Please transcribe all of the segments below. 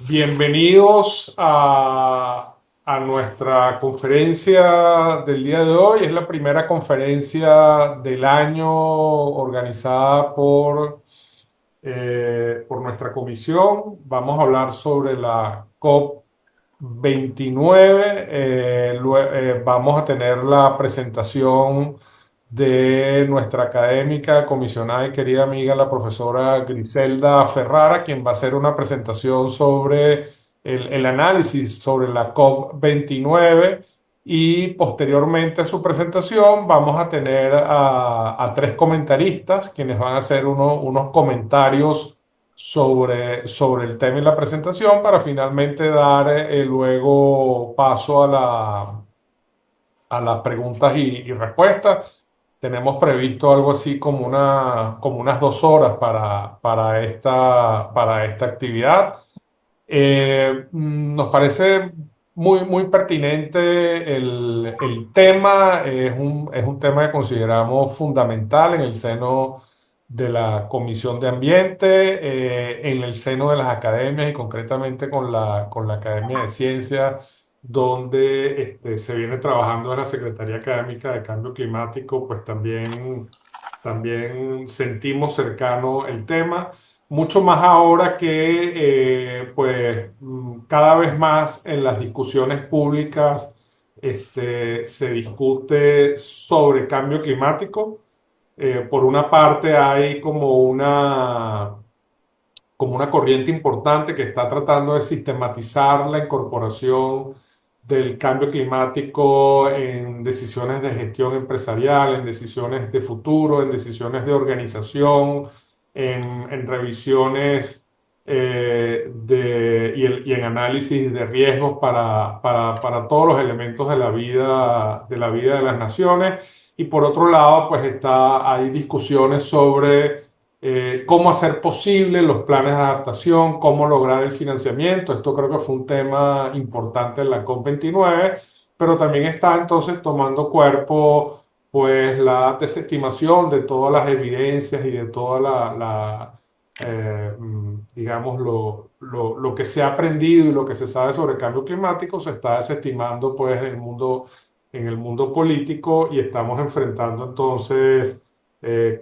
Bienvenidos a nuestra conferencia del día de hoy. Es la primera conferencia del año organizada por nuestra comisión. Vamos a hablar sobre la COP29. Vamos a tener la presentación de nuestra académica, comisionada y querida amiga, la profesora Griselda Ferrara, quien va a hacer una presentación sobre el análisis sobre la COP29. Y posteriormente a su presentación vamos a tener a tres comentaristas quienes van a hacer unos comentarios sobre el tema y la presentación para finalmente dar luego paso a las preguntas y respuestas. Tenemos previsto algo así como unas 2 horas para esta actividad. Nos parece muy pertinente el tema. Es un tema que consideramos fundamental en el seno de la Comisión de Ambiente, en el seno de las academias y concretamente con la Academia de Ciencias, donde se viene trabajando en la Secretaría Académica de Cambio Climático. Pues también sentimos cercano el tema. Mucho más ahora que cada vez más en las discusiones públicas se discute sobre cambio climático. Por una parte hay como una corriente importante que está tratando de sistematizar la incorporación del cambio climático en decisiones de gestión empresarial, en decisiones de futuro, en decisiones de organización, en revisiones y en análisis de riesgos para todos los elementos de la vida de las naciones. Y por otro lado, pues hay discusiones sobre cómo hacer posible los planes de adaptación, cómo lograr el financiamiento. Esto creo que fue un tema importante en la COP29, pero también está entonces tomando cuerpo pues la desestimación de todas las evidencias y de toda digamos, lo que se ha aprendido y lo que se sabe sobre el cambio climático se está desestimando pues en el mundo político, y estamos enfrentando entonces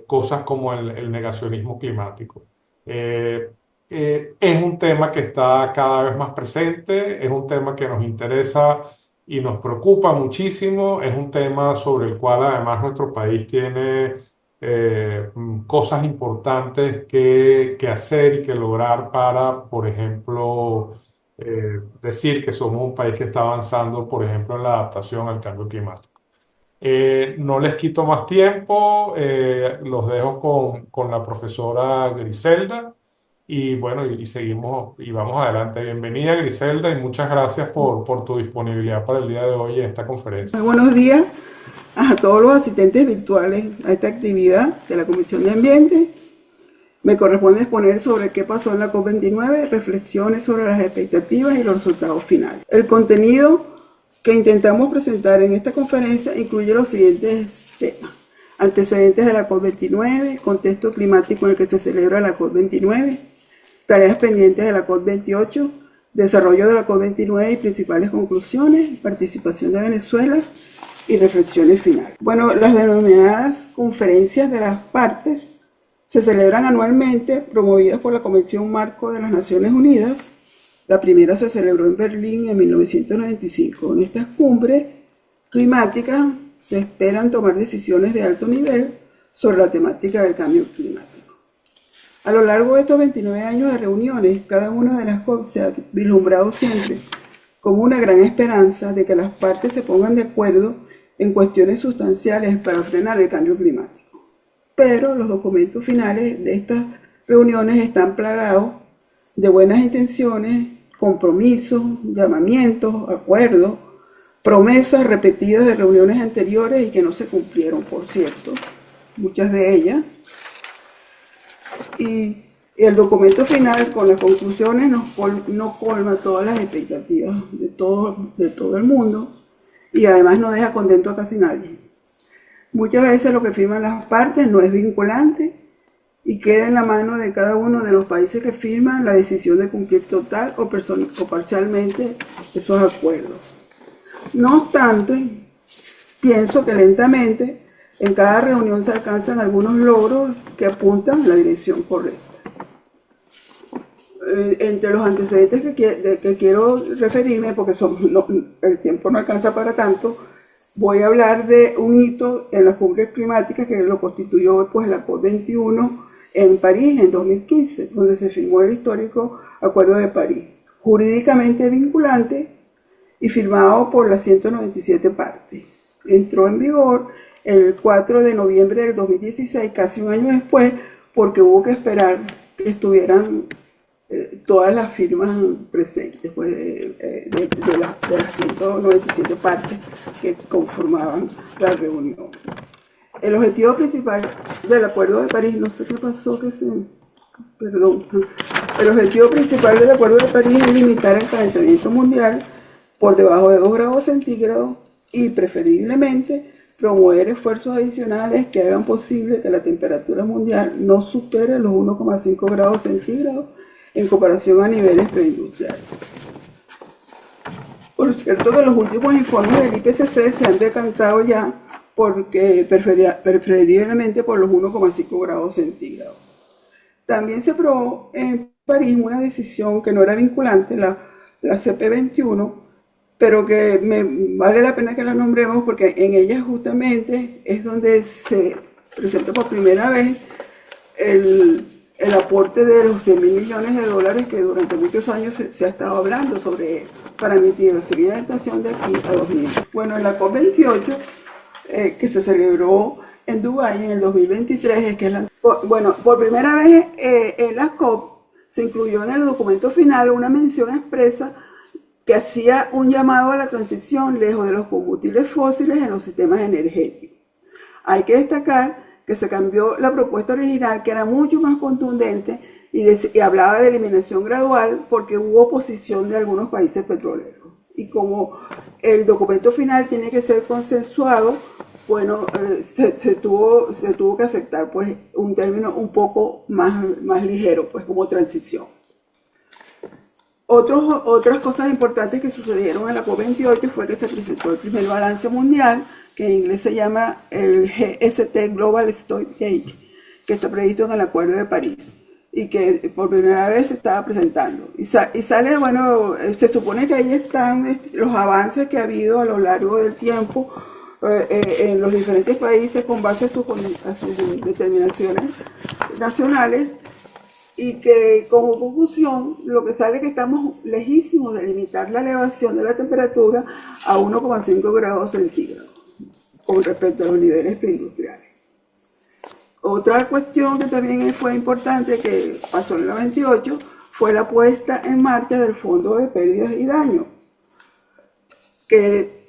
cosas como el negacionismo climático. Eh, es un tema que está cada vez más presente, es un tema que nos interesa y nos preocupa muchísimo, es un tema sobre el cual además nuestro país tiene cosas importantes que hacer y que lograr para, por ejemplo, decir que somos un país que está avanzando, por ejemplo, en la adaptación al cambio climático. No les quito más tiempo, los dejo con la profesora Griselda y bueno, y seguimos y vamos adelante. Bienvenida, Griselda, y muchas gracias por tu disponibilidad para el día de hoy en esta Muy conferencia. buenos días a todos los asistentes virtuales a esta actividad de la Comisión de Ambiente. Me corresponde exponer sobre qué pasó en la COP29, reflexiones sobre las expectativas y los resultados finales. El contenido que intentamos presentar en esta conferencia incluye los siguientes temas: antecedentes de la COP29, contexto climático en el que se celebra la COP29, tareas pendientes de la COP28, desarrollo de la COP29 y principales conclusiones, participación de Venezuela y reflexiones finales. Bueno, las denominadas conferencias de las partes se celebran anualmente, promovidas por la Convención Marco de las Naciones Unidas. La primera se celebró en Berlín en 1995. En estas cumbres climáticas se esperan tomar decisiones de alto nivel sobre la temática del cambio climático. A lo largo de estos 29 años de reuniones, cada una de las COP se ha vislumbrado siempre como una gran esperanza de que las partes se pongan de acuerdo en cuestiones sustanciales para frenar el cambio climático. Pero los documentos finales de estas reuniones están plagados de buenas intenciones, compromisos, llamamientos, acuerdos, promesas repetidas de reuniones anteriores y que no se cumplieron, por cierto, muchas de ellas. Y el documento final con las conclusiones no colma todas las expectativas de todo el mundo, y además no deja contento a casi nadie. Muchas veces lo que firman las partes no es vinculante y queda en la mano de cada uno de los países que firman la decisión de cumplir total o parcialmente esos acuerdos. No obstante, pienso que lentamente en cada reunión se alcanzan algunos logros que apuntan en la dirección correcta. Entre los antecedentes que quiero referirme, porque el tiempo no alcanza para tanto, voy a hablar de un hito en las cumbres climáticas que lo constituyó pues, la COP21 en París en 2015, donde se firmó el histórico Acuerdo de París, jurídicamente vinculante y firmado por las 197 partes. Entró en vigor el 4 de noviembre del 2016, casi un año después, porque hubo que esperar que estuvieran todas las firmas presentes pues, de las 197 partes que conformaban la reunión. El objetivo principal del Acuerdo de París, no sé qué pasó, perdón. El objetivo principal del Acuerdo de París es limitar el calentamiento mundial por debajo de 2 grados centígrados y preferiblemente promover esfuerzos adicionales que hagan posible que la temperatura mundial no supere los 1,5 grados centígrados en comparación a niveles preindustriales. Por cierto que los últimos informes del IPCC se han decantado ya porque preferiblemente por los 1,5 grados centígrados. También se aprobó en París una decisión que no era vinculante, la CP21, pero que vale la pena que la nombremos porque en ella justamente es donde se presenta por primera vez el aporte de los 100.000 millones de dólares que durante muchos años se ha estado hablando sobre él para mitigación y adaptación de aquí a 2000. Bueno, en la COP28, que se celebró en Dubái en el 2023, por primera vez en la COP se incluyó en el documento final una mención expresa que hacía un llamado a la transición lejos de los combustibles fósiles en los sistemas energéticos. Hay que destacar que se cambió la propuesta original, que era mucho más contundente y hablaba de eliminación gradual porque hubo oposición de algunos países petroleros. Y como el documento final tiene que ser consensuado, bueno, se tuvo que aceptar pues, un término un poco más ligero, pues como transición. Otras cosas importantes que sucedieron en la COP28 fue que se presentó el primer balance mundial, que en inglés se llama el GST Global Stewardship, que está previsto en el Acuerdo de París y que por primera vez se estaba presentando. Y sale, bueno, se supone que ahí están los avances que ha habido a lo largo del tiempo en los diferentes países con base a sus determinaciones nacionales, y que como conclusión lo que sale es que estamos lejísimos de limitar la elevación de la temperatura a 1,5 grados centígrados con respecto a los niveles preindustriales. Otra cuestión que también fue importante que pasó en la 28 fue la puesta en marcha del Fondo de Pérdidas y Daños, que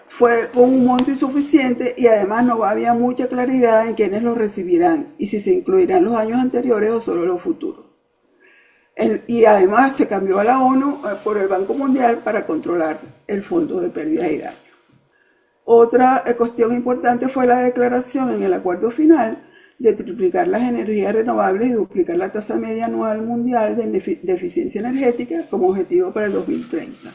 fue con un monto insuficiente y además no había mucha claridad en quiénes lo recibirán y si se incluirán los años anteriores o solo los futuros. Y además se cambió a la ONU por el Banco Mundial para controlar el Fondo de Pérdidas y Daños. Otra cuestión importante fue la declaración en el acuerdo final de triplicar las energías renovables y duplicar la tasa media anual mundial de eficiencia energética como objetivo para el 2030.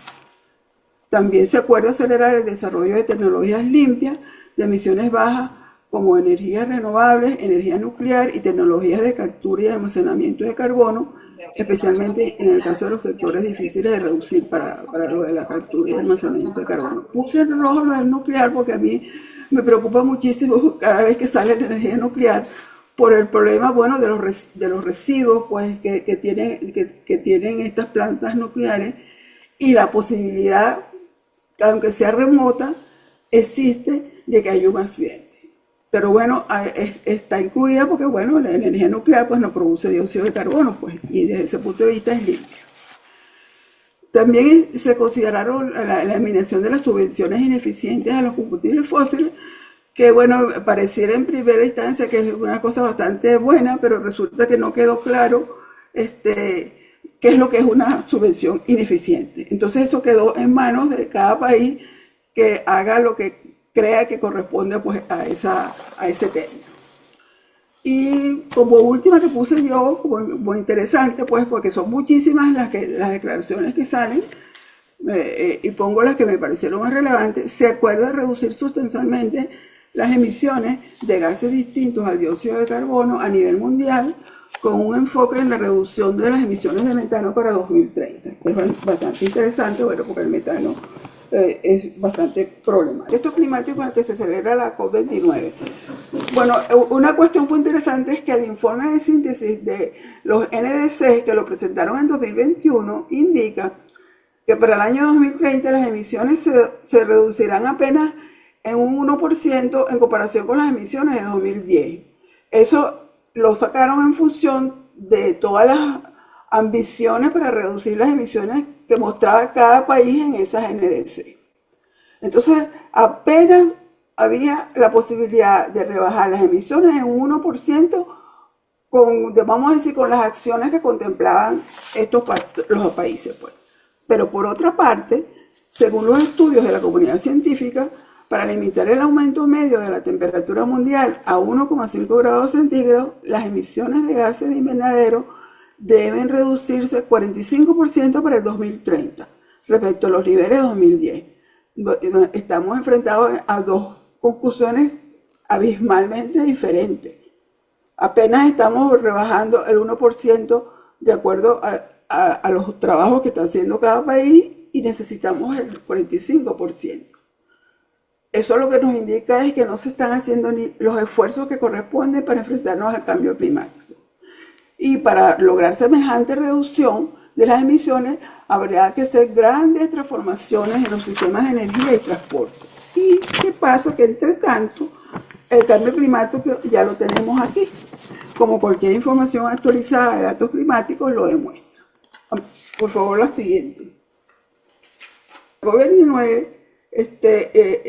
También se acuerda acelerar el desarrollo de tecnologías limpias, de emisiones bajas, como energías renovables, energía nuclear y tecnologías de captura y almacenamiento de carbono, especialmente en el caso de los sectores difíciles de reducir para lo de la captura y almacenamiento de carbono. Puse en rojo lo del nuclear porque a mí me preocupa muchísimo cada vez que sale la energía nuclear por el problema, bueno, de los residuos pues, que tienen estas plantas nucleares y la posibilidad, aunque sea remota, existe de que haya un accidente. Pero bueno, está incluida porque bueno, la energía nuclear pues no produce dióxido de carbono pues, y desde ese punto de vista es limpia. También se consideraron la eliminación de las subvenciones ineficientes a los combustibles fósiles, que bueno, pareciera en primera instancia que es una cosa bastante buena, pero resulta que no quedó claro qué es lo que es una subvención ineficiente. Entonces eso quedó en manos de cada país que haga lo que crea que corresponde pues, a ese término. Y como última que puse yo, como interesante, pues porque son muchísimas las declaraciones que salen, y pongo las que me parecieron más relevantes. Se acuerda reducir sustancialmente las emisiones de gases distintos al dióxido de carbono a nivel mundial, con un enfoque en la reducción de las emisiones de metano para 2030. Es bastante interesante, bueno, porque el metano es bastante problemático. Esto climático en el que se celebra la COP29. Bueno, una cuestión muy interesante es que el informe de síntesis de los NDC, que lo presentaron en 2021, indica que para el año 2030 las emisiones se reducirán apenas en un 1% en comparación con las emisiones de 2010. Eso lo sacaron en función de todas las ambiciones para reducir las emisiones que mostraba cada país en esas NDC. Entonces, apenas había la posibilidad de rebajar las emisiones en un 1% vamos a decir, con las acciones que contemplaban los países, pues. Pero por otra parte, según los estudios de la comunidad científica, para limitar el aumento medio de la temperatura mundial a 1,5 grados centígrados, las emisiones de gases de invernadero deben reducirse 45% para el 2030 respecto a los niveles de 2010. Estamos enfrentados a dos conclusiones abismalmente diferentes. Apenas estamos rebajando el 1% de acuerdo a los trabajos que está haciendo cada país y necesitamos el 45%. Eso lo que nos indica es que no se están haciendo ni los esfuerzos que corresponden para enfrentarnos al cambio climático. Y para lograr semejante reducción de las emisiones, habría que hacer grandes transformaciones en los sistemas de energía y transporte. ¿Y qué pasa? Que entre tanto, el cambio climático ya lo tenemos aquí. Como cualquier información actualizada de datos climáticos lo demuestra. Por favor, la siguiente. COVID-19,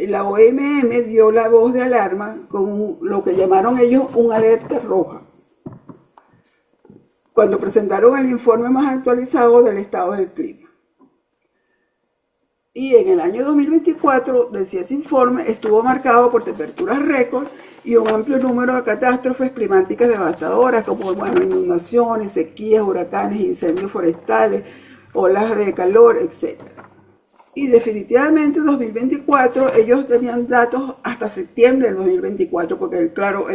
la OMM dio la voz de alarma con lo que llamaron ellos una alerta roja, cuando presentaron el informe más actualizado del estado del clima. Y en el año 2024, decía ese informe, estuvo marcado por temperaturas récord y un amplio número de catástrofes climáticas devastadoras, como inundaciones, sequías, huracanes, incendios forestales, olas de calor, etc. Y definitivamente en 2024 ellos tenían datos hasta septiembre del 2024, porque claro,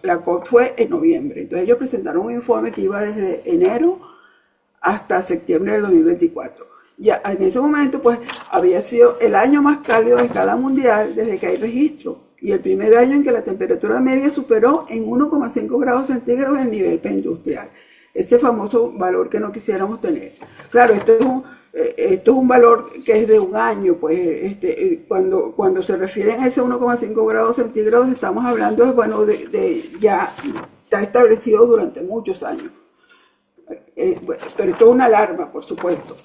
la COP fue en noviembre. Entonces ellos presentaron un informe que iba desde enero hasta septiembre del 2024. Ya en ese momento pues había sido el año más cálido a escala mundial desde que hay registro, y el primer año en que la temperatura media superó en 1,5 grados centígrados el nivel preindustrial. Ese famoso valor que no quisiéramos tener. Claro, esto es un valor que es de un año, pues cuando se refieren a ese 1,5 grados centígrados estamos hablando ya está establecido durante muchos años. Pero esto es una alarma, por supuesto,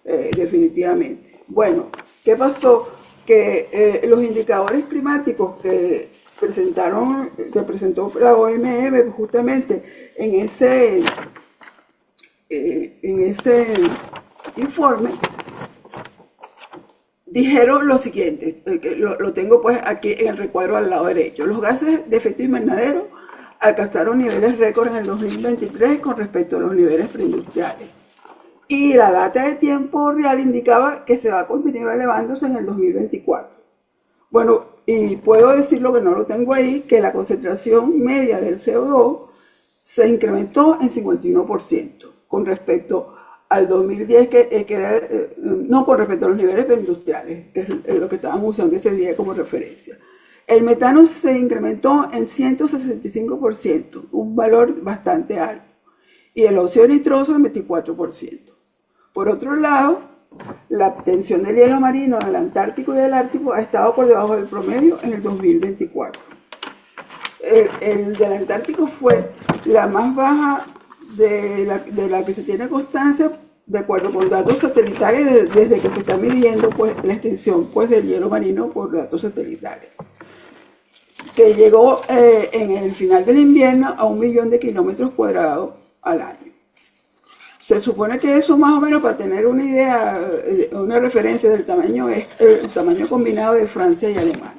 definitivamente. Bueno, ¿qué pasó? Que los indicadores climáticos que presentó la OMM justamente en ese informe, dijeron lo siguiente, lo tengo pues aquí en el recuadro al lado derecho. Los gases de efecto invernadero alcanzaron niveles récord en el 2023 con respecto a los niveles preindustriales. Y la data de tiempo real indicaba que se va a continuar elevándose en el 2024. Bueno, y puedo decirlo que no lo tengo ahí, que la concentración media del CO2 se incrementó en 51% con respecto al 2010, que era, no con respecto a los niveles preindustriales, que es lo que estábamos usando ese día como referencia. El metano se incrementó en 165%, un valor bastante alto, y el óxido nitroso en 24%. Por otro lado, la obtención del hielo marino del Antártico y del Ártico ha estado por debajo del promedio en el 2024. El del Antártico fue la más baja de la que se tiene constancia, de acuerdo con datos satelitales, desde que se está midiendo pues, la extensión pues, del hielo marino por datos satelitales, que llegó en el final del invierno a 1 millón de kilómetros cuadrados al año. Se supone que eso más o menos, para tener una idea, una referencia del tamaño, es el tamaño combinado de Francia y Alemania.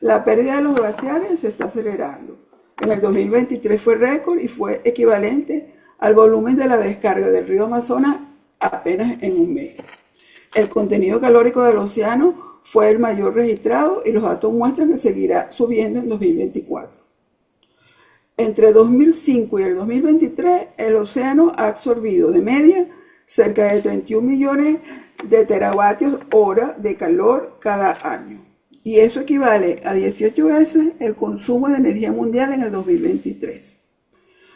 La pérdida de los glaciares se está acelerando. En el 2023 fue récord y fue equivalente al volumen de la descarga del río Amazonas apenas en un mes. El contenido calórico del océano fue el mayor registrado y los datos muestran que seguirá subiendo en 2024. Entre 2005 y el 2023, el océano ha absorbido de media cerca de 31 millones de teravatios hora de calor cada año. Y eso equivale a 18 veces el consumo de energía mundial en el 2023.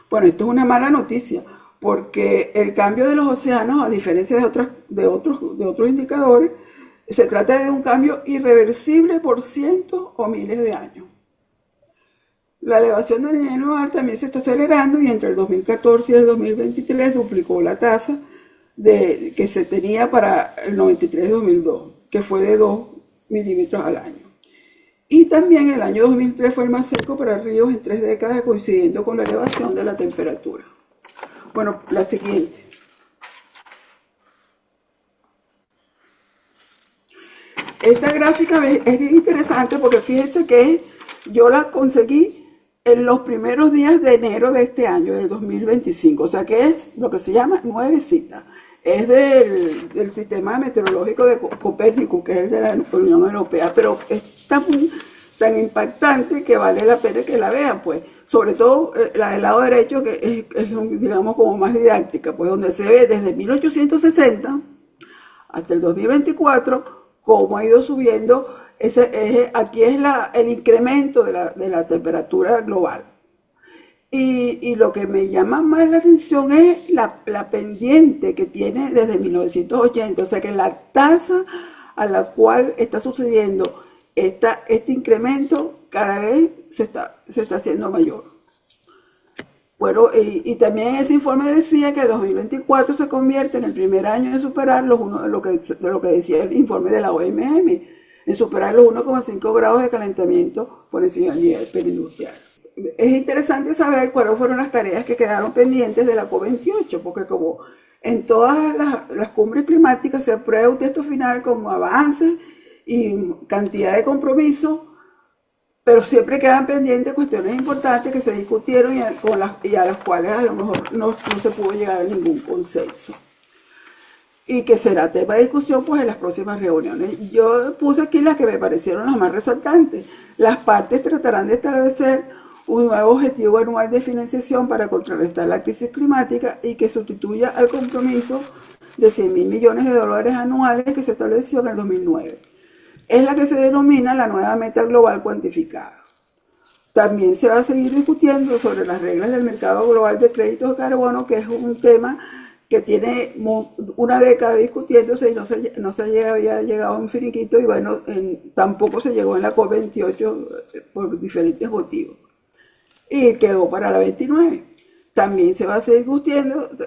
Bueno, esto es una mala noticia, porque el cambio de los océanos, a diferencia de otros indicadores, se trata de un cambio irreversible por cientos o miles de años. La elevación del nivel del mar también se está acelerando y entre el 2014 y el 2023 duplicó la tasa que se tenía para el 93-2002, que fue de 2 milímetros al año. Y también el año 2003 fue el más seco para ríos en 3 décadas, coincidiendo con la elevación de la temperatura. Bueno, la siguiente. Esta gráfica es bien interesante porque fíjense que yo la conseguí en los primeros días de enero de este año, del 2025. O sea que es lo que se llama nuevecita. Es del sistema meteorológico de Copérnico, que es el de la Unión Europea. Pero es tan impactante que vale la pena que la vean, pues. Sobre todo la del lado derecho, que es digamos, como más didáctica, pues donde se ve desde 1860 hasta el 2024 cómo ha ido subiendo. Aquí es el incremento de la temperatura global. Y lo que me llama más la atención es la pendiente que tiene desde 1980. O sea que la tasa a la cual está sucediendo este incremento cada vez se está haciendo mayor. Bueno, y también ese informe decía que 2024 se convierte en el primer año de superar de lo que decía el informe de la OMM, en superar los 1,5 grados de calentamiento por encima del nivel perindustrial. Es interesante saber cuáles fueron las tareas que quedaron pendientes de la COP28, porque como en todas las cumbres climáticas se aprueba un texto final como avances y cantidad de compromisos, pero siempre quedan pendientes cuestiones importantes que se discutieron y a las cuales a lo mejor no se pudo llegar a ningún consenso. Y que será tema de discusión pues en las próximas reuniones. Yo puse aquí las que me parecieron las más resaltantes. Las partes tratarán de establecer un nuevo objetivo anual de financiación para contrarrestar la crisis climática y que sustituya al compromiso de 100.000 millones de dólares anuales que se estableció en el 2009. Es la que se denomina la nueva meta global cuantificada. También se va a seguir discutiendo sobre las reglas del mercado global de créditos de carbono, que es un tema que tiene una década discutiéndose y no se había llegado a un finiquito y bueno, tampoco se llegó en la COP28 por diferentes motivos. Y quedó para la 29. También se va a seguir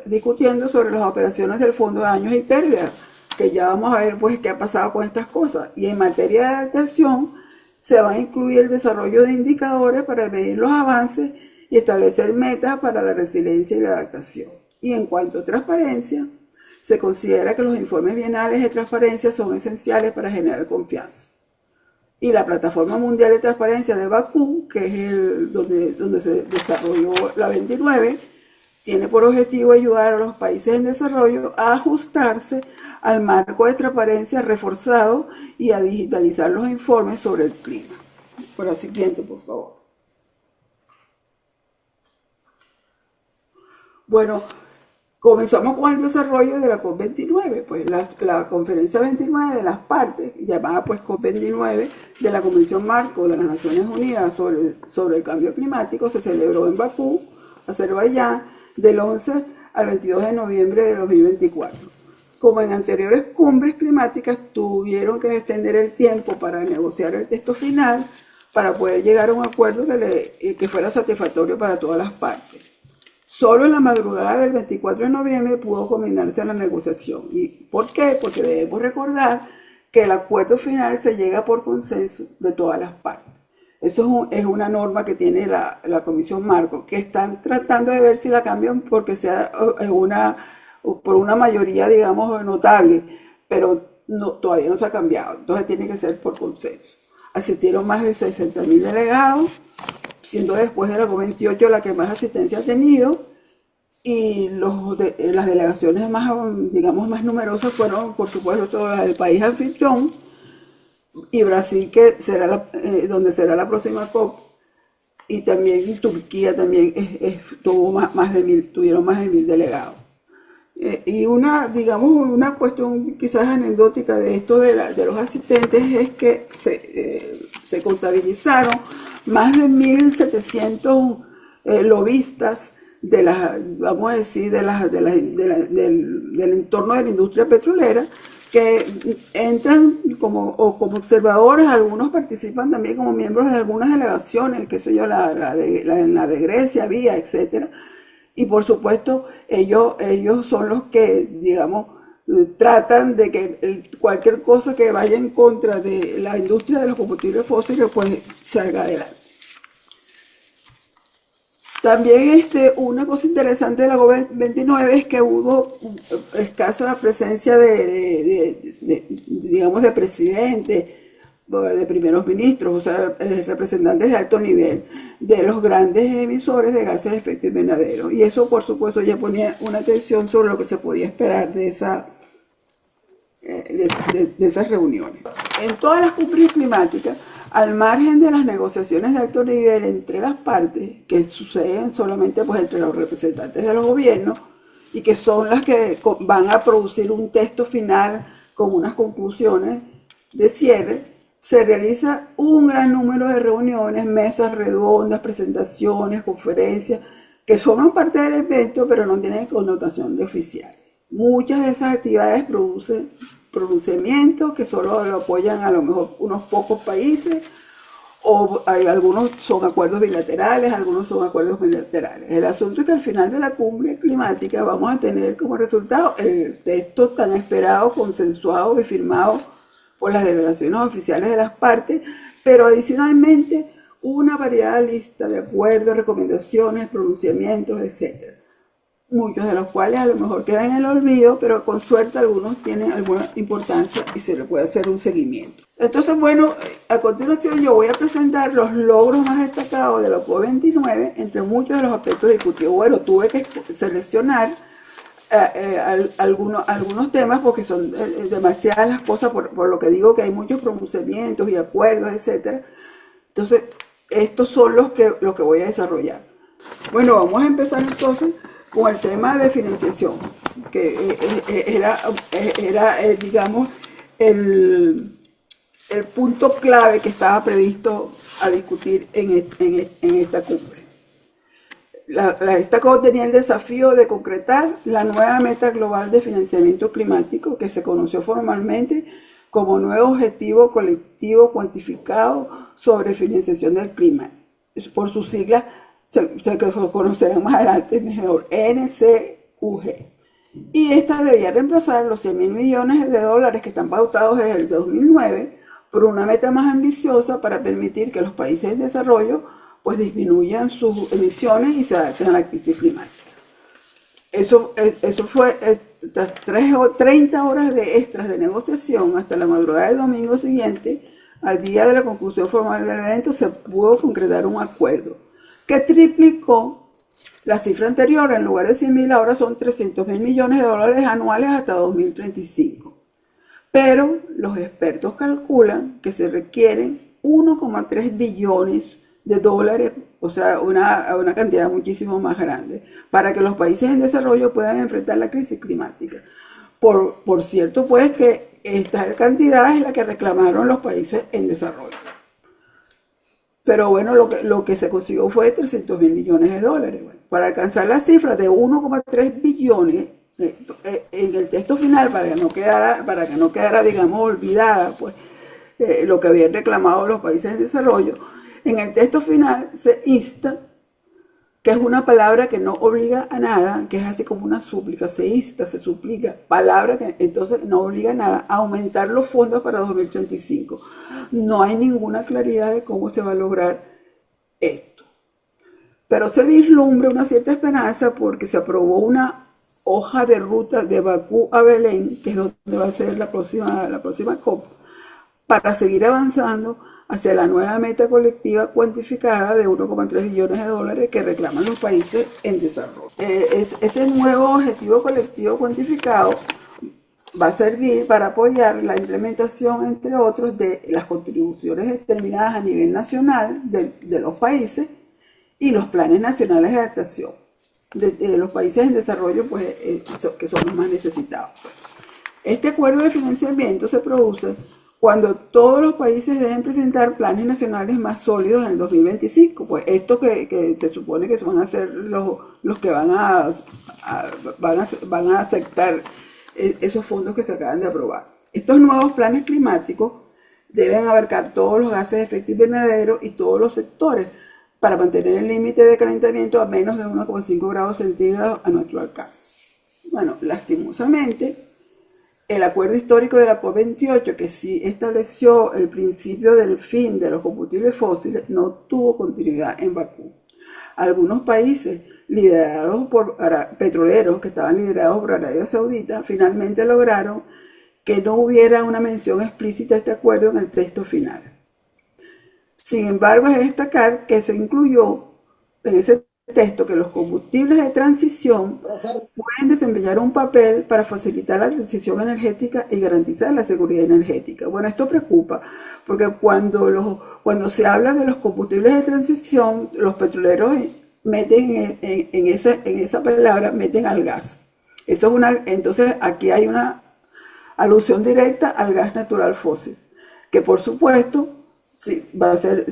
discutiendo sobre las operaciones del Fondo de Daños y Pérdidas, que ya vamos a ver pues qué ha pasado con estas cosas. Y en materia de adaptación se va a incluir el desarrollo de indicadores para medir los avances y establecer metas para la resiliencia y la adaptación. Y en cuanto a transparencia, se considera que los informes bienales de transparencia son esenciales para generar confianza. Y la Plataforma Mundial de Transparencia de Bakú, que es donde se desarrolló la 29, tiene por objetivo ayudar a los países en desarrollo a ajustarse al marco de transparencia reforzado y a digitalizar los informes sobre el clima. Por la siguiente, por favor. Bueno, comenzamos con el desarrollo de la COP29, pues la conferencia 29 de las partes, llamada pues COP29 de la Convención Marco de las Naciones Unidas sobre el Cambio Climático, se celebró en Bakú, Azerbaiyán, del 11 al 22 de noviembre de 2024. Como en anteriores cumbres climáticas, tuvieron que extender el tiempo para negociar el texto final para poder llegar a un acuerdo que fuera satisfactorio para todas las partes. Solo en la madrugada del 24 de noviembre pudo culminarse la negociación. ¿Y por qué? Porque debemos recordar que el acuerdo final se llega por consenso de todas las partes. Eso es una norma que tiene la Comisión Marco, que están tratando de ver si la cambian porque sea por una mayoría, digamos, notable, pero todavía no se ha cambiado. Entonces tiene que ser por consenso. Asistieron más de 60.000 delegados siendo después de la COP28 la que más asistencia ha tenido, y las delegaciones más, digamos, más numerosas fueron, por supuesto, todas las del país anfitrión y Brasil, que será donde será la próxima COP, y también Turquía también tuvieron más de 1000 delegados. Y digamos, una cuestión quizás anecdótica de esto de los asistentes es que se contabilizaron más de 1700 lobistas vamos a decir, del entorno de la industria petrolera, que entran como observadores. Algunos participan también como miembros de algunas delegaciones, qué sé yo, la de Grecia había, etcétera. Y por supuesto, ellos son los que, digamos, tratan de que cualquier cosa que vaya en contra de la industria de los combustibles fósiles, pues salga adelante. También una cosa interesante de la COP29 es que hubo escasa presencia digamos, de presidentes, de primeros ministros, o sea, representantes de alto nivel de los grandes emisores de gases de efecto invernadero. Y eso, por supuesto, ya ponía una atención sobre lo que se podía esperar de esas reuniones. En todas las cumbres climáticas, al margen de las negociaciones de alto nivel entre las partes, que suceden solamente pues entre los representantes de los gobiernos, y que son las que van a producir un texto final con unas conclusiones de cierre, se realiza un gran número de reuniones, mesas redondas, presentaciones, conferencias, que forman parte del evento, pero no tienen connotación de oficiales. Muchas de esas actividades producen pronunciamientos que solo lo apoyan a lo mejor unos pocos países, o algunos son acuerdos bilaterales, algunos son acuerdos bilaterales. El asunto es que al final de la cumbre climática vamos a tener como resultado el texto tan esperado, consensuado y firmado por las delegaciones oficiales de las partes, pero adicionalmente una variada lista de acuerdos, recomendaciones, pronunciamientos, etc. Muchos de los cuales a lo mejor quedan en el olvido, pero con suerte algunos tienen alguna importancia y se le puede hacer un seguimiento. Entonces, bueno, a continuación yo voy a presentar los logros más destacados de la COP29, entre muchos de los aspectos discutidos. Bueno, tuve que seleccionar algunos temas porque son demasiadas las cosas, por lo que digo que hay muchos pronunciamientos y acuerdos, etc. Entonces, estos son los que voy a desarrollar. Bueno, vamos a empezar entonces con el tema de financiación, que era digamos, el punto clave que estaba previsto a discutir en esta cumbre. Esta COP tenía el desafío de concretar la nueva meta global de financiamiento climático, que se conoció formalmente como nuevo objetivo colectivo cuantificado sobre financiación del clima. Por sus siglas se conocerán más adelante mejor, NCUG. Y esta debía reemplazar los 100.000 millones de dólares que están pautados desde el 2009 por una meta más ambiciosa para permitir que los países en desarrollo pues disminuyan sus emisiones y se adapten a la crisis climática. Eso fue 30 horas de extras de negociación hasta la madrugada del domingo siguiente. Al día de la conclusión formal del evento se pudo concretar un acuerdo que triplicó la cifra anterior. En lugar de 100.000, ahora son 300.000 millones de dólares anuales hasta 2035. Pero los expertos calculan que se requieren 1,3 billones de dólares, o sea, una cantidad muchísimo más grande, para que los países en desarrollo puedan enfrentar la crisis climática. Por cierto, pues, que esta cantidad es la que reclamaron los países en desarrollo. Pero bueno, lo que se consiguió fue 300.000 millones de dólares. Bueno, para alcanzar la cifra de 1,3 billones, en el texto final, para que no quedara, digamos, olvidada, pues, lo que habían reclamado los países en desarrollo, en el texto final se insta, que es una palabra que no obliga a nada, que es así como una súplica, se insta, se suplica, palabra que entonces no obliga a nada, a aumentar los fondos para 2035. No hay ninguna claridad de cómo se va a lograr esto. Pero se vislumbra una cierta esperanza porque se aprobó una hoja de ruta de Bakú a Belén, que es donde va a ser la próxima COP, para seguir avanzando hacia la nueva meta colectiva cuantificada de 1,3 billones de dólares que reclaman los países en desarrollo. Ese nuevo objetivo colectivo cuantificado va a servir para apoyar la implementación, entre otros, de las contribuciones determinadas a nivel nacional de los países y los planes nacionales de adaptación de los países en desarrollo, pues, que son los más necesitados. Este acuerdo de financiamiento se produce cuando todos los países deben presentar planes nacionales más sólidos en el 2025. Pues esto que se supone que van a ser los que van a aceptar esos fondos que se acaban de aprobar. Estos nuevos planes climáticos deben abarcar todos los gases de efecto invernadero y todos los sectores para mantener el límite de calentamiento a menos de 1,5 grados centígrados a nuestro alcance. Bueno, lastimosamente, el acuerdo histórico de la COP28, que sí estableció el principio del fin de los combustibles fósiles, no tuvo continuidad en Bakú. Algunos países petroleros que estaban liderados por Arabia Saudita finalmente lograron que no hubiera una mención explícita de este acuerdo en el texto final. Sin embargo, es de destacar que se incluyó en ese texto que los combustibles de transición pueden desempeñar un papel para facilitar la transición energética y garantizar la seguridad energética. Bueno, esto preocupa porque cuando se habla de los combustibles de transición, los petroleros meten en esa palabra, meten al gas. Entonces aquí hay una alusión directa al gas natural fósil, que por supuesto, si va a ser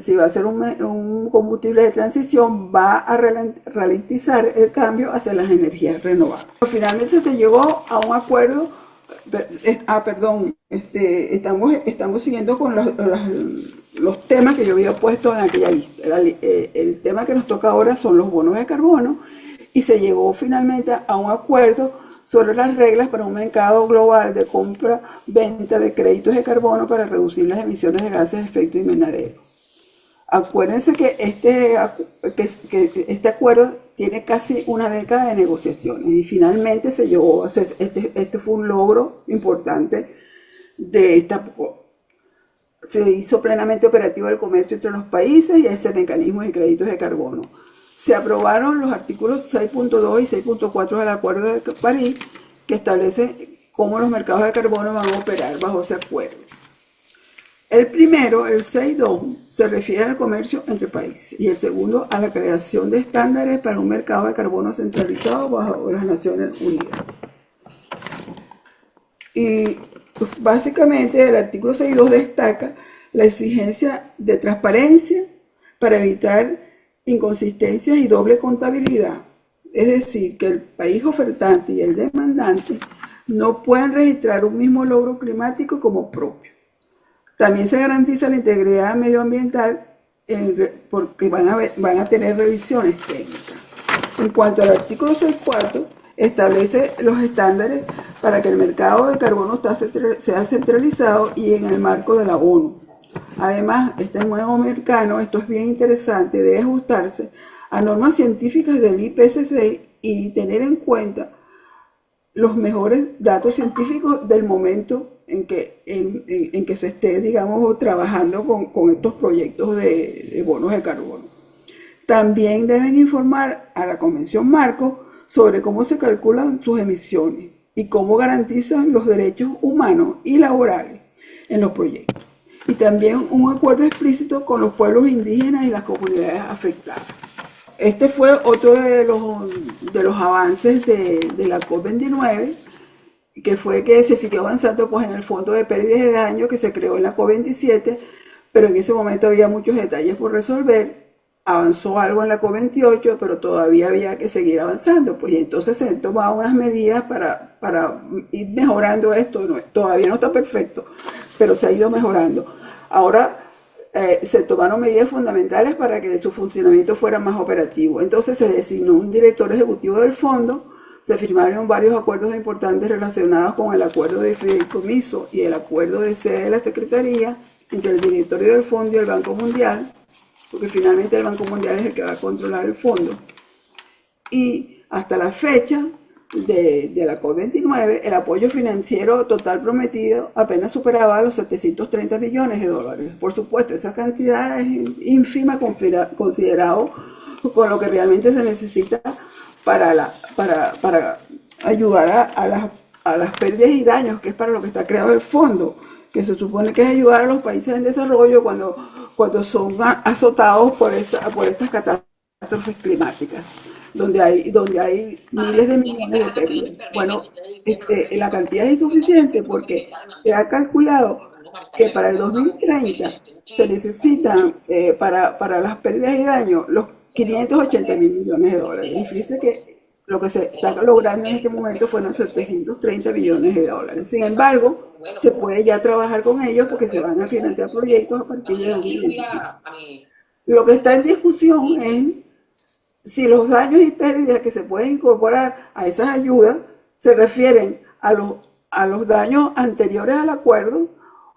un combustible de transición, va a ralentizar el cambio hacia las energías renovables. Finalmente se llegó a un acuerdo. Estamos siguiendo con los temas que yo había puesto en aquella lista. El tema que nos toca ahora son los bonos de carbono, y se llegó finalmente a un acuerdo sobre las reglas para un mercado global de compra-venta de créditos de carbono para reducir las emisiones de gases de efecto invernadero. Acuérdense que este acuerdo tiene casi una década de negociaciones y finalmente se llegó. Este fue un logro importante de esta. Se hizo plenamente operativo el comercio entre los países y ese mecanismo de créditos de carbono. Se aprobaron los artículos 6.2 y 6.4 del Acuerdo de París, que establecen cómo los mercados de carbono van a operar bajo ese acuerdo. El primero, el 6.2, se refiere al comercio entre países y el segundo a la creación de estándares para un mercado de carbono centralizado bajo las Naciones Unidas. Y pues, básicamente el artículo 6.2 destaca la exigencia de transparencia para evitar inconsistencias y doble contabilidad. Es decir, que el país ofertante y el demandante no pueden registrar un mismo logro climático como propio. También se garantiza la integridad medioambiental porque van a tener revisiones técnicas. En cuanto al artículo 6.4, establece los estándares para que el mercado de carbono sea centralizado y en el marco de la ONU. Además, este nuevo mercado, esto es bien interesante, debe ajustarse a normas científicas del IPCC y tener en cuenta los mejores datos científicos del momento en que se esté, digamos, trabajando con estos proyectos de bonos de carbono. También deben informar a la Convención Marco sobre cómo se calculan sus emisiones y cómo garantizan los derechos humanos y laborales en los proyectos. Y también un acuerdo explícito con los pueblos indígenas y las comunidades afectadas. Este fue otro de los avances de la COP29, que fue que se siguió avanzando pues, en el Fondo de Pérdidas de Daño que se creó en la COP27, pero en ese momento había muchos detalles por resolver. Avanzó algo en la COP28, pero todavía había que seguir avanzando, pues, y entonces se han tomado unas medidas para ir mejorando esto. Todavía no está perfecto, pero se ha ido mejorando. Ahora se tomaron medidas fundamentales para que su funcionamiento fuera más operativo. Entonces se designó un director ejecutivo del fondo, se firmaron varios acuerdos importantes relacionados con el acuerdo de fideicomiso y el acuerdo de sede de la Secretaría entre el directorio del fondo y el Banco Mundial, porque finalmente el Banco Mundial es el que va a controlar el fondo. Y hasta la fecha de la COP29, el apoyo financiero total prometido apenas superaba los 730 millones de dólares. Por supuesto, esa cantidad es ínfima considerado con lo que realmente se necesita para ayudar a las pérdidas y daños, que es para lo que está creado el fondo, que se supone que es ayudar a los países en desarrollo cuando son azotados por estas catástrofes climáticas, donde hay miles de millones de pérdidas. Bueno, la cantidad es insuficiente porque se ha calculado que para el 2030 se necesitan para las pérdidas y daños los 580 mil millones de dólares. Y fíjense que lo que se está logrando en este momento fueron 730 millones de dólares. Sin embargo, se puede ya trabajar con ellos porque se van a financiar proyectos a partir de 2025. Lo que está en discusión es si los daños y pérdidas que se pueden incorporar a esas ayudas se refieren a los daños anteriores al acuerdo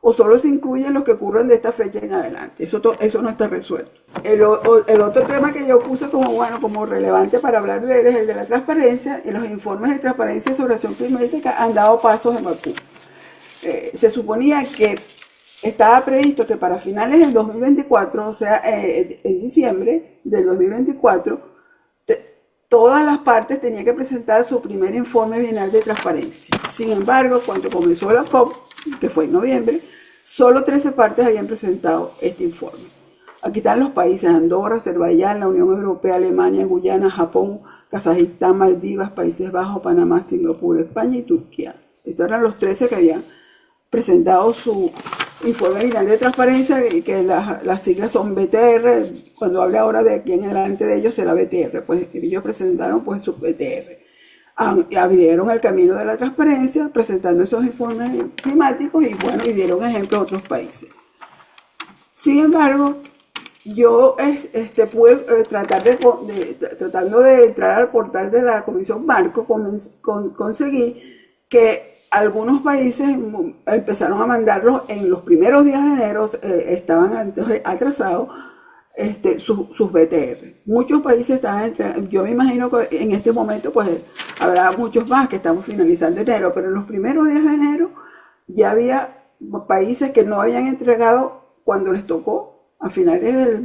o solo se incluyen los que ocurren de esta fecha en adelante. Eso no está resuelto. El otro tema que yo puse como relevante para hablar de él es el de la transparencia, y los informes de transparencia sobre acción climática han dado pasos en Bakú. Se suponía que estaba previsto que para finales del 2024, o sea, en diciembre del 2024, todas las partes tenían que presentar su primer informe bienal de transparencia. Sin embargo, cuando comenzó la COP, que fue en noviembre, solo 13 partes habían presentado este informe. Aquí están los países: Andorra, Azerbaiyán, la Unión Europea, Alemania, Guyana, Japón, Kazajistán, Maldivas, Países Bajos, Panamá, Singapur, España y Turquía. Estos eran los 13 que habían presentado su informe final de transparencia, que las siglas son BTR. Cuando hable ahora de aquí en adelante de ellos será BTR, pues ellos presentaron pues su BTR. Abrieron el camino de la transparencia presentando esos informes climáticos y dieron ejemplo a otros países. Sin embargo, yo pude tratando de entrar al portal de la Comisión Marco, conseguí que algunos países empezaron a mandarlos en los primeros días de enero, estaban atrasados sus BTR. Muchos países estaban entregando. Yo me imagino que en este momento pues habrá muchos más que estamos finalizando enero, pero en los primeros días de enero ya había países que no habían entregado cuando les tocó a finales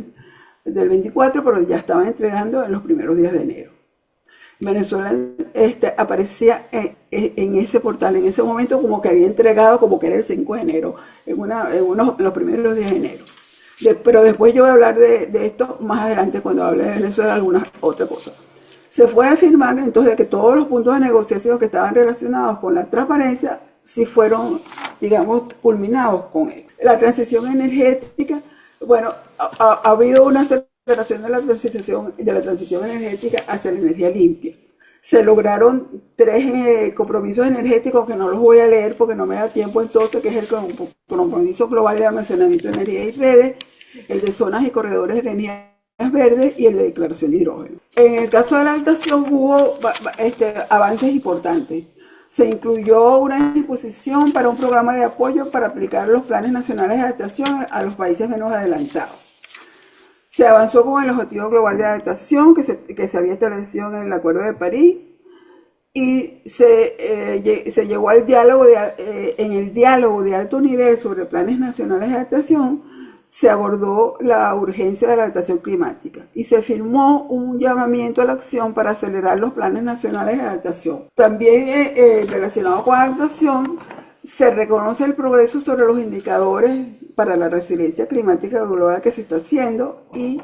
del 24, pero ya estaban entregando en los primeros días de enero. Venezuela aparecía en ese portal en ese momento como que había entregado, como que era el 5 de enero, en los primeros días de enero. Pero después yo voy a hablar de esto más adelante cuando hable de Venezuela, alguna otra cosa. Se fue a afirmar entonces que todos los puntos de negociación que estaban relacionados con la transparencia sí fueron, digamos, culminados con él. La transición energética, bueno, ha habido una aceleración de la transición energética hacia la energía limpia. Se lograron 3 compromisos energéticos que no los voy a leer porque no me da tiempo entonces, que es el compromiso global de almacenamiento de energía y redes, el de zonas y corredores de energías verdes y el de declaración de hidrógeno. En el caso de la adaptación hubo avances importantes. Se incluyó una disposición para un programa de apoyo para aplicar los planes nacionales de adaptación a los países menos adelantados. Se avanzó con el Objetivo Global de Adaptación que se había establecido en el Acuerdo de París, y se llegó al diálogo en el diálogo de alto nivel sobre planes nacionales de adaptación. Se abordó la urgencia de la adaptación climática y se firmó un llamamiento a la acción para acelerar los planes nacionales de adaptación. También relacionado con adaptación, se reconoce el progreso sobre los indicadores para la resiliencia climática global que se está haciendo, y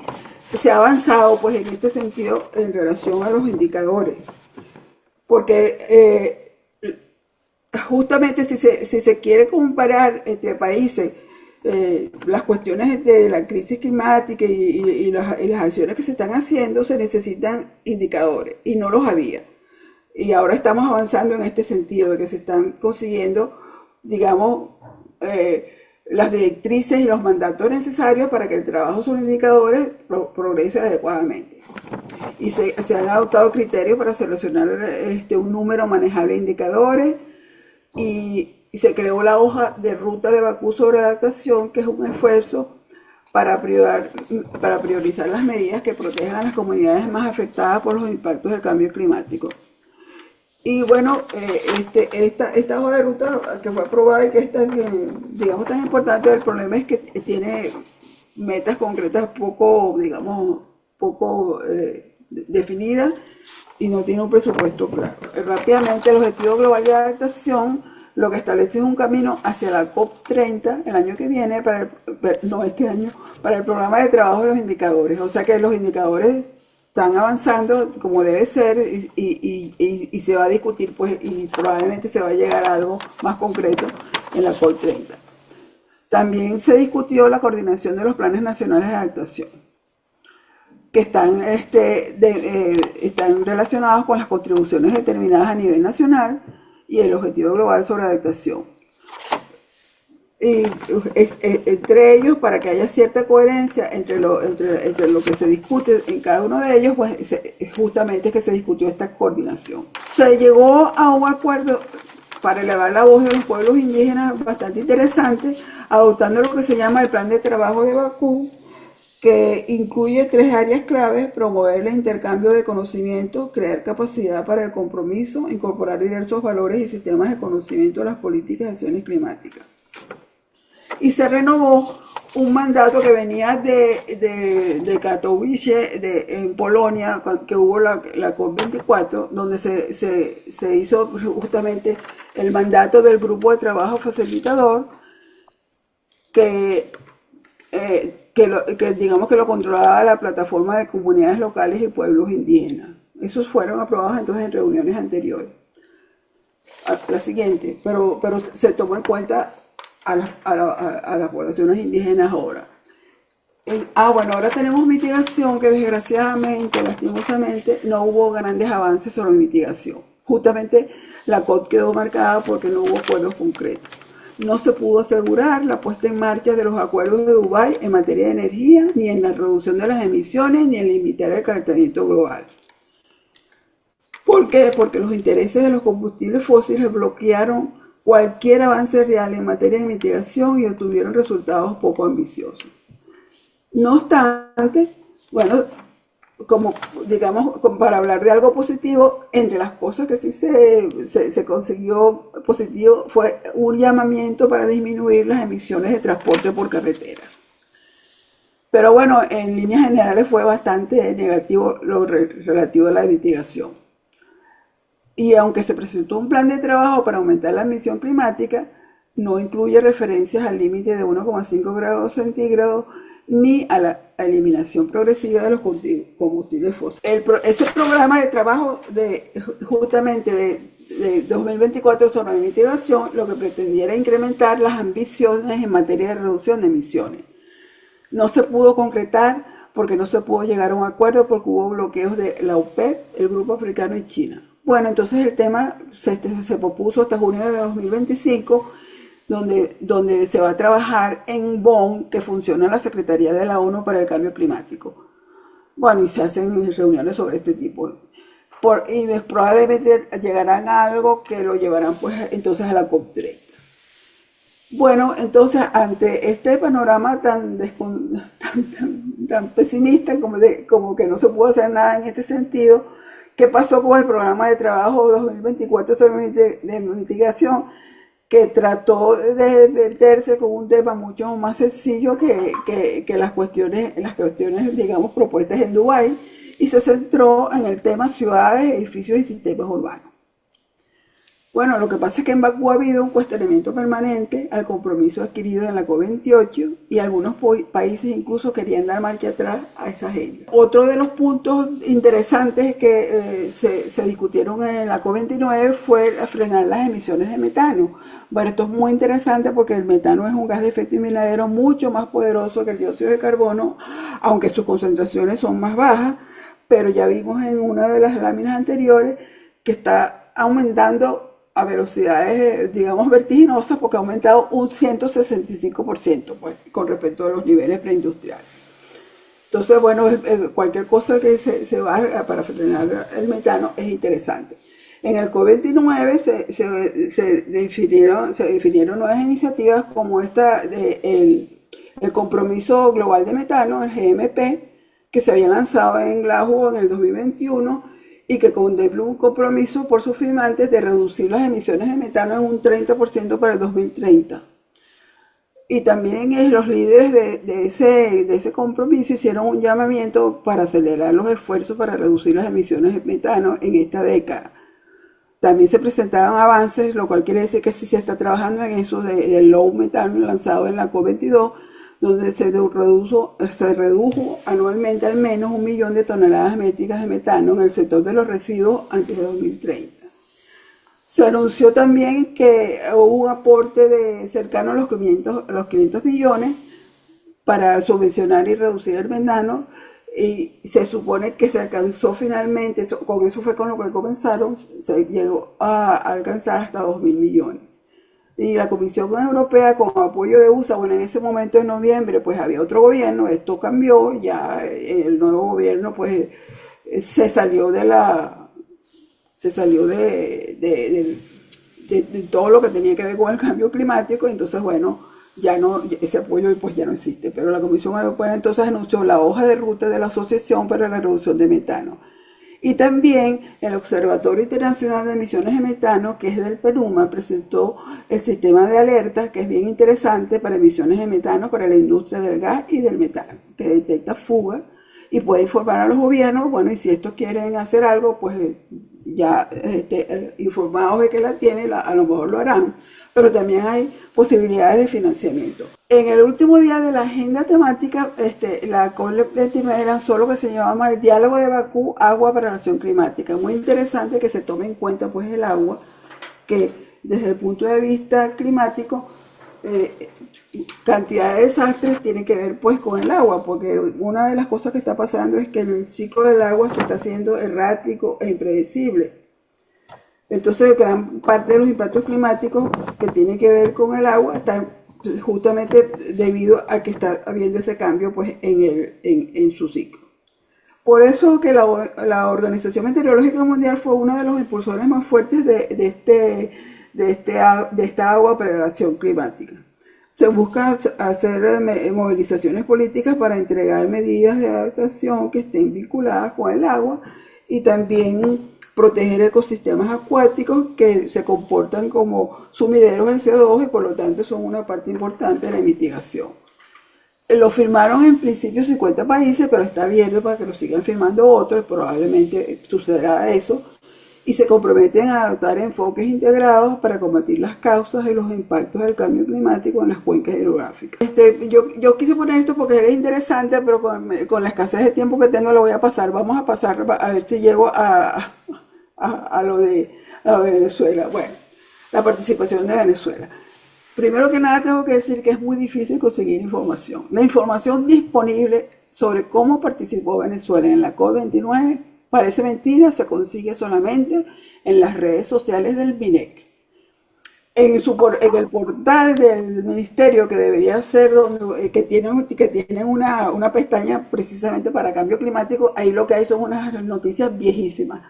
se ha avanzado pues en este sentido en relación a los indicadores. Porque justamente si se quiere comparar entre países las cuestiones de la crisis climática y las acciones que se están haciendo, se necesitan indicadores y no los había. Y ahora estamos avanzando en este sentido, de que se están consiguiendo, digamos, las directrices y los mandatos necesarios para que el trabajo sobre indicadores progrese adecuadamente. Y se han adoptado criterios para seleccionar un número manejable de indicadores, y se creó la hoja de ruta de Bakú sobre adaptación, que es un esfuerzo para priorizar las medidas que protejan a las comunidades más afectadas por los impactos del cambio climático. Y bueno, esta hoja de ruta que fue aprobada y que es tan, digamos, tan importante, el problema es que tiene metas concretas poco, digamos, poco definidas y no tiene un presupuesto claro. Rápidamente, el Objetivo Global de Adaptación lo que establece es un camino hacia la COP30 el año que viene, no este año, para el programa de trabajo de los indicadores. O sea que los indicadores están avanzando como debe ser y se va a discutir, pues, y probablemente se va a llegar a algo más concreto en la COP30. También se discutió la coordinación de los planes nacionales de adaptación, que están relacionados con las contribuciones determinadas a nivel nacional y el Objetivo Global sobre Adaptación. Y entre ellos, para que haya cierta coherencia entre lo que se discute en cada uno de ellos, pues justamente es que se discutió esta coordinación. Se llegó a un acuerdo para elevar la voz de los pueblos indígenas bastante interesante, adoptando lo que se llama el Plan de Trabajo de Bakú, que incluye 3 áreas claves: promover el intercambio de conocimiento, crear capacidad para el compromiso, incorporar diversos valores y sistemas de conocimiento a las políticas de acciones climáticas. Y se renovó un mandato que venía de Katowice, en Polonia, que hubo la COP24, donde se hizo justamente el mandato del grupo de trabajo facilitador, que digamos que lo controlaba la plataforma de comunidades locales y pueblos indígenas. Esos fueron aprobados entonces en reuniones anteriores. La siguiente, pero se tomó en cuenta a las poblaciones indígenas ahora. Bueno, ahora tenemos mitigación, que desgraciadamente, lastimosamente, no hubo grandes avances sobre mitigación. Justamente la COP quedó marcada porque no hubo acuerdos concretos. No se pudo asegurar la puesta en marcha de los acuerdos de Dubái en materia de energía, ni en la reducción de las emisiones, ni en limitar el calentamiento global. ¿Por qué? Porque los intereses de los combustibles fósiles bloquearon cualquier avance real en materia de mitigación y obtuvieron resultados poco ambiciosos. No obstante, bueno, digamos, para hablar de algo positivo, entre las cosas que sí se consiguió positivo fue un llamamiento para disminuir las emisiones de transporte por carretera. Pero bueno, en líneas generales fue bastante negativo lo relativo a la mitigación. Y aunque se presentó un plan de trabajo para aumentar la emisión climática, no incluye referencias al límite de 1,5 grados centígrados ni a la eliminación progresiva de los combustibles fósiles. Ese programa de trabajo justamente de 2024 sobre mitigación, lo que pretendía era incrementar las ambiciones en materia de reducción de emisiones. No se pudo concretar porque no se pudo llegar a un acuerdo, porque hubo bloqueos de la OPEP, el Grupo Africano y China. Bueno, entonces el tema se pospuso hasta junio de 2025, donde se va a trabajar en Bonn, que funciona la Secretaría de la ONU para el Cambio Climático. Bueno, y se hacen reuniones sobre este tipo. Y probablemente llegarán a algo que lo llevarán pues entonces a la COP30. Bueno, entonces ante este panorama tan pesimista como que no se pudo hacer nada en este sentido, ¿qué pasó con el programa de trabajo 2024 de mitigación? Que trató de meterse con un tema mucho más sencillo que las cuestiones, digamos, propuestas en Dubái, y se centró en el tema ciudades, edificios y sistemas urbanos. Bueno, lo que pasa es que en Bakú ha habido un cuestionamiento permanente al compromiso adquirido en la COP28 y algunos países incluso querían dar marcha atrás a esa agenda. Otro de los puntos interesantes que se discutieron en la COP29 fue frenar las emisiones de metano. Bueno, esto es muy interesante porque el metano es un gas de efecto invernadero mucho más poderoso que el dióxido de carbono, aunque sus concentraciones son más bajas, pero ya vimos en una de las láminas anteriores que está aumentando a velocidades, digamos, vertiginosas, porque ha aumentado un 165%, pues, con respecto a los niveles preindustriales. Entonces, bueno, cualquier cosa que se haga para frenar el metano es interesante. En el COP29 se definieron nuevas iniciativas como el compromiso global de metano, el GMP, que se había lanzado en Glasgow en el 2021, y que contempló un compromiso por sus firmantes de reducir las emisiones de metano en un 30% para el 2030. Y también los líderes de ese compromiso hicieron un llamamiento para acelerar los esfuerzos para reducir las emisiones de metano en esta década. También se presentaban avances, lo cual quiere decir que sí se está trabajando en eso del low metano lanzado en la COP22, donde se redujo anualmente al menos 1 millón de toneladas métricas de metano en el sector de los residuos antes de 2030. Se anunció también que hubo un aporte cercano a los 500 millones para subvencionar y reducir el metano, y se supone que se alcanzó finalmente, con eso fue con lo que comenzaron, se llegó a alcanzar hasta 2.000 millones. Y la Comisión Europea, con apoyo de USA, bueno, en ese momento en noviembre pues había otro gobierno, esto cambió, ya el nuevo gobierno pues se salió de todo lo que tenía que ver con el cambio climático, entonces bueno, ya no, ese apoyo pues ya no existe. Pero la Comisión Europea entonces anunció la hoja de ruta de la Asociación para la Reducción de Metano. Y también el Observatorio Internacional de Emisiones de Metano, que es del PERUMA, presentó el sistema de alertas, que es bien interesante para emisiones de metano para la industria del gas y del metano, que detecta fuga y puede informar a los gobiernos. Bueno, y si estos quieren hacer algo, pues ya informados de que la tienen, a lo mejor lo harán. Pero también hay posibilidades de financiamiento. En el último día de la agenda temática, la COP29 lanzó lo que se llama el Diálogo de Bakú, Agua para la Acción Climática. Muy interesante que se tome en cuenta pues el agua, que desde el punto de vista climático, cantidad de desastres tiene que ver pues con el agua, porque una de las cosas que está pasando es que el ciclo del agua se está haciendo errático e impredecible. Entonces, gran parte de los impactos climáticos que tienen que ver con el agua están justamente debido a que está habiendo ese cambio pues, en su ciclo. Por eso que la Organización Meteorológica Mundial fue uno de los impulsores más fuertes de esta agua para la acción climática. Se busca hacer movilizaciones políticas para entregar medidas de adaptación que estén vinculadas con el agua y también proteger ecosistemas acuáticos que se comportan como sumideros de CO2 y por lo tanto son una parte importante de la mitigación. Lo firmaron en principio 50 países, pero está abierto para que lo sigan firmando otros, probablemente sucederá eso, y se comprometen a adoptar enfoques integrados para combatir las causas y los impactos del cambio climático en las cuencas hidrográficas. Yo quise poner esto porque era interesante, pero con la escasez de tiempo que tengo lo voy a pasar. Vamos a pasar a ver si llego a lo de Venezuela. Bueno, la participación de Venezuela. Primero que nada tengo que decir que es muy difícil conseguir información. La información disponible sobre cómo participó Venezuela en la COP29 parece mentira, se consigue solamente en las redes sociales del MINEC. En el portal del ministerio, que debería ser que tienen una pestaña precisamente para cambio climático, ahí lo que hay son unas noticias viejísimas,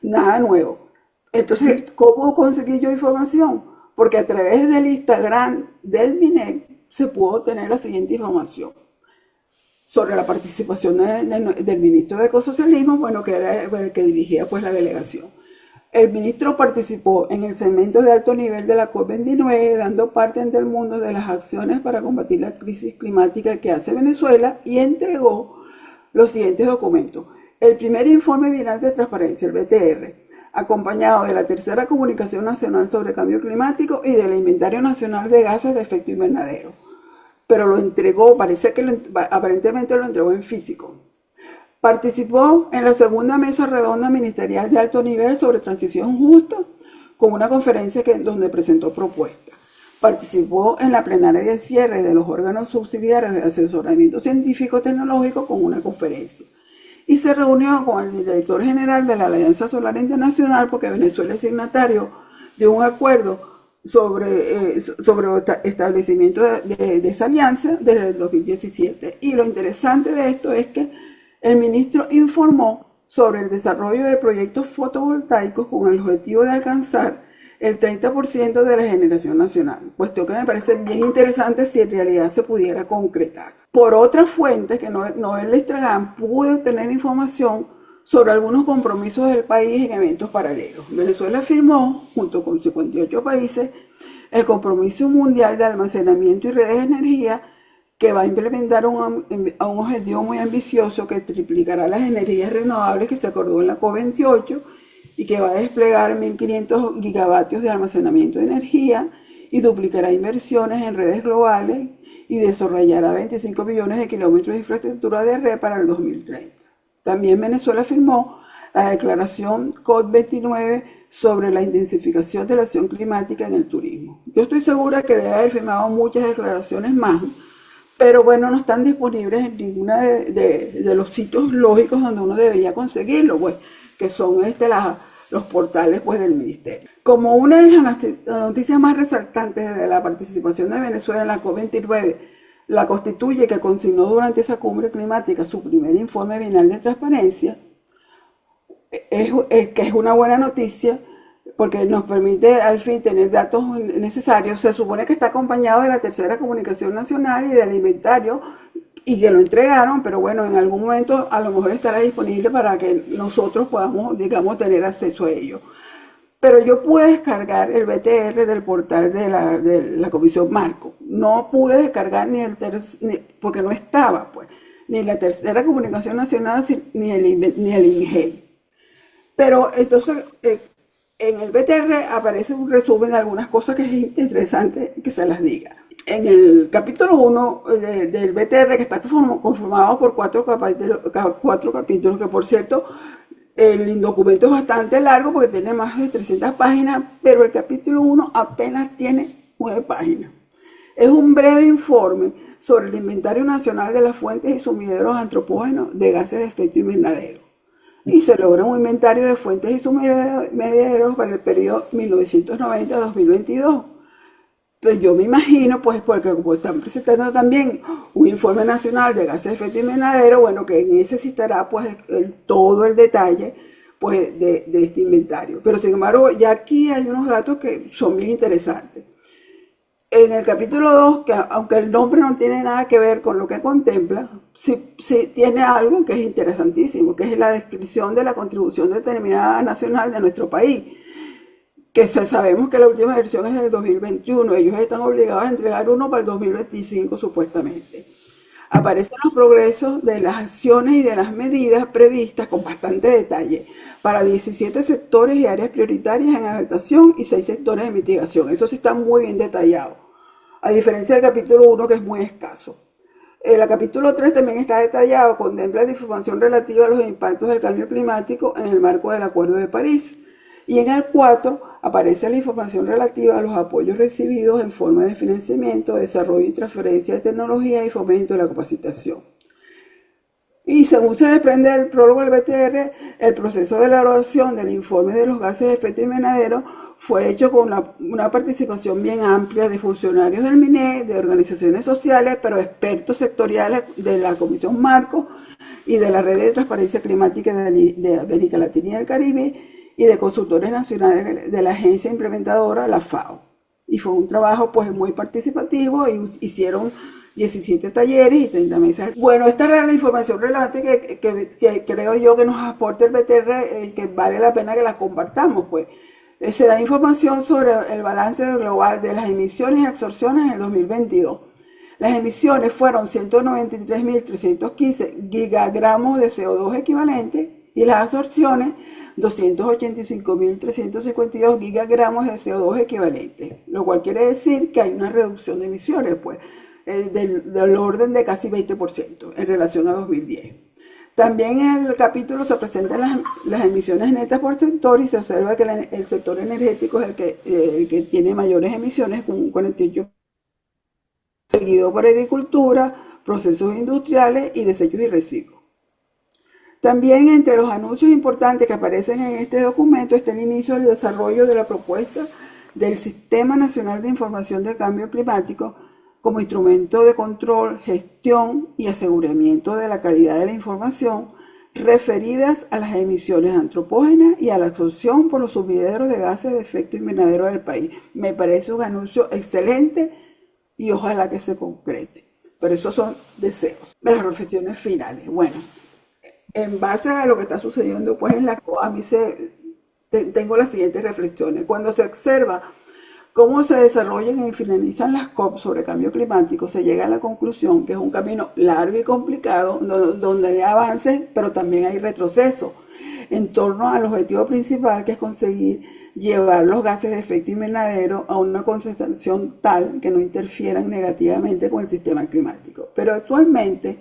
nada nuevo. Entonces, ¿cómo conseguí yo información? Porque a través del Instagram del MINEC se pudo obtener la siguiente información sobre la participación del ministro de Ecosocialismo, bueno, que era el que dirigía pues la delegación. El ministro participó en el segmento de alto nivel de la COP29, dando parte ante el mundo de las acciones para combatir la crisis climática que hace Venezuela, y entregó los siguientes documentos. El primer informe bienal de transparencia, el BTR, acompañado de la tercera comunicación nacional sobre cambio climático y del inventario nacional de gases de efecto invernadero. Pero lo entregó, aparentemente lo entregó en físico. Participó en la segunda mesa redonda ministerial de alto nivel sobre transición justa, con una conferencia donde presentó propuestas. Participó en la plenaria de cierre de los órganos subsidiarios de asesoramiento científico-tecnológico con una conferencia. Y se reunió con el director general de la Alianza Solar Internacional, porque Venezuela es signatario de un acuerdo sobre establecimiento de esa alianza desde el 2017. Y lo interesante de esto es que el ministro informó sobre el desarrollo de proyectos fotovoltaicos con el objetivo de alcanzar el 30% de la generación nacional, cuestión que me parece bien interesante si en realidad se pudiera concretar. Por otras fuentes, que no es el Instagram, pude obtener información sobre algunos compromisos del país en eventos paralelos. Venezuela firmó, junto con 58 países, el Compromiso Mundial de Almacenamiento y Redes de Energía, que va a implementar un objetivo muy ambicioso que triplicará las energías renovables que se acordó en la COP28 y que va a desplegar 1.500 gigavatios de almacenamiento de energía y duplicará inversiones en redes globales y desarrollará 25 millones de kilómetros de infraestructura de red para el 2030. También Venezuela firmó la declaración COP29 sobre la intensificación de la acción climática en el turismo. Yo estoy segura que debe haber firmado muchas declaraciones más, pero bueno, no están disponibles en ninguna de los sitios lógicos donde uno debería conseguirlo, pues, que son los portales pues, del ministerio. Como una de las noticias más resaltantes de la participación de Venezuela en la COP29 la constituye que consignó durante esa cumbre climática su primer informe bienal de transparencia, que es una buena noticia porque nos permite al fin tener datos necesarios. Se supone que está acompañado de la tercera comunicación nacional y del inventario y que lo entregaron, pero bueno, en algún momento a lo mejor estará disponible para que nosotros podamos, digamos, tener acceso a ello. Pero yo pude descargar el BTR del portal de la Comisión Marco. No pude descargar porque no estaba, pues, ni la tercera comunicación nacional ni el INGEI. Pero entonces, en el BTR aparece un resumen de algunas cosas que es interesante que se las diga. En el capítulo 1 del BTR, que está conformado por cuatro capítulos, que por cierto, el documento es bastante largo porque tiene más de 300 páginas, pero el capítulo 1 apenas tiene 9 páginas. Es un breve informe sobre el inventario nacional de las fuentes y sumideros antropógenos de gases de efecto invernadero. Y se logra un inventario de fuentes y sumideros para el periodo 1990-2022. Pues yo me imagino, pues, porque como están presentando también un informe nacional de gases de efecto invernadero, bueno, que en ese sí estará, pues, todo el detalle, pues, de este inventario. Pero, sin embargo, ya aquí hay unos datos que son bien interesantes. En el capítulo 2, que aunque el nombre no tiene nada que ver con lo que contempla, sí tiene algo que es interesantísimo, que es la descripción de la contribución determinada nacional de nuestro país. Que sabemos que la última versión es del 2021, ellos están obligados a entregar uno para el 2025 supuestamente. Aparecen los progresos de las acciones y de las medidas previstas con bastante detalle para 17 sectores y áreas prioritarias en adaptación y 6 sectores de mitigación. Eso sí está muy bien detallado, a diferencia del capítulo 1 que es muy escaso. El capítulo 3 también está detallado, contempla la información relativa a los impactos del cambio climático en el marco del Acuerdo de París. Y en el 4 aparece la información relativa a los apoyos recibidos en forma de financiamiento, desarrollo y transferencia de tecnología y fomento de la capacitación. Y según se desprende del prólogo del BTR, el proceso de elaboración del informe de los gases de efecto invernadero fue hecho con una participación bien amplia de funcionarios del MINED, de organizaciones sociales, pero expertos sectoriales de la Comisión Marco y de la Red de Transparencia Climática de América Latina y el Caribe, y de consultores nacionales de la agencia implementadora, la FAO. Y fue un trabajo pues muy participativo y hicieron 17 talleres y 30 mesas. Bueno, esta era la información relevante que creo yo que nos aporta el BTR, que vale la pena que la compartamos. Pues se da información sobre el balance global de las emisiones y absorciones en el 2022. Las emisiones fueron 193.315 gigagramos de CO2 equivalentes y las absorciones 285.352 gigagramos de CO2 equivalentes, lo cual quiere decir que hay una reducción de emisiones, pues, del orden de casi 20% en relación a 2010. También en el capítulo se presentan las emisiones netas por sector y se observa que el sector energético es el que tiene mayores emisiones, con un 48%, seguido por agricultura, procesos industriales y desechos y residuos. También entre los anuncios importantes que aparecen en este documento está el inicio del desarrollo de la propuesta del Sistema Nacional de Información del Cambio Climático como instrumento de control, gestión y aseguramiento de la calidad de la información referidas a las emisiones antropógenas y a la absorción por los sumideros de gases de efecto invernadero del país. Me parece un anuncio excelente y ojalá que se concrete. Pero esos son deseos. Las reflexiones finales. Bueno. En base a lo que está sucediendo pues en la COP, a mí tengo las siguientes reflexiones. Cuando se observa cómo se desarrollan y finalizan las COP sobre cambio climático, se llega a la conclusión que es un camino largo y complicado, donde hay avances, pero también hay retroceso en torno al objetivo principal, que es conseguir llevar los gases de efecto invernadero a una concentración tal que no interfieran negativamente con el sistema climático. Pero actualmente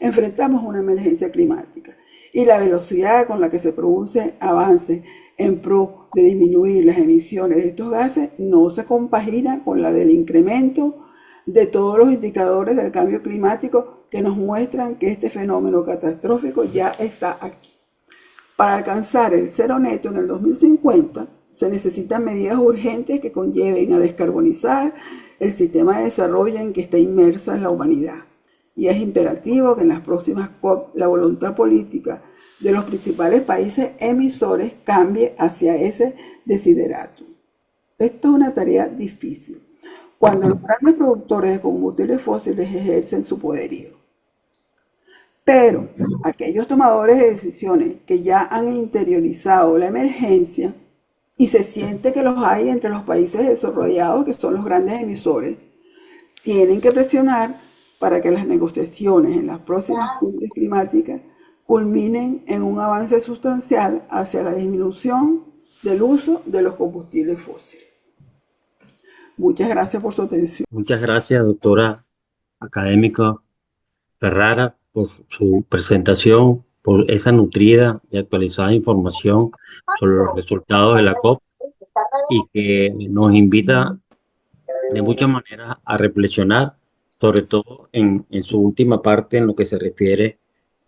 enfrentamos una emergencia climática y la velocidad con la que se produce avance en pro de disminuir las emisiones de estos gases no se compagina con la del incremento de todos los indicadores del cambio climático que nos muestran que este fenómeno catastrófico ya está aquí. Para alcanzar el cero neto en el 2050, se necesitan medidas urgentes que conlleven a descarbonizar el sistema de desarrollo en que está inmersa la humanidad. Y es imperativo que en las próximas COP la voluntad política de los principales países emisores cambie hacia ese desiderato. Esto es una tarea difícil, cuando los grandes productores de combustibles fósiles ejercen su poderío. Pero aquellos tomadores de decisiones que ya han interiorizado la emergencia, y se siente que los hay entre los países desarrollados, que son los grandes emisores, tienen que presionar para que las negociaciones en las próximas cumbres climáticas culminen en un avance sustancial hacia la disminución del uso de los combustibles fósiles. Muchas gracias por su atención. Muchas gracias, doctora académica Ferrara, por su presentación, por esa nutrida y actualizada información sobre los resultados de la COP y que nos invita de muchas maneras a reflexionar, sobre todo en su última parte, en lo que se refiere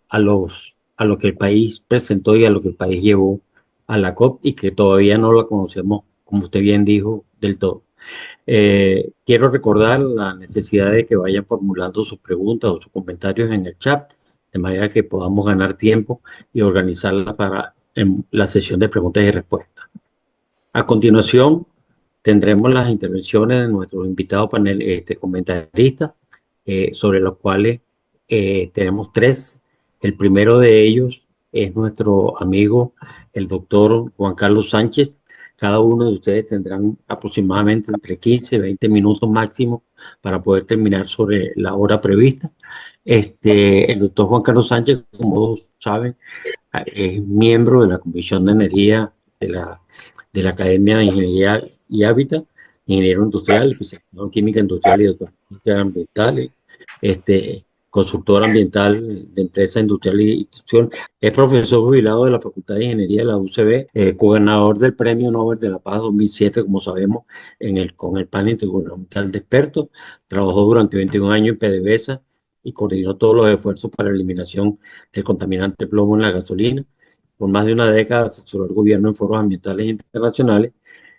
a lo que el país presentó y a lo que el país llevó a la COP y que todavía no la conocemos, como usted bien dijo, del todo. Quiero recordar la necesidad de que vayan formulando sus preguntas o sus comentarios en el chat, de manera que podamos ganar tiempo y organizarla para la sesión de preguntas y respuestas. A continuación, tendremos las intervenciones de nuestros invitados comentaristas, sobre los cuales tenemos tres. El primero de ellos es nuestro amigo, el doctor Juan Carlos Sánchez. Cada uno de ustedes tendrán aproximadamente entre 15 y 20 minutos máximo para poder terminar sobre la hora prevista. El doctor Juan Carlos Sánchez, como todos saben, es miembro de la Comisión de Energía de la Academia de Ingeniería y Hábitat, ingeniero industrial, especializado en química industrial y doctor en química ambiental, consultor ambiental de empresa industrial y institución. Es profesor jubilado de la Facultad de Ingeniería de la UCB, coganador del Premio Nobel de la Paz 2007, como sabemos, con el panel intergubernamental de expertos. Trabajó durante 21 años en PDVSA y coordinó todos los esfuerzos para la eliminación del contaminante plomo en la gasolina. Por más de una década asesoró al gobierno en foros ambientales internacionales.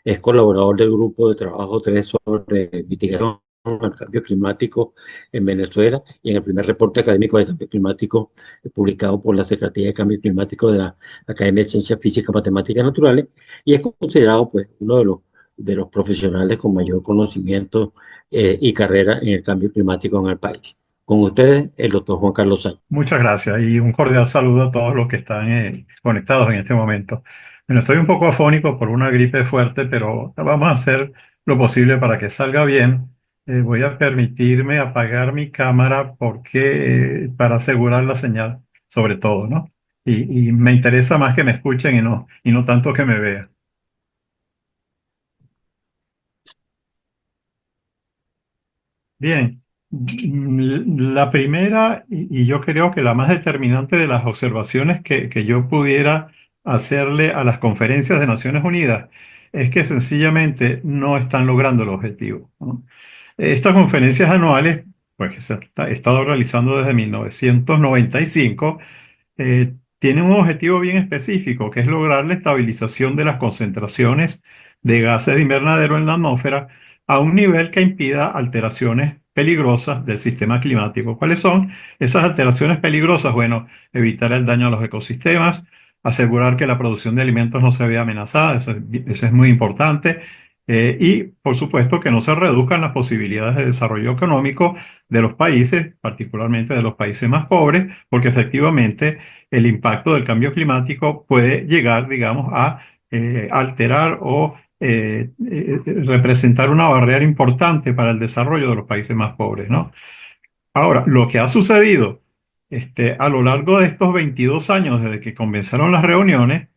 Es colaborador del grupo de trabajo 3 sobre mitigación del cambio climático en Venezuela y en el primer reporte académico de cambio climático publicado por la Secretaría de Cambio Climático de la Academia de Ciencias Físicas, Matemáticas y Naturales, y es considerado pues uno de los profesionales con mayor conocimiento y carrera en el cambio climático en el país. Con ustedes, el doctor Juan Carlos Sánchez. Muchas gracias y un cordial saludo a todos los que están conectados en este momento. Bueno, estoy un poco afónico por una gripe fuerte, pero vamos a hacer lo posible para que salga bien. Voy a permitirme apagar mi cámara porque para asegurar la señal, sobre todo, ¿no? Y me interesa más que me escuchen y no tanto que me vean. Bien, la primera, y yo creo que la más determinante de las observaciones que yo pudiera hacerle a las conferencias de Naciones Unidas es que sencillamente no están logrando el objetivo, ¿no? Estas conferencias anuales, pues que he estado realizando desde 1995, tienen un objetivo bien específico, que es lograr la estabilización de las concentraciones de gases de invernadero en la atmósfera a un nivel que impida alteraciones peligrosas del sistema climático. ¿Cuáles son esas alteraciones peligrosas? Bueno, evitar el daño a los ecosistemas, asegurar que la producción de alimentos no se vea amenazada, eso es muy importante, Y por supuesto que no se reduzcan las posibilidades de desarrollo económico de los países, particularmente de los países más pobres, porque efectivamente el impacto del cambio climático puede llegar, digamos, a alterar o representar una barrera importante para el desarrollo de los países más pobres, ¿no? Ahora, lo que ha sucedido a lo largo de estos 22 años desde que comenzaron las reuniones,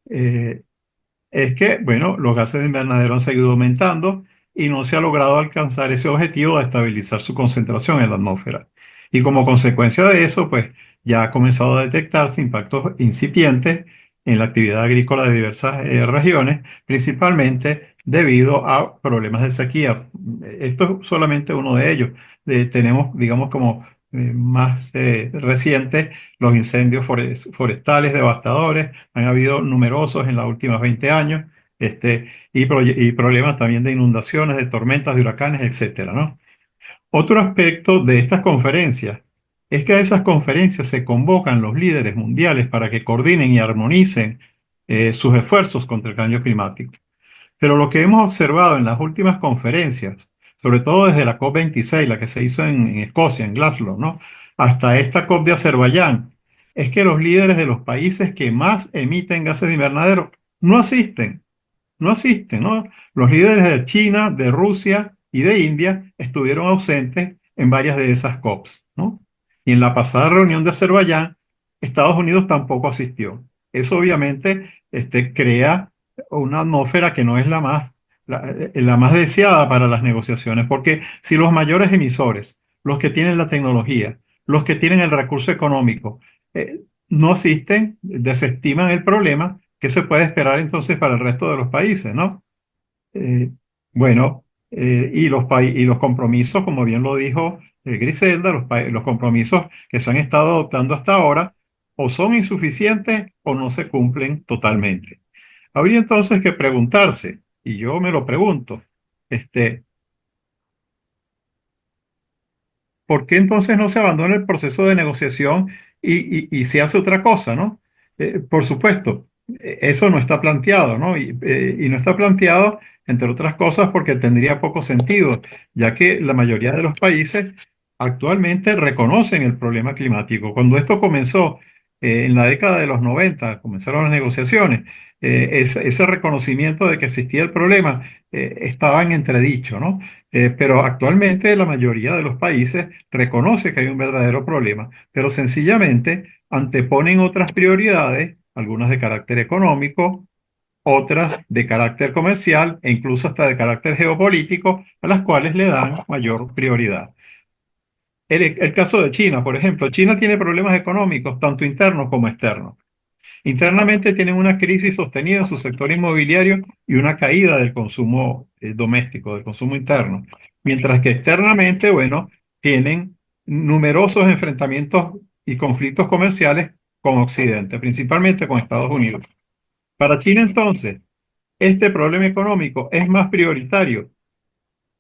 eh, es que, bueno, los gases de invernadero han seguido aumentando y no se ha logrado alcanzar ese objetivo de estabilizar su concentración en la atmósfera. Y como consecuencia de eso, pues ya ha comenzado a detectarse impactos incipientes en la actividad agrícola de diversas regiones, principalmente debido a problemas de sequía. Esto es solamente uno de ellos. Tenemos, digamos, como más recientes los incendios forestales devastadores. Han habido numerosos en los últimos 20 años, y problemas también de inundaciones, de tormentas, de huracanes, etcétera, ¿no? Otro aspecto de estas conferencias es que a esas conferencias se convocan los líderes mundiales para que coordinen y armonicen sus esfuerzos contra el cambio climático. Pero lo que hemos observado en las últimas conferencias, sobre todo desde la COP26, la que se hizo en Escocia, en Glasgow, ¿no? Hasta esta COP de Azerbaiyán, es que los líderes de los países que más emiten gases de invernadero no asisten. No asisten, ¿no? Los líderes de China, de Rusia y de India estuvieron ausentes en varias de esas COPs, ¿no? Y en la pasada reunión de Azerbaiyán, Estados Unidos tampoco asistió. Eso obviamente crea una atmósfera que no es la más deseada para las negociaciones, porque si los mayores emisores, los que tienen la tecnología, los que tienen el recurso económico, no asisten, desestiman el problema. ¿Qué se puede esperar entonces para el resto de los países, no? Eh, bueno, y los compromisos, como bien lo dijo Griselda, los compromisos que se han estado adoptando hasta ahora, o son insuficientes o no se cumplen totalmente. Habría entonces que preguntarse, y yo me lo pregunto, este, ¿por qué entonces no se abandona el proceso de negociación y se hace otra cosa, ¿no? Por supuesto, eso no está planteado, ¿no? Y no está planteado, entre otras cosas, porque tendría poco sentido, ya que la mayoría de los países actualmente reconocen el problema climático. Cuando esto comenzó en la década de los 90, comenzaron las negociaciones, ese reconocimiento de que existía el problema estaba en entredicho, ¿no? Pero actualmente la mayoría de los países reconoce que hay un verdadero problema, pero sencillamente anteponen otras prioridades, algunas de carácter económico, otras de carácter comercial e incluso hasta de carácter geopolítico, a las cuales le dan mayor prioridad. El caso de China, por ejemplo, China tiene problemas económicos, tanto internos como externos. Internamente tienen una crisis sostenida en su sector inmobiliario y una caída del consumo doméstico, del consumo interno. Mientras que externamente, bueno, tienen numerosos enfrentamientos y conflictos comerciales con Occidente, principalmente con Estados Unidos. Para China, entonces, este problema económico es más prioritario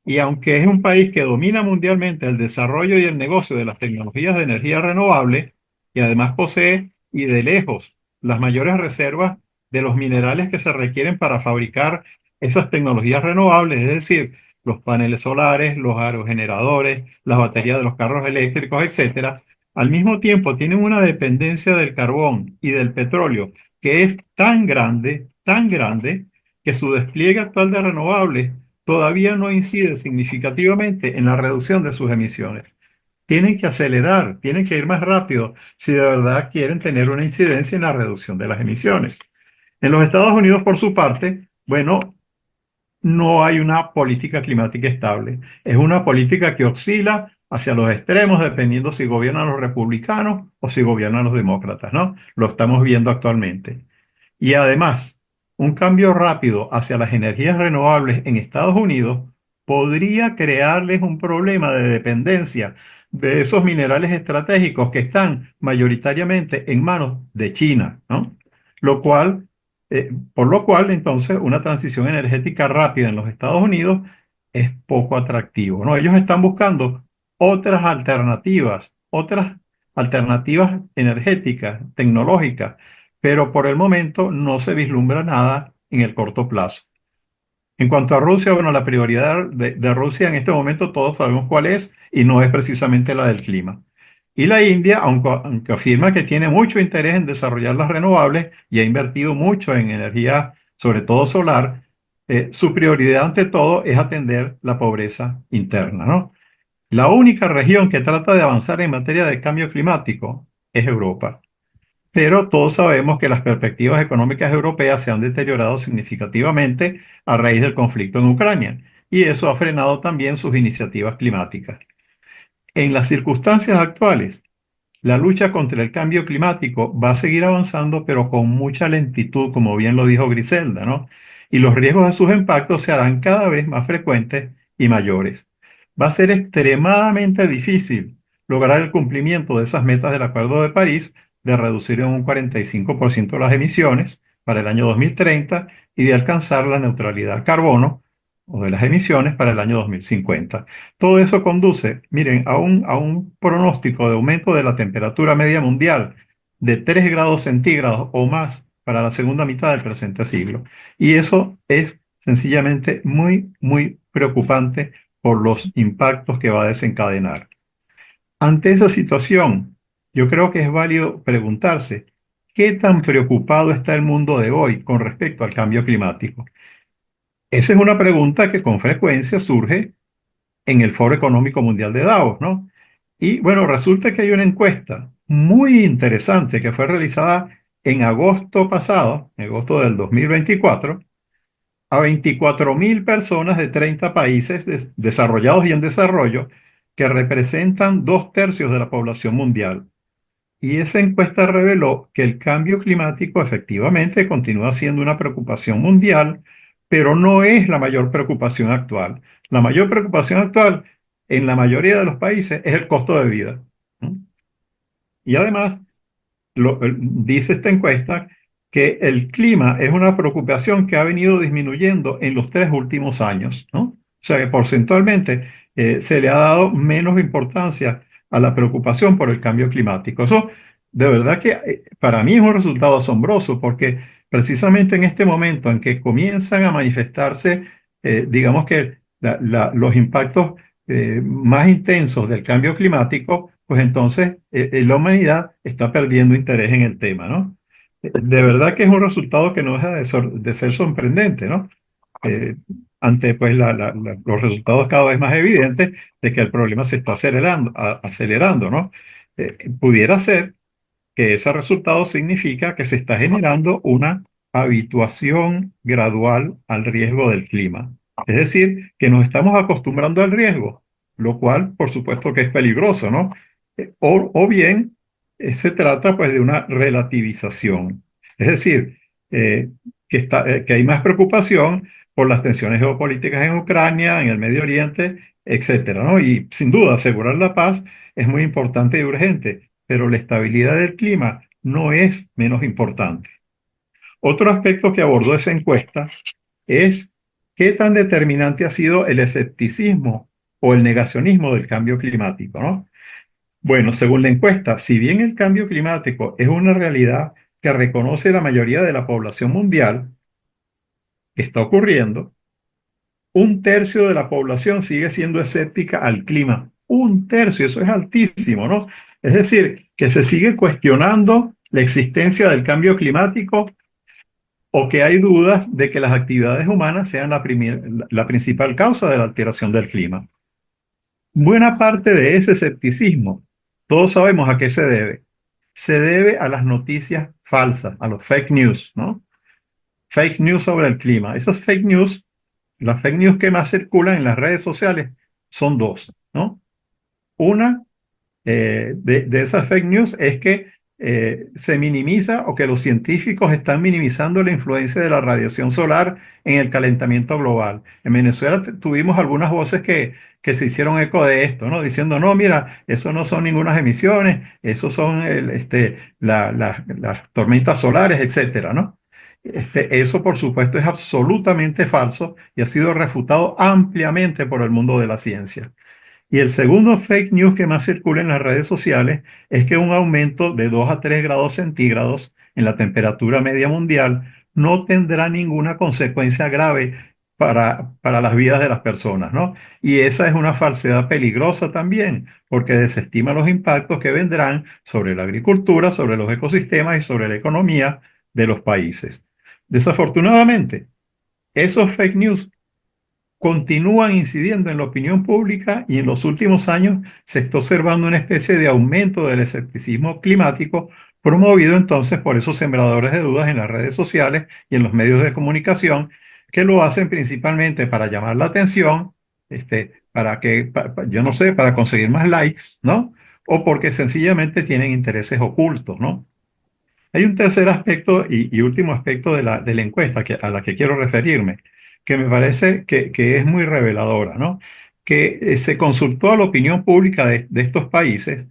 y aunque es un país que domina mundialmente el desarrollo y el negocio de las tecnologías de energía renovable, y además posee y de lejos las mayores reservas de los minerales que se requieren para fabricar esas tecnologías renovables, es decir, los paneles solares, los aerogeneradores, las baterías de los carros eléctricos, etcétera, al mismo tiempo tienen una dependencia del carbón y del petróleo que es tan grande, que su despliegue actual de renovables todavía no incide significativamente en la reducción de sus emisiones. Tienen que acelerar, tienen que ir más rápido si de verdad quieren tener una incidencia en la reducción de las emisiones. En los Estados Unidos, por su parte, bueno, no hay una política climática estable. Es una política que oscila hacia los extremos dependiendo si gobiernan los republicanos o si gobiernan los demócratas, ¿no? Lo estamos viendo actualmente. Y además, un cambio rápido hacia las energías renovables en Estados Unidos podría crearles un problema de dependencia de esos minerales estratégicos que están mayoritariamente en manos de China, ¿no? Por lo cual, entonces, una transición energética rápida en los Estados Unidos es poco atractivo, ¿no? Ellos están buscando otras alternativas energéticas, tecnológicas, pero por el momento no se vislumbra nada en el corto plazo. En cuanto a Rusia, bueno, la prioridad de Rusia en este momento todos sabemos cuál es y no es precisamente la del clima. Y la India, aunque afirma que tiene mucho interés en desarrollar las renovables y ha invertido mucho en energía, sobre todo solar, su prioridad ante todo es atender la pobreza interna, ¿no? La única región que trata de avanzar en materia de cambio climático es Europa. Pero todos sabemos que las perspectivas económicas europeas se han deteriorado significativamente a raíz del conflicto en Ucrania, y eso ha frenado también sus iniciativas climáticas. En las circunstancias actuales, la lucha contra el cambio climático va a seguir avanzando, pero con mucha lentitud, como bien lo dijo Griselda, ¿no? Y los riesgos de sus impactos se harán cada vez más frecuentes y mayores. Va a ser extremadamente difícil lograr el cumplimiento de esas metas del Acuerdo de París de reducir en un 45% las emisiones para el año 2030 y de alcanzar la neutralidad carbono o de las emisiones para el año 2050. Todo eso conduce, miren, a un pronóstico de aumento de la temperatura media mundial de 3 grados centígrados o más para la segunda mitad del presente siglo. Y eso es sencillamente muy, muy preocupante por los impactos que va a desencadenar. Ante esa situación, yo creo que es válido preguntarse, ¿qué tan preocupado está el mundo de hoy con respecto al cambio climático? Esa es una pregunta que con frecuencia surge en el Foro Económico Mundial de Davos, ¿no? Y bueno, resulta que hay una encuesta muy interesante que fue realizada en agosto pasado, en agosto del 2024, a 24.000 personas de 30 países desarrollados y en desarrollo, que representan 2/3 de la población mundial. Y esa encuesta reveló que el cambio climático efectivamente continúa siendo una preocupación mundial, pero no es la mayor preocupación actual. La mayor preocupación actual en la mayoría de los países es el costo de vida. ¿No? Y además, dice esta encuesta que el clima es una preocupación que ha venido disminuyendo en los 3 últimos años, ¿no? O sea que porcentualmente se le ha dado menos importancia a la preocupación por el cambio climático. Eso de verdad que para mí es un resultado asombroso porque precisamente en este momento en que comienzan a manifestarse, digamos que los impactos más intensos del cambio climático, pues entonces la humanidad está perdiendo interés en el tema, ¿no? De verdad que es un resultado que no deja de ser sorprendente, ¿no? Eh, ante pues los resultados cada vez más evidentes de que el problema se está acelerando, ¿no? Pudiera ser que ese resultado significa que se está generando una habituación gradual al riesgo del clima. Es decir, que nos estamos acostumbrando al riesgo, lo cual por supuesto que es peligroso, ¿no? O bien se trata pues de una relativización. Es decir, eh, que hay más preocupación por las tensiones geopolíticas en Ucrania, en el Medio Oriente, etcétera, ¿no? Y sin duda asegurar la paz es muy importante y urgente, pero la estabilidad del clima no es menos importante. Otro aspecto que abordó esa encuesta es qué tan determinante ha sido el escepticismo o el negacionismo del cambio climático, ¿no? Bueno, según la encuesta, si bien el cambio climático es una realidad que reconoce la mayoría de la población mundial, que está ocurriendo, 1/3 de la población sigue siendo escéptica al clima. 1/3, eso es altísimo, ¿no? Es decir, que se sigue cuestionando la existencia del cambio climático o que hay dudas de que las actividades humanas sean la principal causa de la alteración del clima. Buena parte de ese escepticismo, todos sabemos a qué se debe. Se debe a las noticias falsas, a los fake news, ¿no? Fake news sobre el clima. Esas fake news, las fake news que más circulan en las redes sociales son dos, ¿no? Una de esas fake news es que se minimiza o que los científicos están minimizando la influencia de la radiación solar en el calentamiento global. En Venezuela tuvimos algunas voces que se hicieron eco de esto, ¿no? Diciendo, no, mira, eso no son ninguna emisiones, eso son las tormentas solares, etcétera, ¿no? Eso, por supuesto, es absolutamente falso y ha sido refutado ampliamente por el mundo de la ciencia. Y el segundo fake news que más circula en las redes sociales es que un aumento de 2 a 3 grados centígrados en la temperatura media mundial no tendrá ninguna consecuencia grave para las vidas de las personas, ¿no? Y esa es una falsedad peligrosa también, porque desestima los impactos que vendrán sobre la agricultura, sobre los ecosistemas y sobre la economía de los países. Desafortunadamente, esos fake news continúan incidiendo en la opinión pública y en los últimos años se está observando una especie de aumento del escepticismo climático promovido entonces por esos sembradores de dudas en las redes sociales y en los medios de comunicación que lo hacen principalmente para llamar la atención, para que, yo no sé, para conseguir más likes, ¿no? O porque sencillamente tienen intereses ocultos, ¿no? Hay un tercer aspecto y último aspecto de la encuesta a la que quiero referirme, que me parece que es muy reveladora, ¿no? Que se consultó a la opinión pública de estos países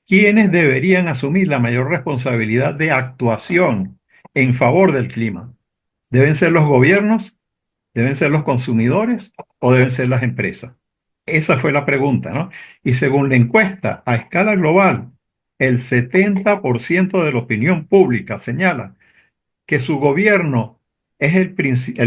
quienes deberían asumir la mayor responsabilidad de actuación en favor del clima. ¿Deben ser los gobiernos? ¿Deben ser los consumidores o deben ser las empresas? Esa fue la pregunta, ¿no? Y según la encuesta a escala global, el 70% de la opinión pública señala que su gobierno es el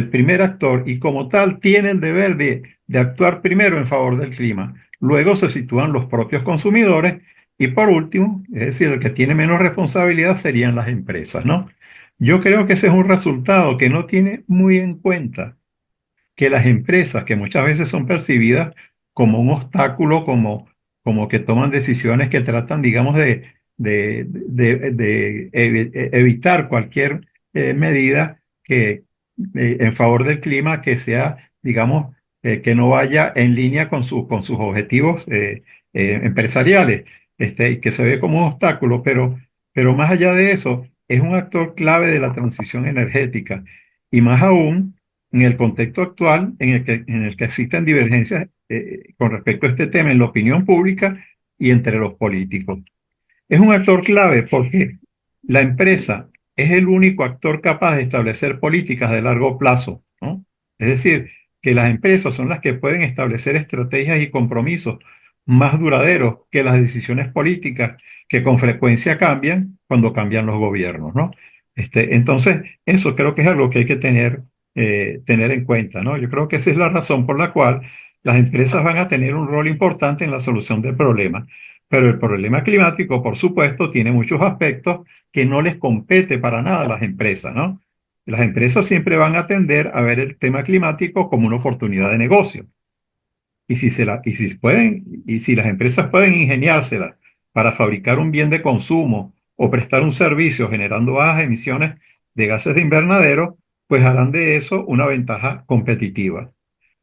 primer actor y como tal tiene el deber de actuar primero en favor del clima. Luego se sitúan los propios consumidores y por último, es decir, el que tiene menos responsabilidad serían las empresas, ¿no? Yo creo que ese es un resultado que no tiene muy en cuenta que las empresas, que muchas veces son percibidas como un obstáculo, como que toman decisiones que tratan, digamos, de evitar cualquier medida en favor del clima que sea, digamos, que no vaya en línea con sus objetivos empresariales, y que se ve como un obstáculo, pero más allá de eso, es un actor clave de la transición energética y más aún en el contexto actual en el que existen divergencias con respecto a este tema en la opinión pública y entre los políticos. Es un actor clave porque la empresa es el único actor capaz de establecer políticas de largo plazo, ¿no? Es decir, que las empresas son las que pueden establecer estrategias y compromisos más duraderos que las decisiones políticas que con frecuencia cambian cuando cambian los gobiernos, ¿no? Entonces, eso creo que es algo que hay que tener en cuenta, ¿no? Yo creo que esa es la razón por la cual las empresas van a tener un rol importante en la solución del problema. Pero el problema climático, por supuesto, tiene muchos aspectos que no les compete para nada a las empresas, ¿no? Las empresas siempre van a tender a ver el tema climático como una oportunidad de negocio. Y si las empresas pueden ingeniárselas para fabricar un bien de consumo o prestar un servicio generando bajas emisiones de gases de invernadero, pues harán de eso una ventaja competitiva.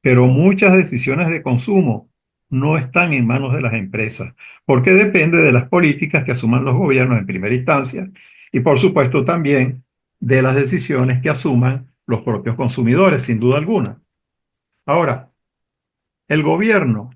Pero muchas decisiones de consumo no están en manos de las empresas, porque depende de las políticas que asuman los gobiernos en primera instancia y por supuesto también de las decisiones que asuman los propios consumidores, sin duda alguna. Ahora, el gobierno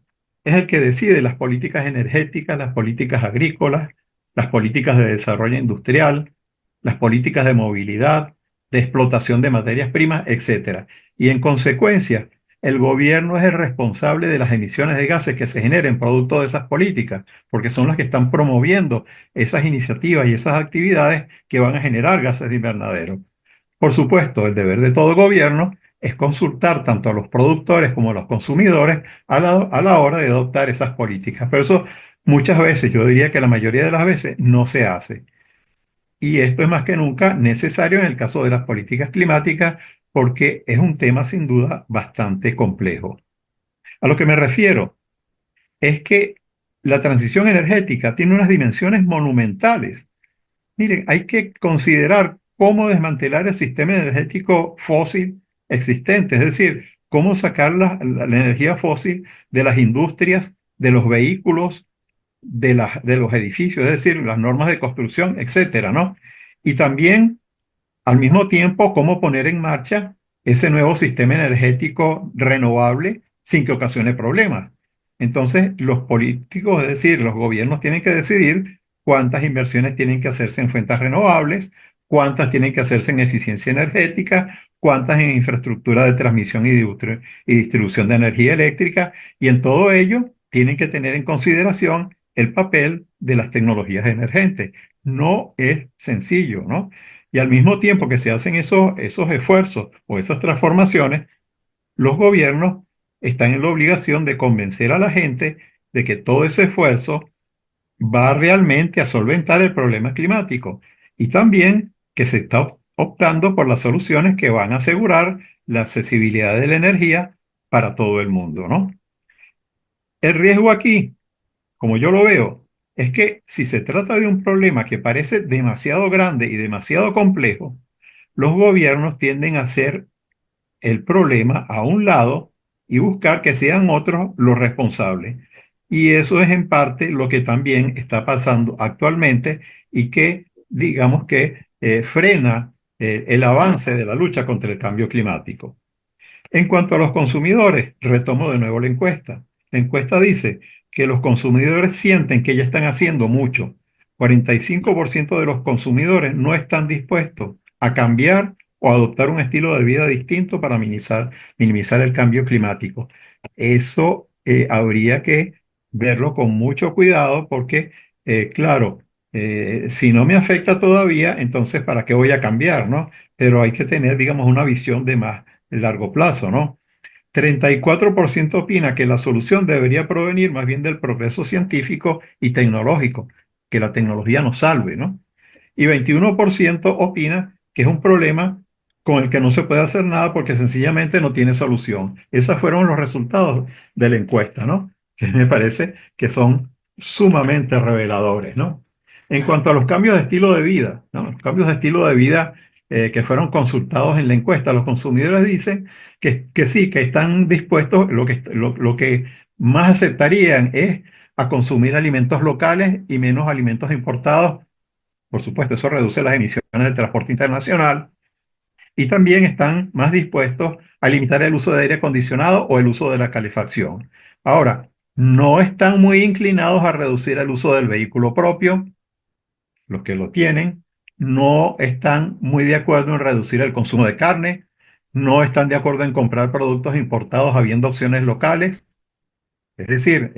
es el que decide las políticas energéticas, las políticas agrícolas, las políticas de desarrollo industrial, las políticas de movilidad, de explotación de materias primas, etcétera. Y en consecuencia, el gobierno es el responsable de las emisiones de gases que se generen producto de esas políticas, porque son las que están promoviendo esas iniciativas y esas actividades que van a generar gases de invernadero. Por supuesto, el deber de todo gobierno es consultar tanto a los productores como a los consumidores a la hora de adoptar esas políticas. Pero eso muchas veces, yo diría que la mayoría de las veces, no se hace. Y esto es más que nunca necesario en el caso de las políticas climáticas porque es un tema sin duda bastante complejo. A lo que me refiero es que la transición energética tiene unas dimensiones monumentales. Miren, hay que considerar cómo desmantelar el sistema energético fósil existente, es decir, cómo sacar la energía fósil de las industrias, de los vehículos, de los edificios, es decir, las normas de construcción, etcétera, ¿no? Y también, al mismo tiempo, cómo poner en marcha ese nuevo sistema energético renovable sin que ocasione problemas. Entonces, los políticos, es decir, los gobiernos tienen que decidir cuántas inversiones tienen que hacerse en fuentes renovables, cuántas tienen que hacerse en eficiencia energética, cuántas en infraestructura de transmisión y distribución de energía eléctrica, y en todo ello tienen que tener en consideración el papel de las tecnologías emergentes. No es sencillo, ¿no? Y al mismo tiempo que se hacen esos esfuerzos o esas transformaciones, los gobiernos están en la obligación de convencer a la gente de que todo ese esfuerzo va realmente a solventar el problema climático y también que se está optando por las soluciones que van a asegurar la accesibilidad de la energía para todo el mundo, ¿no? El riesgo aquí, como yo lo veo, es que si se trata de un problema que parece demasiado grande y demasiado complejo, los gobiernos tienden a hacer el problema a un lado y buscar que sean otros los responsables. Y eso es en parte lo que también está pasando actualmente y que, digamos que, frena el avance de la lucha contra el cambio climático. En cuanto a los consumidores, retomo de nuevo la encuesta. La encuesta dice que los consumidores sienten que ya están haciendo mucho. 45% de los consumidores no están dispuestos a cambiar o adoptar un estilo de vida distinto para minimizar el cambio climático. Eso habría que verlo con mucho cuidado porque, claro, si no me afecta todavía, entonces ¿para qué voy a cambiar, no? Pero hay que tener, digamos, una visión de más largo plazo, ¿no? 34% opina que la solución debería provenir más bien del progreso científico y tecnológico, que la tecnología nos salve, ¿no? Y 21% opina que es un problema con el que no se puede hacer nada porque sencillamente no tiene solución. Esos fueron los resultados de la encuesta, ¿no? Que me parece que son sumamente reveladores, ¿no? En cuanto a los cambios de estilo de vida, ¿no? Los cambios de estilo de vida que fueron consultados en la encuesta, los consumidores dicen que sí, que están dispuestos, lo que más aceptarían es a consumir alimentos locales y menos alimentos importados. Por supuesto, eso reduce las emisiones del transporte internacional y también están más dispuestos a limitar el uso de aire acondicionado o el uso de la calefacción. Ahora, no están muy inclinados a reducir el uso del vehículo propio, los que lo tienen, no están muy de acuerdo en reducir el consumo de carne, no están de acuerdo en comprar productos importados habiendo opciones locales. Es decir,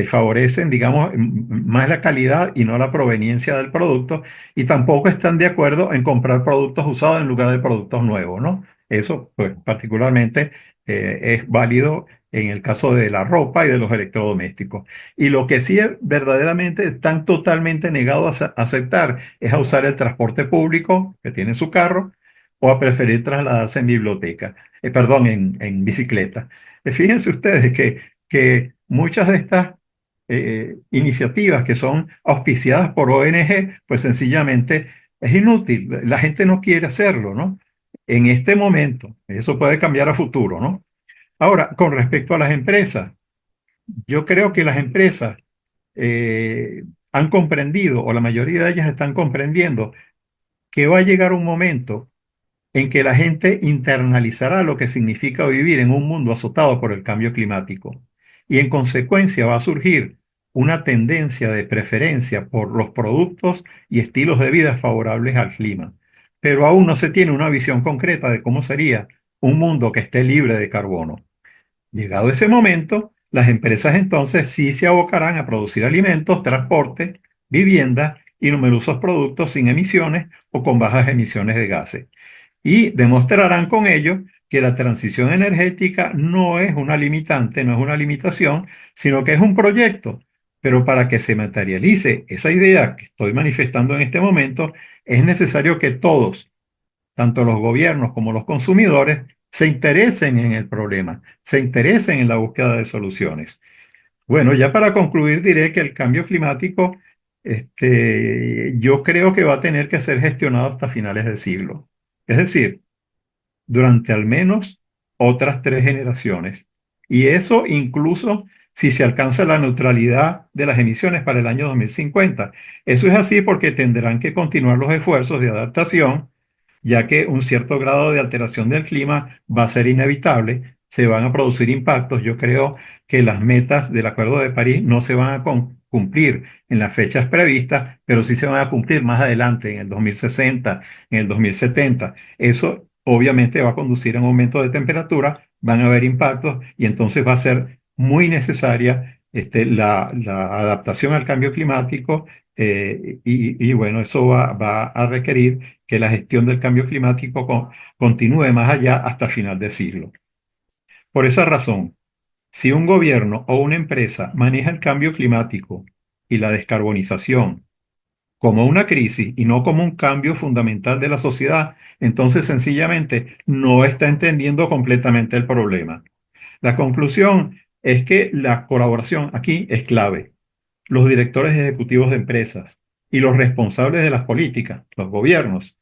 favorecen, digamos, más la calidad y no la proveniencia del producto, y tampoco están de acuerdo en comprar productos usados en lugar de productos nuevos, ¿no? Eso, pues, particularmente es válido en el caso de la ropa y de los electrodomésticos. Y lo que sí verdaderamente están totalmente negados a aceptar es a usar el transporte público que tiene su carro o a preferir trasladarse en biblioteca perdón, en bicicleta. Fíjense ustedes que muchas de estas iniciativas que son auspiciadas por ONG, pues sencillamente es inútil. La gente no quiere hacerlo, ¿no? En este momento, eso puede cambiar a futuro, ¿no? Ahora, con respecto a las empresas, yo creo que las empresas han comprendido, o la mayoría de ellas están comprendiendo, que va a llegar un momento en que la gente internalizará lo que significa vivir en un mundo azotado por el cambio climático. Y en consecuencia va a surgir una tendencia de preferencia por los productos y estilos de vida favorables al clima. Pero aún no se tiene una visión concreta de cómo sería un mundo que esté libre de carbono. Llegado ese momento, las empresas entonces sí se abocarán a producir alimentos, transporte, vivienda y numerosos productos sin emisiones o con bajas emisiones de gases y demostrarán con ello que la transición energética no es una limitante, no es una limitación, sino que es un proyecto. Pero para que se materialice esa idea que estoy manifestando en este momento, es necesario que todos, tanto los gobiernos como los consumidores, se interesen en el problema, se interesen en la búsqueda de soluciones. Bueno, ya para concluir diré que el cambio climático, yo creo que va a tener que ser gestionado hasta finales de siglo. Es decir, durante al menos otras 3 generaciones. Y eso incluso si se alcanza la neutralidad de las emisiones para el año 2050. Eso es así porque tendrán que continuar los esfuerzos de adaptación, ya que un cierto grado de alteración del clima va a ser inevitable, se van a producir impactos. Yo creo que las metas del Acuerdo de París no se van a cumplir en las fechas previstas, pero sí se van a cumplir más adelante, en el 2060, en el 2070. Eso obviamente va a conducir a un aumento de temperatura, van a haber impactos y entonces va a ser muy necesaria la adaptación al cambio climático Y bueno, eso va a requerir que la gestión del cambio climático continúe más allá hasta final de siglo. Por esa razón, si un gobierno o una empresa maneja el cambio climático y la descarbonización como una crisis y no como un cambio fundamental de la sociedad, entonces sencillamente no está entendiendo completamente el problema. La conclusión es que la colaboración aquí es clave. Los directores ejecutivos de empresas y los responsables de las políticas, los gobiernos,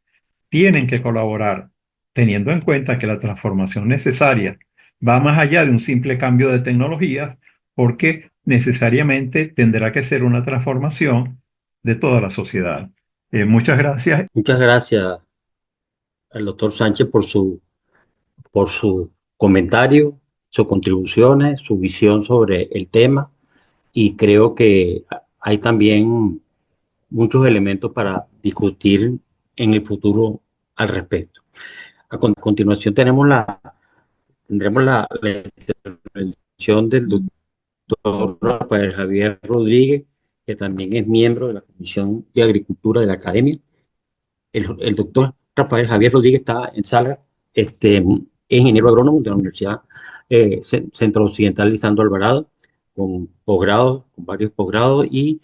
tienen que colaborar, teniendo en cuenta que la transformación necesaria va más allá de un simple cambio de tecnologías, porque necesariamente tendrá que ser una transformación de toda la sociedad. Muchas gracias. Muchas gracias al doctor Sánchez por su comentario, sus contribuciones, su visión sobre el tema, y creo que hay también muchos elementos para discutir en el futuro al respecto. Continuación tendremos la intervención del doctor Rafael Javier Rodríguez, que también es miembro de la Comisión de Agricultura de la Academia. El doctor Rafael Javier Rodríguez está en sala, es ingeniero agrónomo de la Universidad Centro Occidental Lisandro Alvarado, con posgrados, con varios posgrados, y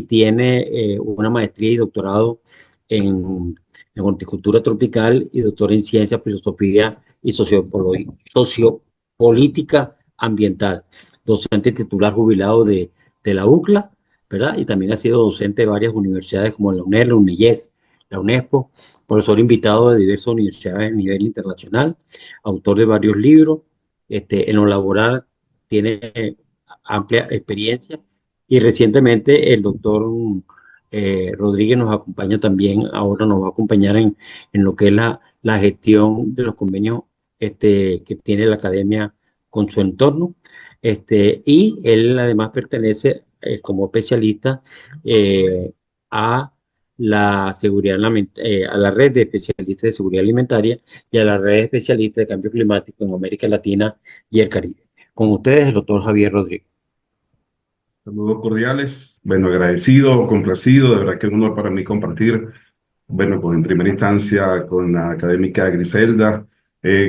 tiene una maestría y doctorado en horticultura tropical y doctor en ciencia, filosofía y sociopolítica ambiental. Docente titular jubilado de la UCLA, ¿verdad? Y también ha sido docente de varias universidades como la UNED, la UNIES, la UNESPO, profesor invitado de diversas universidades a nivel internacional, autor de varios libros, en lo laboral tiene amplia experiencia, y recientemente el doctor Rodríguez nos acompaña también, ahora nos va a acompañar en lo que es la gestión de los convenios que tiene la academia con su entorno. Y él además pertenece como especialista a la a la red de especialistas de seguridad alimentaria y a la red de especialistas de cambio climático en América Latina y el Caribe. Con ustedes, el doctor Javier Rodríguez. Saludos cordiales. Bueno, agradecido, complacido, de verdad que es un honor para mí compartir, bueno, pues en primera instancia con la académica Griselda,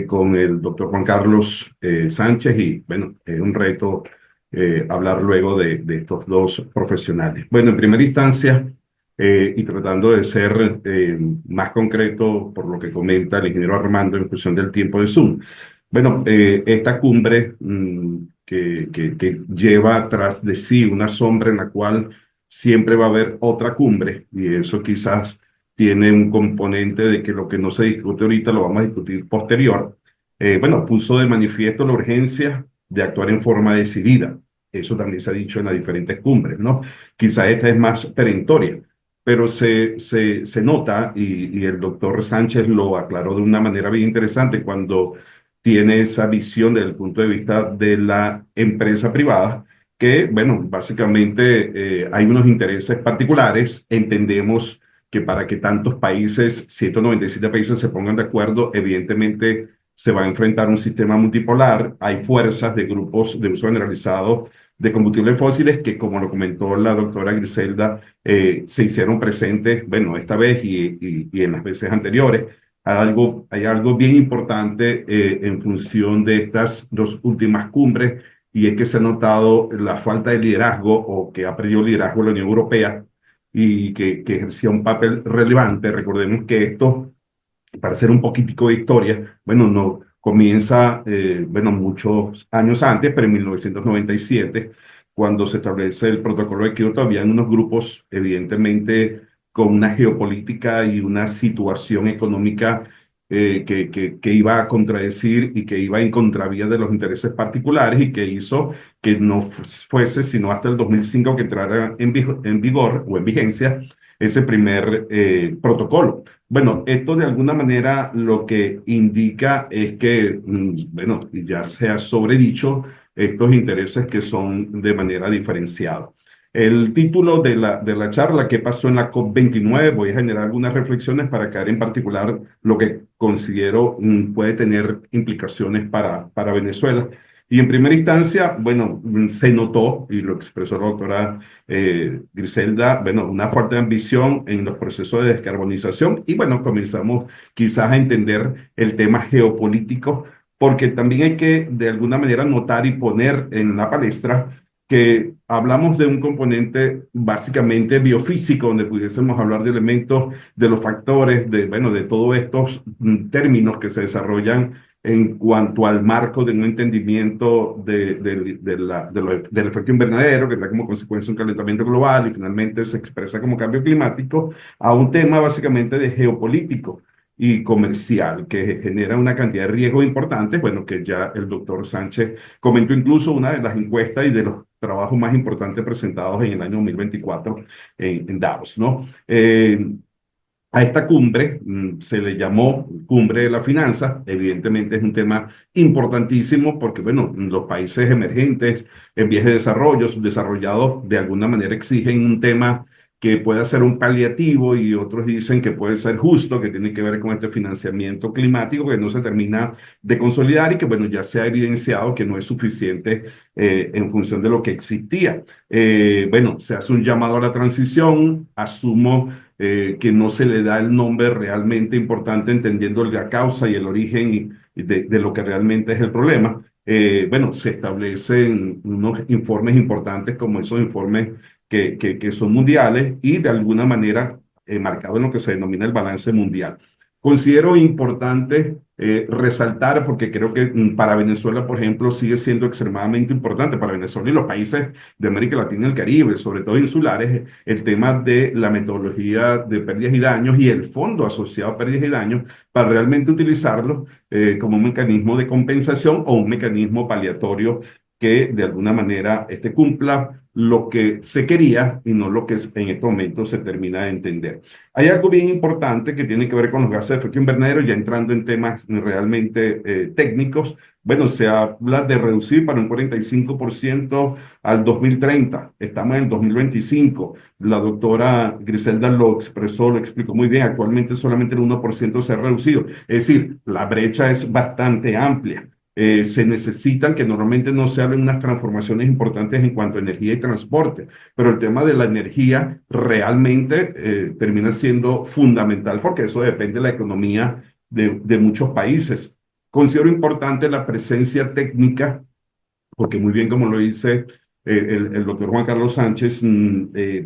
con el doctor Juan Carlos Sánchez, y bueno, es un reto hablar luego de estos dos profesionales. Bueno, en primera instancia, y tratando de ser más concreto por lo que comenta el ingeniero Armando en cuestión del tiempo de Zoom. Bueno, esta cumbre que lleva tras de sí una sombra en la cual siempre va a haber otra cumbre, y eso quizás tiene un componente de que lo que no se discute ahorita lo vamos a discutir posterior. Bueno, puso de manifiesto la urgencia de actuar en forma decidida. Eso también se ha dicho en las diferentes cumbres, ¿no? Quizás esta es más perentoria, pero se nota, y el doctor Sánchez lo aclaró de una manera bien interesante cuando tiene esa visión desde el punto de vista de la empresa privada, que, bueno, básicamente hay unos intereses particulares. Entendemos que para que tantos países, 197 países, se pongan de acuerdo, evidentemente se va a enfrentar un sistema multipolar. Hay fuerzas de grupos de uso generalizado de combustibles fósiles que, como lo comentó la doctora Griselda, se hicieron presentes, bueno, esta vez y en las veces anteriores. Hay algo bien importante en función de estas dos últimas cumbres, y es que se ha notado la falta de liderazgo, o que ha perdido liderazgo la Unión Europea, y que ejercía un papel relevante. Recordemos que esto, para hacer un poquitico de historia, bueno, no comienza, bueno, muchos años antes, pero en 1997, cuando se establece el protocolo de Kioto, habían unos grupos, evidentemente, con una geopolítica y una situación económica que iba a contradecir y que iba en contravía de los intereses particulares, y que hizo que no fuese sino hasta el 2005 que entrara en vigor o en vigencia ese primer protocolo. Bueno, esto de alguna manera lo que indica es que, bueno, ya se ha sobredicho estos intereses que son de manera diferenciada. El título de la charla, ¿qué pasó en la COP29? Voy a generar algunas reflexiones para caer en particular lo que considero puede tener implicaciones para Venezuela. Y en primera instancia, bueno, se notó, y lo expresó la doctora Griselda, bueno, una fuerte ambición en los procesos de descarbonización. Y bueno, comenzamos quizás a entender el tema geopolítico, porque también hay que de alguna manera notar y poner en la palestra que hablamos de un componente básicamente biofísico, donde pudiésemos hablar de elementos, de los factores, de, bueno, de todos estos términos que se desarrollan en cuanto al marco de un entendimiento del efecto invernadero, que trae como consecuencia un calentamiento global y finalmente se expresa como cambio climático, a un tema básicamente de geopolítico y comercial, que genera una cantidad de riesgos importantes, bueno, que ya el doctor Sánchez comentó incluso una de las encuestas y de los trabajos más importantes presentados en el año 2024 en Davos, ¿no? A esta cumbre se le llamó Cumbre de la Finanza. Evidentemente es un tema importantísimo porque, bueno, los países emergentes, en vías de desarrollo, subdesarrollados, de alguna manera exigen un tema que pueda ser un paliativo y otros dicen que puede ser justo, que tiene que ver con este financiamiento climático que no se termina de consolidar y que, bueno, ya se ha evidenciado que no es suficiente en función de lo que existía. Bueno, se hace un llamado a la transición, asumo que no se le da el nombre realmente importante, entendiendo la causa y el origen de lo que realmente es el problema. Bueno, se establecen unos informes importantes como esos informes que son mundiales y de alguna manera marcado en lo que se denomina el balance mundial. Considero importante resaltar, porque creo que para Venezuela, por ejemplo, sigue siendo extremadamente importante, para Venezuela y los países de América Latina y el Caribe, sobre todo insulares, el tema de la metodología de pérdidas y daños y el fondo asociado a pérdidas y daños para realmente utilizarlo como un mecanismo de compensación o un mecanismo paliatorio que de alguna manera cumpla lo que se quería y no lo que en este momento se termina de entender. Hay algo bien importante que tiene que ver con los gases de efecto invernadero, ya entrando en temas realmente técnicos. Bueno, se habla de reducir para un 45% al 2030. Estamos en el 2025. La doctora Griselda lo expresó, lo explicó muy bien. Actualmente solamente el 1% se ha reducido. Es decir, la brecha es bastante amplia. Se necesitan, que normalmente no se hablen unas transformaciones importantes en cuanto a energía y transporte, pero el tema de la energía realmente termina siendo fundamental porque eso depende de la economía de muchos países. Considero importante la presencia técnica porque muy bien como lo dice el doctor Juan Carlos Sánchez,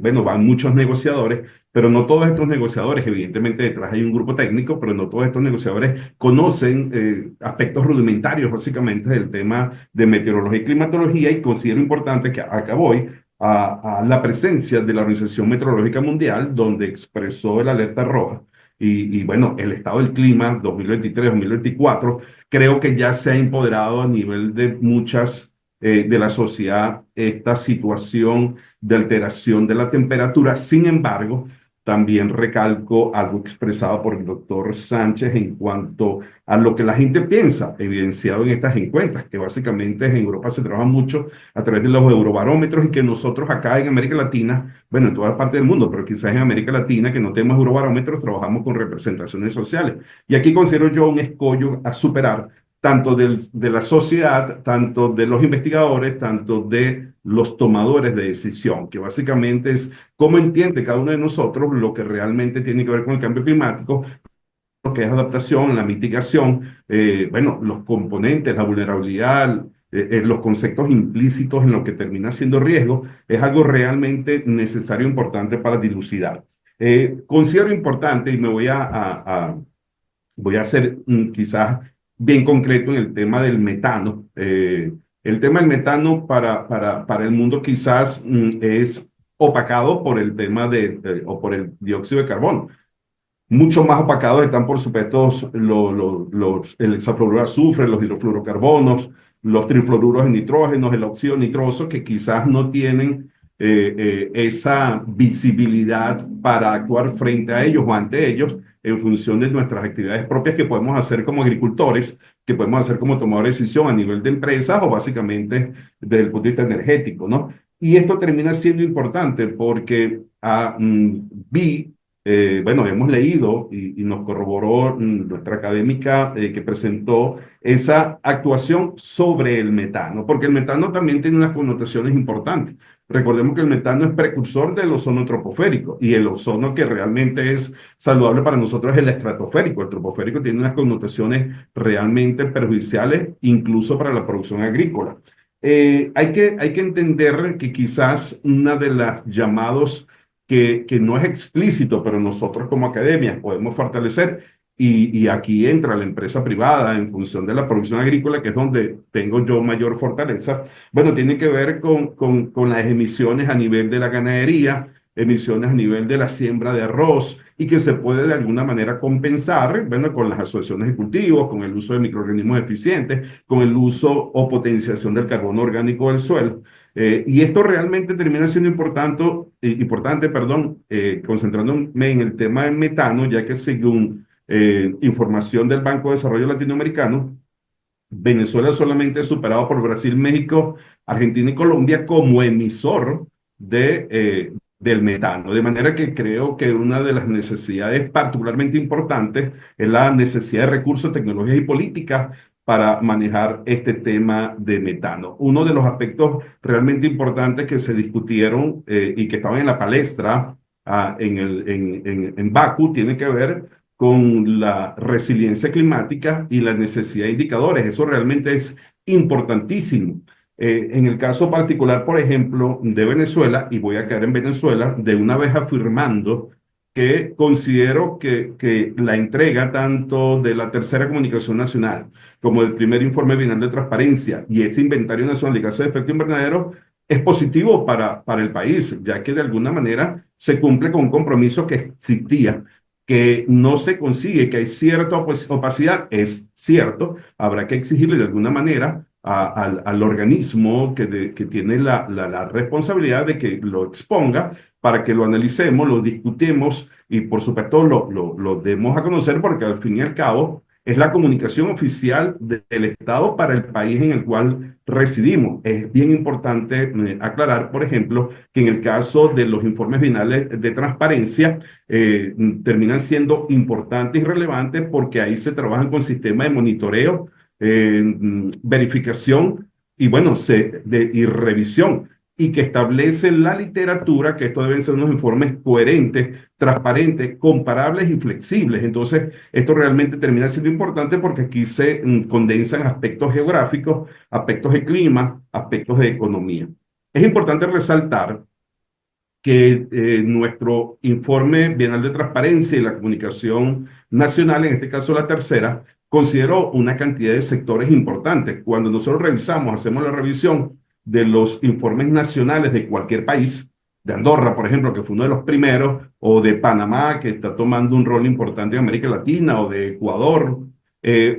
bueno, van muchos negociadores, pero no todos estos negociadores, evidentemente detrás hay un grupo técnico, pero no todos estos negociadores conocen aspectos rudimentarios básicamente del tema de meteorología y climatología y considero importante que acá voy a la presencia de la Organización Meteorológica Mundial, donde expresó el alerta roja. Y bueno, el estado del clima 2023-2024 creo que ya se ha empoderado a nivel de muchas de la sociedad esta situación de alteración de la temperatura. Sin embargo, también recalco algo expresado por el doctor Sánchez en cuanto a lo que la gente piensa, evidenciado en estas encuestas, que básicamente en Europa se trabaja mucho a través de los eurobarómetros y que nosotros acá en América Latina, bueno, en toda parte del mundo, pero quizás en América Latina, que no tenemos eurobarómetros, trabajamos con representaciones sociales. Y aquí considero yo un escollo a superar tanto de la sociedad, tanto de los investigadores, tanto de los tomadores de decisión, que básicamente es cómo entiende cada uno de nosotros lo que realmente tiene que ver con el cambio climático, lo que es adaptación, la mitigación, bueno, los componentes, la vulnerabilidad, los conceptos implícitos en lo que termina siendo riesgo, es algo realmente necesario, importante para dilucidar. Considero importante, y me voy a ser quizás bien concreto en el tema del metano. El tema del metano para el mundo quizás es opacado por el tema o por el dióxido de carbono. Mucho más opacados están, por supuesto, el hexafluoruro de azufre, los hidrofluorocarbonos, los trifluoruros de nitrógeno, el óxido nitroso, que quizás no tienen esa visibilidad para actuar frente a ellos o ante ellos en función de nuestras actividades propias que podemos hacer como agricultores, que podemos hacer como tomadores de decisión a nivel de empresas o básicamente desde el punto de vista energético, ¿no? Y esto termina siendo importante porque vi bueno, hemos leído y nos corroboró nuestra académica que presentó esa actuación sobre el metano, porque el metano también tiene unas connotaciones importantes. Recordemos que el metano es precursor del ozono tropoférico y el ozono que realmente es saludable para nosotros es el estratosférico. El tropoférico tiene unas connotaciones realmente perjudiciales, incluso para la producción agrícola. Hay que entender que quizás una de las llamados que no es explícito, pero nosotros como academia podemos fortalecer, y aquí entra la empresa privada en función de la producción agrícola, que es donde tengo yo mayor fortaleza. Bueno, tiene que ver con las emisiones a nivel de la ganadería, emisiones a nivel de la siembra de arroz, y que se puede de alguna manera compensar, bueno, con las asociaciones de cultivos, con el uso de microorganismos eficientes, con el uso o potenciación del carbono orgánico del suelo. Y esto realmente termina siendo importante, perdón, concentrándome en el tema del metano, ya que según información del Banco de Desarrollo Latinoamericano, Venezuela solamente es superado por Brasil, México, Argentina y Colombia como emisor del metano. De manera que creo que una de las necesidades particularmente importantes es la necesidad de recursos, tecnologías y políticas para manejar este tema de metano. Uno de los aspectos realmente importantes que se discutieron y que estaban en la palestra en Bakú tiene que ver con la resiliencia climática y la necesidad de indicadores. Eso realmente es importantísimo. En el caso particular, por ejemplo, de Venezuela, y voy a caer en Venezuela, de una vez afirmando que considero que la entrega tanto de la tercera comunicación nacional como del primer informe bienal de transparencia y este inventario nacional de gases de efecto invernadero es positivo para el país, ya que de alguna manera se cumple con un compromiso que existía, que no se consigue, que hay cierta opacidad, es cierto, habrá que exigirle de alguna manera al organismo que tiene la responsabilidad de que lo exponga para que lo analicemos, lo discutamos y por supuesto lo demos a conocer, porque al fin y al cabo es la comunicación oficial del Estado para el país en el cual residimos. Es bien importante aclarar, por ejemplo, que en el caso de los informes finales de transparencia, terminan siendo importantes y relevantes porque ahí se trabajan con sistemas de monitoreo, verificación y bueno, y revisión, y que establece la literatura que estos deben ser unos informes coherentes, transparentes, comparables y flexibles. Entonces, esto realmente termina siendo importante porque aquí se condensan aspectos geográficos, aspectos de clima, aspectos de economía. Es importante resaltar que nuestro informe bienal de transparencia y la comunicación nacional, en este caso la tercera, consideró una cantidad de sectores importantes. Cuando nosotros revisamos, hacemos la revisión de los informes nacionales de cualquier país, de Andorra, por ejemplo, que fue uno de los primeros, o de Panamá, que está tomando un rol importante en América Latina, o de Ecuador,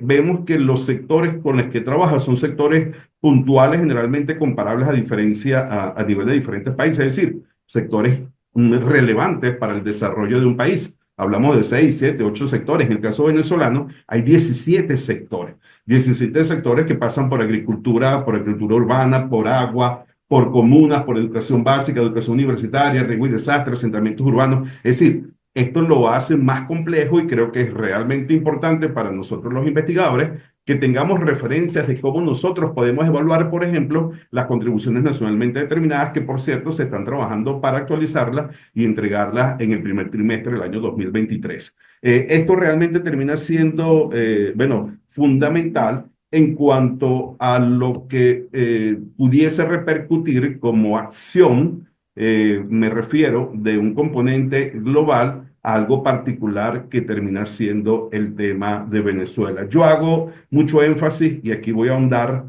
vemos que los sectores con los que trabaja son sectores puntuales, generalmente comparables a nivel de diferentes países, es decir, sectores relevantes para el desarrollo de un país. Hablamos de 6, 7, 8 sectores. En el caso venezolano hay 17 sectores. 17 sectores que pasan por agricultura urbana, por agua, por comunas, por educación básica, educación universitaria, riesgo y desastre, asentamientos urbanos. Es decir, esto lo hace más complejo y creo que es realmente importante para nosotros los investigadores que tengamos referencias de cómo nosotros podemos evaluar, por ejemplo, las contribuciones nacionalmente determinadas, que por cierto se están trabajando para actualizarlas y entregarlas en el primer trimestre del año 2023. Esto realmente termina siendo, bueno, fundamental en cuanto a lo que pudiese repercutir como acción, me refiero de un componente global a algo particular que termina siendo el tema de Venezuela. Yo hago mucho énfasis, y aquí voy a ahondar,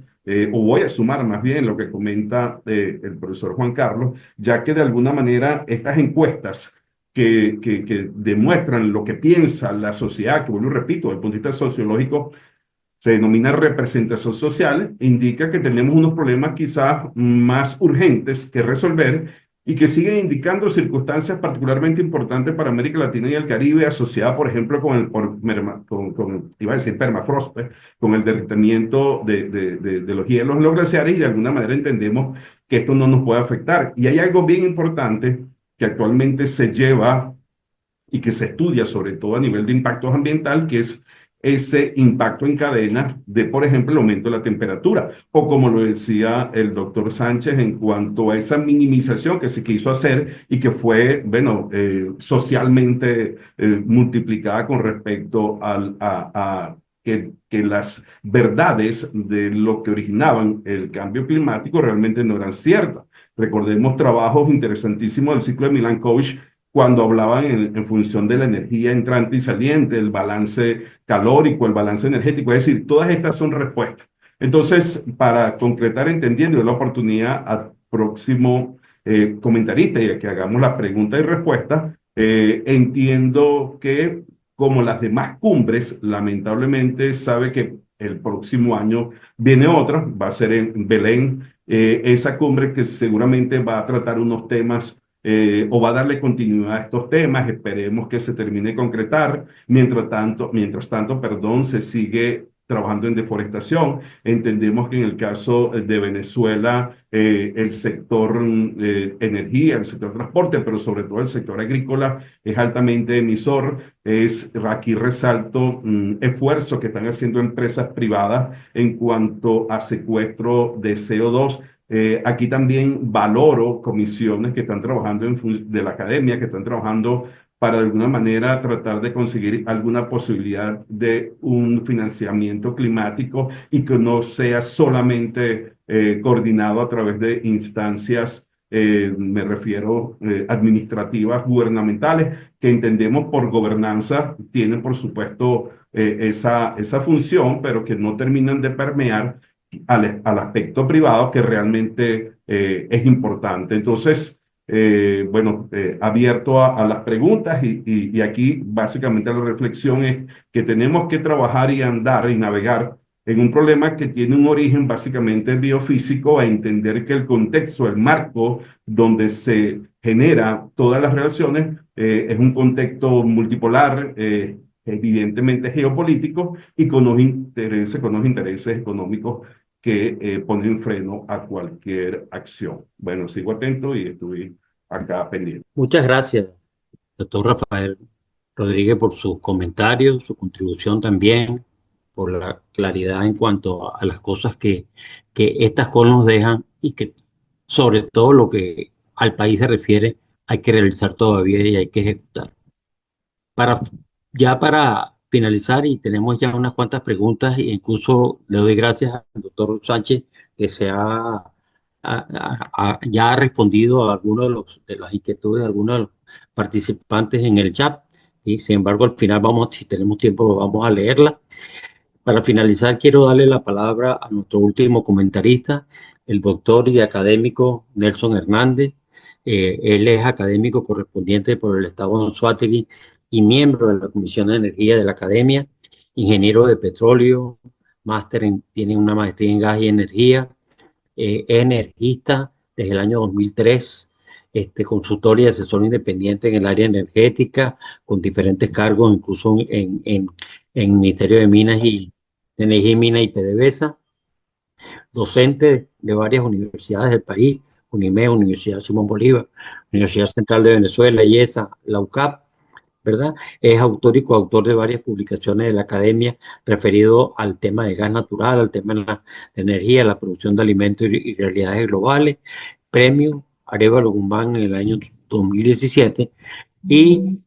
o voy a sumar más bien lo que comenta el profesor Juan Carlos, ya que de alguna manera estas encuestas que demuestran lo que piensa la sociedad, que vuelvo y repito, desde el punto de vista sociológico, se denomina representación social, indica que tenemos unos problemas quizás más urgentes que resolver y que siguen indicando circunstancias particularmente importantes para América Latina y el Caribe, asociada, por ejemplo, iba a decir permafrost, con el derretimiento de los hielos en los glaciares, y de alguna manera entendemos que esto no nos puede afectar. Y hay algo bien importante que actualmente se lleva y que se estudia sobre todo a nivel de impactos ambiental, que es ese impacto en cadena de, por ejemplo, el aumento de la temperatura, o como lo decía el doctor Sánchez en cuanto a esa minimización que se quiso hacer y que fue, bueno, socialmente multiplicada con respecto a que las verdades de lo que originaban el cambio climático realmente no eran ciertas. Recordemos trabajos interesantísimos del ciclo de Milankovitch cuando hablaban en función de la energía entrante y saliente, el balance calórico, el balance energético, es decir, todas estas son respuestas. Entonces, para concretar, entendiendo la oportunidad al próximo comentarista y a que hagamos la pregunta y respuesta, entiendo que como las demás cumbres, lamentablemente sabe que el próximo año viene otra, va a ser en Belén, esa cumbre que seguramente va a tratar unos temas o va a darle continuidad a estos temas, esperemos que se termine de concretar, mientras tanto, perdón, se sigue trabajando en deforestación. Entendemos que en el caso de Venezuela, el sector energía, el sector transporte, pero sobre todo el sector agrícola es altamente emisor. Aquí resalto esfuerzos que están haciendo empresas privadas en cuanto a secuestro de CO2. Aquí también valoro comisiones que están trabajando de la academia, que están trabajando para de alguna manera tratar de conseguir alguna posibilidad de un financiamiento climático y que no sea solamente coordinado a través de instancias, me refiero administrativas, gubernamentales, que entendemos por gobernanza tienen por supuesto esa función, pero que no terminan de permear al aspecto privado que realmente es importante. Entonces, bueno, abierto a las preguntas y aquí básicamente la reflexión es que tenemos que trabajar y andar y navegar en un problema que tiene un origen básicamente biofísico, a entender que el contexto, el marco donde se genera todas las relaciones es un contexto multipolar, evidentemente geopolítico y con unos intereses económicos que ponen freno a cualquier acción. Bueno, sigo atento y estoy acá pendiente. Muchas gracias, doctor Rafael Rodríguez, por sus comentarios, su contribución también, por la claridad en cuanto a las cosas que estas cosas nos dejan y que sobre todo lo que al país se refiere hay que realizar todavía y hay que ejecutar. Para, ya para finalizar, y tenemos ya unas cuantas preguntas, e incluso le doy gracias al doctor Sánchez que ya ha respondido a algunos de las inquietudes de algunos de los participantes en el chat. Y sin embargo, al final vamos, si tenemos tiempo, vamos a leerla. Para finalizar, quiero darle la palabra a nuestro último comentarista, el doctor y académico Nelson Hernández. Él es académico correspondiente por el estado de Anzoátegui y miembro de la Comisión de Energía de la Academia, ingeniero de petróleo, tiene una maestría en gas y energía, es energista desde el año 2003, consultor y asesor independiente en el área energética, con diferentes cargos, incluso en Ministerio de Minas y de Energía y Minas y PDVSA, docente de varias universidades del país, UNIME, Universidad Simón Bolívar, Universidad Central de Venezuela, IESA, la UCAP, ¿verdad? Es autor y coautor de varias publicaciones de la academia referido al tema de gas natural, al tema de energía, la producción de alimentos y realidades globales. Premio Arévalo Guzmán en el año 2017 y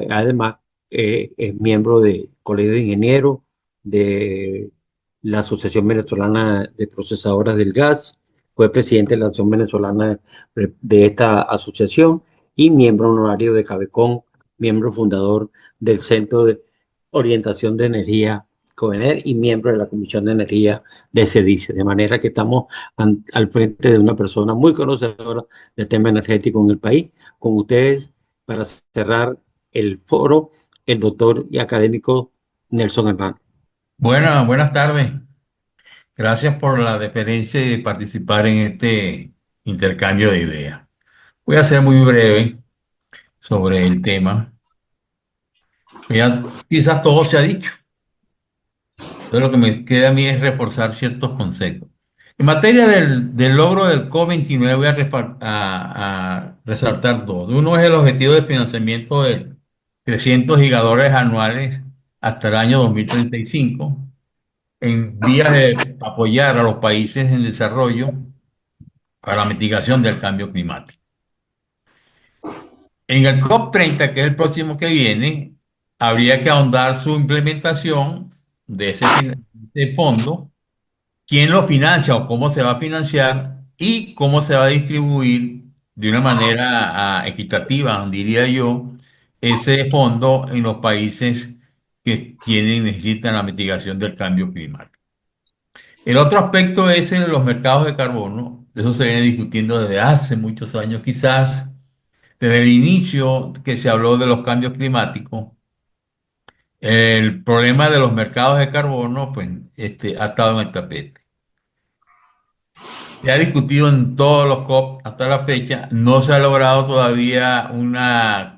además es miembro del Colegio de Ingenieros de la Asociación Venezolana de Procesadoras del Gas, fue presidente de la Asociación Venezolana de esta asociación y miembro honorario de Cabecón, miembro fundador del Centro de Orientación de Energía COENER y miembro de la Comisión de Energía de CEDICE. De manera que estamos al frente de una persona muy conocedora del tema energético en el país. Con ustedes, para cerrar el foro, el doctor y académico Nelson Hernández. Buenas tardes. Gracias por la deferencia de participar en este intercambio de ideas. Voy a ser muy breve sobre el tema. Quizás todo se ha dicho. Entonces lo que me queda a mí es reforzar ciertos conceptos. En materia del logro del COP29 voy a resaltar dos. Uno es el objetivo de financiamiento 300 gigadólares anuales hasta el año 2035, en vías de apoyar a los países en desarrollo para la mitigación del cambio climático. En el COP30, que es el próximo que viene, habría que ahondar su implementación de ese fondo, quién lo financia o cómo se va a financiar y cómo se va a distribuir de una manera equitativa, diría yo, ese fondo en los países que necesitan la mitigación del cambio climático. El otro aspecto es en los mercados de carbono. Eso se viene discutiendo desde hace muchos años, quizás desde el inicio que se habló de los cambios climáticos. El problema de los mercados de carbono, pues, ha estado en el tapete. Se ha discutido en todos los COP hasta la fecha. No se ha logrado todavía una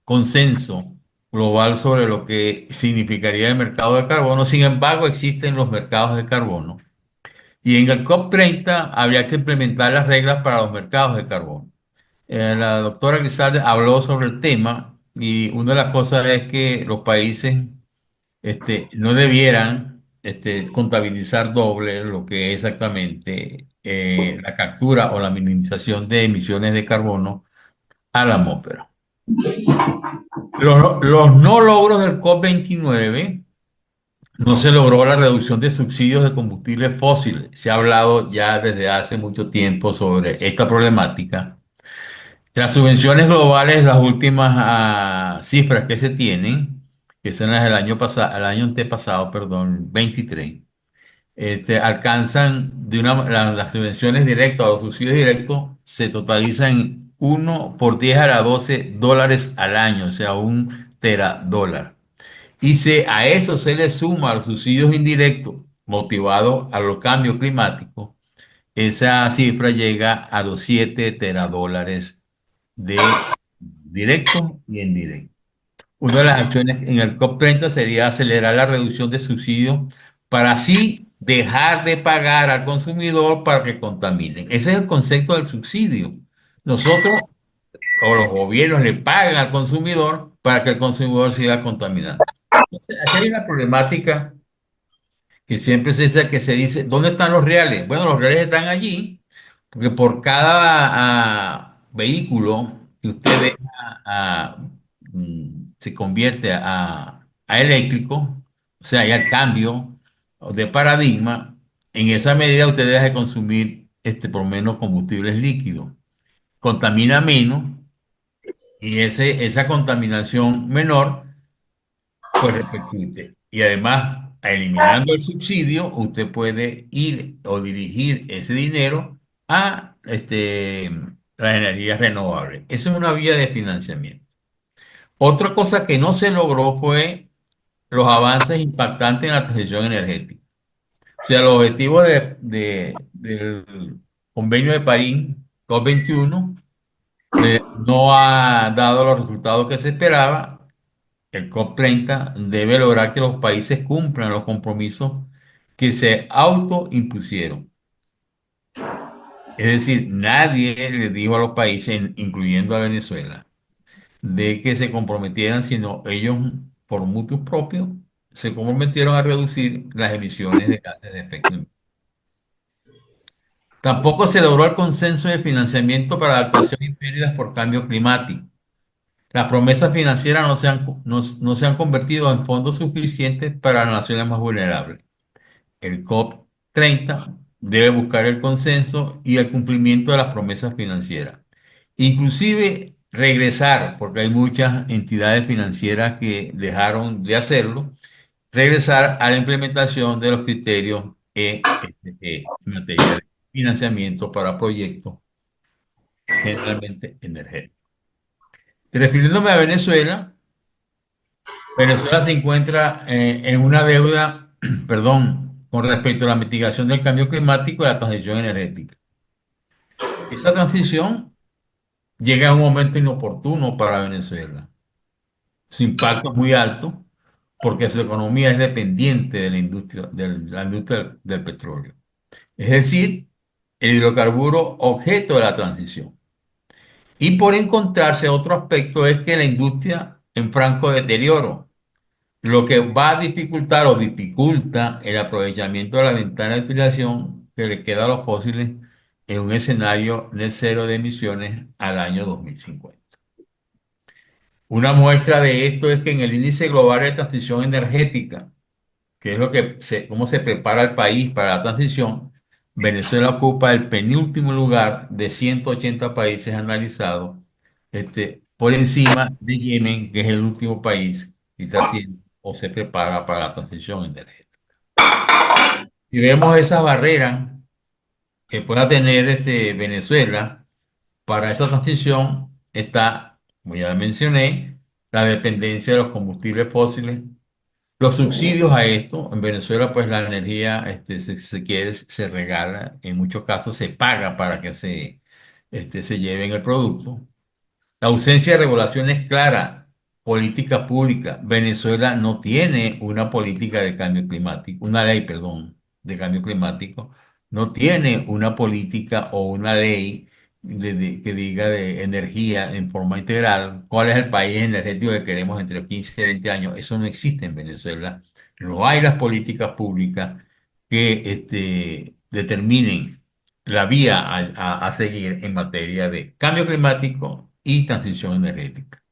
consenso global sobre lo que significaría el mercado de carbono. Sin embargo, existen los mercados de carbono. Y en el COP30 habría que implementar las reglas para los mercados de carbono. La doctora Grisalde habló sobre el tema y una de las cosas es que los países no debieran contabilizar doble lo que es exactamente la captura o la minimización de emisiones de carbono a la atmósfera. Los no logros del COP29: no se logró la reducción de subsidios de combustibles fósiles. Se ha hablado ya desde hace mucho tiempo sobre esta problemática. Las subvenciones globales, las últimas cifras que se tienen, que son las del año pasado, el año antepasado, perdón, 23, alcanzan las subvenciones directas o los subsidios directos se totalizan en 1 por 10 a la 12 dólares al año, o sea, un teradólar. Y a eso se le suma los subsidios indirectos motivados a los cambios climáticos, esa cifra llega a los 7 teradólares de directo y indirecto. Una de las acciones en el COP30 sería acelerar la reducción de subsidios para así dejar de pagar al consumidor para que contaminen. Ese es el concepto del subsidio. Nosotros o los gobiernos le pagan al consumidor para que el consumidor siga contaminando. Entonces, aquí hay una problemática que siempre que se dice, ¿dónde están los reales? Bueno, los reales están allí, porque por cada vehículo que usted deja, se convierte a eléctrico, o sea, hay el cambio de paradigma, en esa medida usted deja de consumir por lo menos combustibles líquidos, contamina menos y esa contaminación menor pues repercute. Y además, eliminando el subsidio, usted puede ir o dirigir ese dinero a las energías renovables. Esa es una vía de financiamiento. Otra cosa que no se logró fue los avances impactantes en la transición energética. O sea, los objetivos del Convenio de París, COP21, no ha dado los resultados que se esperaba. El COP30 debe lograr que los países cumplan los compromisos que se autoimpusieron. Es decir, nadie le dijo a los países, incluyendo a Venezuela, de que se comprometieran, sino ellos, por mutuo propio, se comprometieron a reducir las emisiones de gases de efecto invernadero. Tampoco se logró el consenso de financiamiento para adaptación y pérdidas por cambio climático. Las promesas financieras no se han convertido en fondos suficientes para las naciones más vulnerables. El COP30 debe buscar el consenso y el cumplimiento de las promesas financieras. Inclusive regresar, porque hay muchas entidades financieras que dejaron de hacerlo, regresar a la implementación de los criterios en materia de financiamiento para proyectos generalmente energéticos. Refiriéndome a Venezuela, Venezuela se encuentra en una deuda, perdón, con respecto a la mitigación del cambio climático y la transición energética. Esa transición llega a un momento inoportuno para Venezuela. Su impacto es muy alto porque su economía es dependiente de la industria del petróleo. Es decir, el hidrocarburo objeto de la transición. Y por encontrarse otro aspecto es que la industria en franco deterioro, lo que va a dificultar o dificulta el aprovechamiento de la ventana de utilización que le queda a los fósiles en un escenario de cero de emisiones al año 2050. Una muestra de esto es que en el índice global de transición energética, que es cómo se prepara el país para la transición, Venezuela ocupa el penúltimo lugar de 180 países analizados, por encima de Yemen, que es el último país que está haciendo o se prepara para la transición energética. Y vemos esas barreras que pueda tener Venezuela para esa transición, está, como ya mencioné, la dependencia de los combustibles fósiles. Los subsidios a esto, en Venezuela, pues la energía, si se quiere, se regala, en muchos casos se paga para que se lleven el producto. La ausencia de regulaciones claras, política pública. Venezuela no tiene una política de cambio climático, una ley, perdón, de cambio climático. No tiene una política o una ley que diga de energía en forma integral. ¿Cuál es el país energético que queremos entre 15 y 20 años? Eso no existe en Venezuela. No hay las políticas públicas que determinen la vía a seguir en materia de cambio climático y transición energética.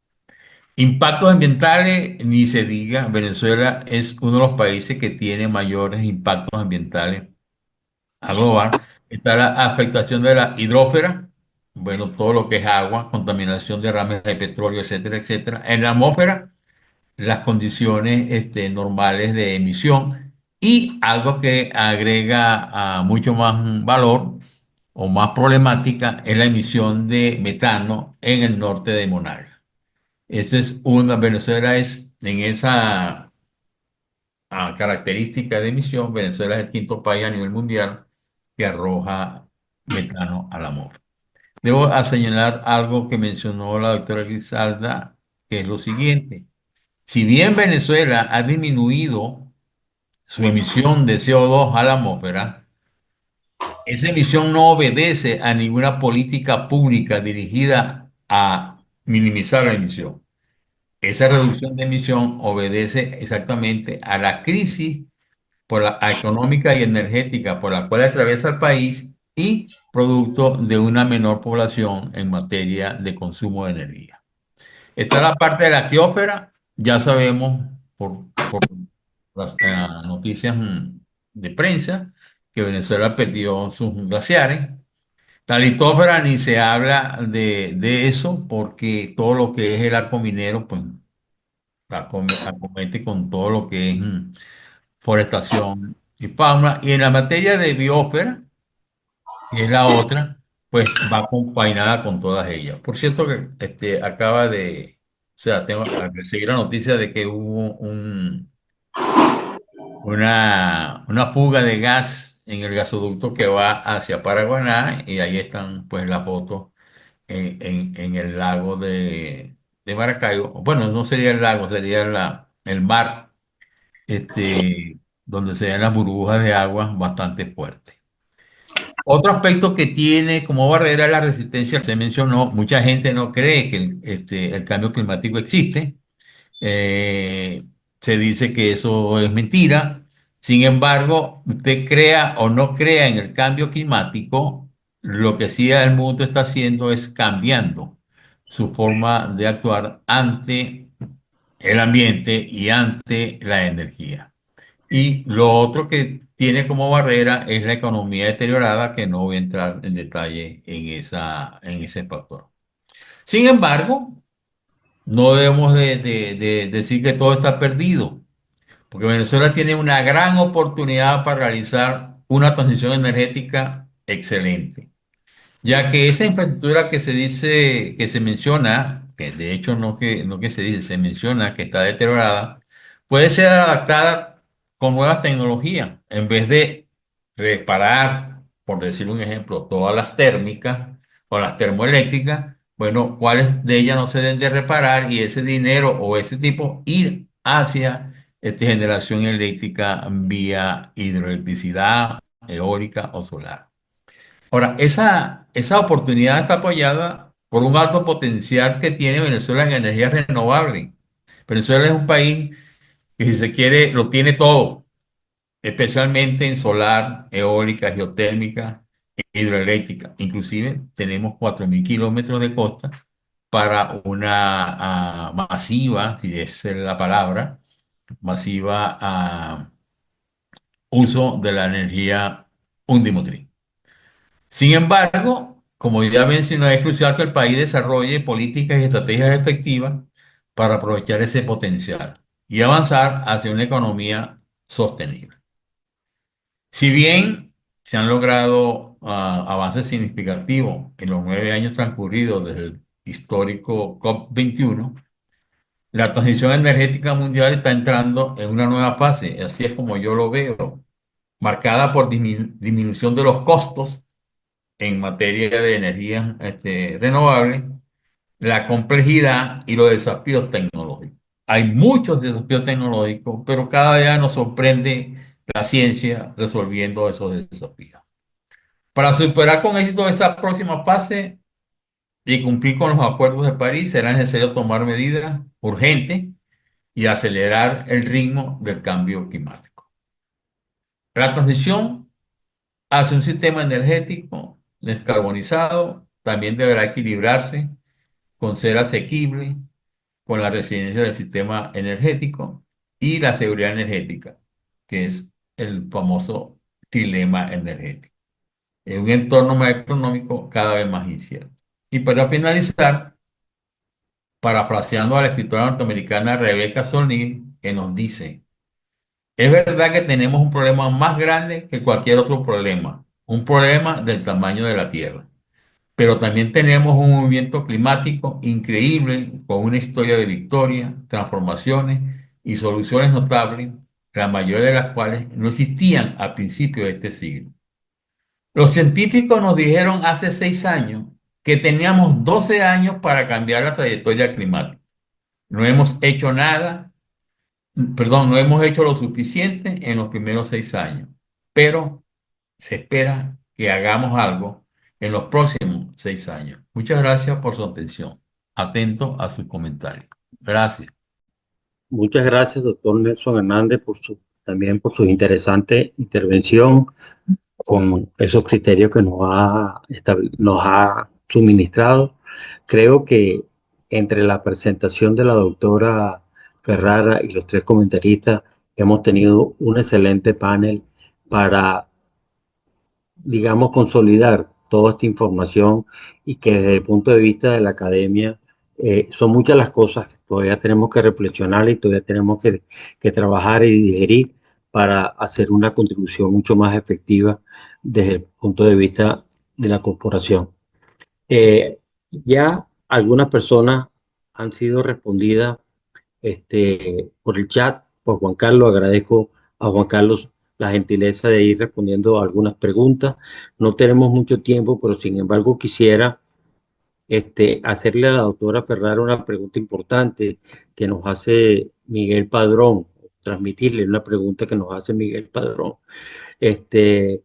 Impactos ambientales, ni se diga, Venezuela es uno de los países que tiene mayores impactos ambientales a global. Está la afectación de la hidrósfera, bueno, todo lo que es agua, contaminación de derrames de petróleo, etcétera, etcétera. En la atmósfera, las condiciones normales de emisión y algo que agrega mucho más valor o más problemática es la emisión de metano en el norte de Monagas. Venezuela es en esa característica de emisión, Venezuela es el quinto país a nivel mundial que arroja metano al amor. Debo señalar algo que mencionó la doctora Grisalda, que es lo siguiente. Si bien Venezuela ha disminuido su emisión de CO2 a la atmósfera, esa emisión no obedece a ninguna política pública dirigida a minimizar la emisión. Esa reducción de emisión obedece exactamente a la crisis económica y energética por la cual atraviesa el país y producto de una menor población en materia de consumo de energía. Está la parte de la criósfera, ya sabemos por las noticias de prensa que Venezuela perdió sus glaciares. La litósfera ni se habla de eso porque todo lo que es el arco minero, pues acomete con todo lo que es forestación y fauna. Y en la materia de biosfera, que es la otra, pues va acompañada con todas ellas. Por cierto que acaba o sea, tengo a seguir la noticia de que hubo una fuga de gas en el gasoducto que va hacia Paraguaná y ahí están pues las fotos en el lago de Maracaibo. Bueno, no sería el lago, sería el mar, donde se ven las burbujas de agua bastante fuertes. Otro aspecto que tiene como barrera es la resistencia. Se mencionó, mucha gente no cree que el cambio climático existe. Eh, Se dice que eso es mentira. Sin embargo, usted crea o no crea en el cambio climático, lo que sí el mundo está haciendo es cambiando su forma de actuar ante el ambiente y ante la energía. Y lo otro que tiene como barrera es la economía deteriorada, que no voy a entrar en detalle en ese factor. Sin embargo, no debemos de decir que todo está perdido, porque Venezuela tiene una gran oportunidad para realizar una transición energética excelente, ya que esa infraestructura que se dice, que se menciona, que de hecho no que se dice, se menciona que está deteriorada, puede ser adaptada con nuevas tecnologías, en vez de reparar, por decir un ejemplo, todas las térmicas o las termoeléctricas, bueno, cuáles de ellas no se deben de reparar y ese dinero o ese tipo ir hacia generación eléctrica vía hidroelectricidad, eólica o solar. Ahora, esa oportunidad está apoyada por un alto potencial que tiene Venezuela en energías renovables. Venezuela es un país que, si se quiere, lo tiene todo, especialmente en solar, eólica, geotérmica, hidroeléctrica. Inclusive tenemos 4.000 kilómetros de costa para una masiva, si es la palabra, masiva uso de la energía undimotriz. Sin embargo, como ya mencioné, es crucial que el país desarrolle políticas y estrategias efectivas para aprovechar ese potencial y avanzar hacia una economía sostenible. Si bien se han logrado avances significativos en los 9 años transcurridos desde el histórico COP21, la transición energética mundial está entrando en una nueva fase, así es como yo lo veo, marcada por disminución de los costos en materia de energías renovables, la complejidad y los desafíos tecnológicos. Hay muchos desafíos tecnológicos, pero cada día nos sorprende la ciencia resolviendo esos desafíos. Para superar con éxito esa próxima fase y cumplir con los acuerdos de París, será necesario tomar medidas urgentes y acelerar el ritmo del cambio climático. La transición hacia un sistema energético descarbonizado también deberá equilibrarse con ser asequible, con la resiliencia del sistema energético y la seguridad energética, que es el famoso trilema energético. En un entorno macroeconómico cada vez más incierto. Y para finalizar, parafraseando a la escritora norteamericana Rebecca Solnit, que nos dice: es verdad que tenemos un problema más grande que cualquier otro problema, un problema del tamaño de la Tierra. Pero también tenemos un movimiento climático increíble con una historia de victoria, transformaciones y soluciones notables, la mayoría de las cuales no existían al principio de este siglo. Los científicos nos dijeron hace 6 años que teníamos 12 años para cambiar la trayectoria climática. No hemos hecho nada, perdón, no hemos hecho lo suficiente en los primeros 6 años, pero se espera que hagamos algo en los próximos 6 años. Muchas gracias por su atención. Atento a sus comentarios. Gracias. Muchas gracias, doctor Nelson Hernández, también por su interesante intervención con esos criterios que nos ha suministrado. Creo que entre la presentación de la doctora Ferrara y los tres comentaristas hemos tenido un excelente panel para, digamos, consolidar toda esta información y que desde el punto de vista de la academia son muchas las cosas que todavía tenemos que reflexionar y todavía tenemos que trabajar y digerir para hacer una contribución mucho más efectiva desde el punto de vista de la corporación. Ya algunas personas han sido respondidas por el chat, por Juan Carlos. Agradezco a Juan Carlos la gentileza de ir respondiendo a algunas preguntas. No tenemos mucho tiempo, pero sin embargo quisiera hacerle a la doctora Ferrara una pregunta importante que nos hace Miguel Padrón, transmitirle una pregunta que nos hace Miguel Padrón. Este,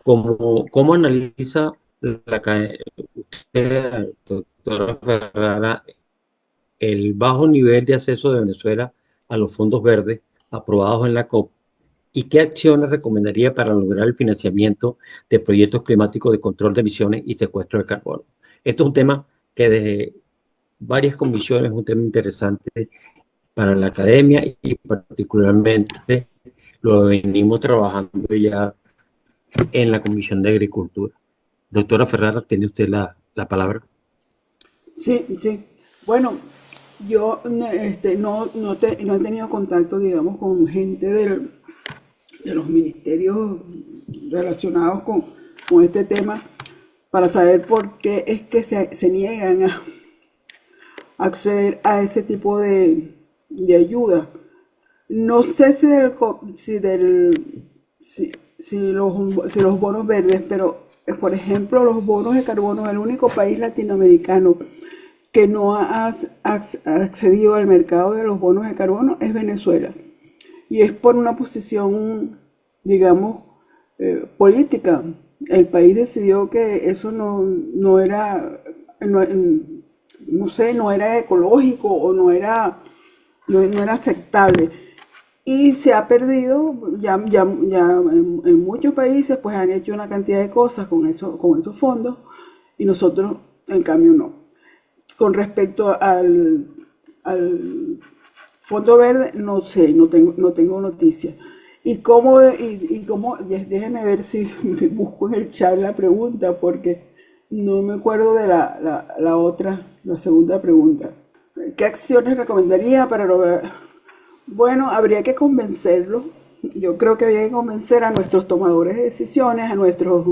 ¿Cómo analiza usted, doctora Ferrara, el bajo nivel de acceso de Venezuela a los fondos verdes aprobados en la COP? ¿Y qué acciones recomendaría para lograr el financiamiento de proyectos climáticos de control de emisiones y secuestro de carbono? Esto es un tema que desde varias comisiones es un tema interesante para la academia y particularmente lo venimos trabajando ya en la Comisión de Agricultura. Doctora Ferrara, tiene usted la palabra. Sí, sí. Bueno, yo no he tenido contacto, digamos, con gente de los ministerios relacionados con este tema para saber por qué es que se niegan a acceder a ese tipo de ayuda. No sé si los bonos verdes, pero por ejemplo los bonos de carbono, el único país latinoamericano que no ha accedido al mercado de los bonos de carbono es Venezuela. Y es por una posición, digamos, política. El país decidió que eso no era no, no sé, no era ecológico o no era aceptable. Y se ha perdido, ya en muchos países pues han hecho una cantidad de cosas con esos fondos y nosotros en cambio no. Con respecto al Fondo Verde, no sé, no tengo noticia. Déjeme ver si me busco en el chat la pregunta, porque no me acuerdo de la segunda pregunta. ¿Qué acciones recomendaría para lograr? Bueno, habría que convencerlos. Yo creo que habría que convencer a nuestros tomadores de decisiones, a nuestros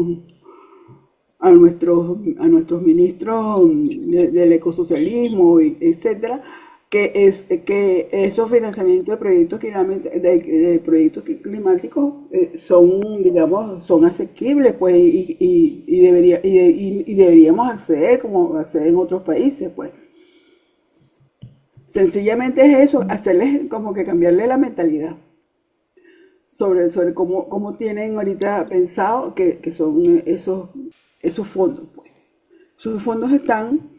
ministros del ecosocialismo, etcétera, que esos financiamientos de proyectos climáticos son, digamos, son asequibles, pues, y deberíamos acceder como acceden otros países, pues. Sencillamente es eso, hacerles como que cambiarle la mentalidad sobre cómo tienen ahorita pensado que son esos fondos, pues. Esos fondos están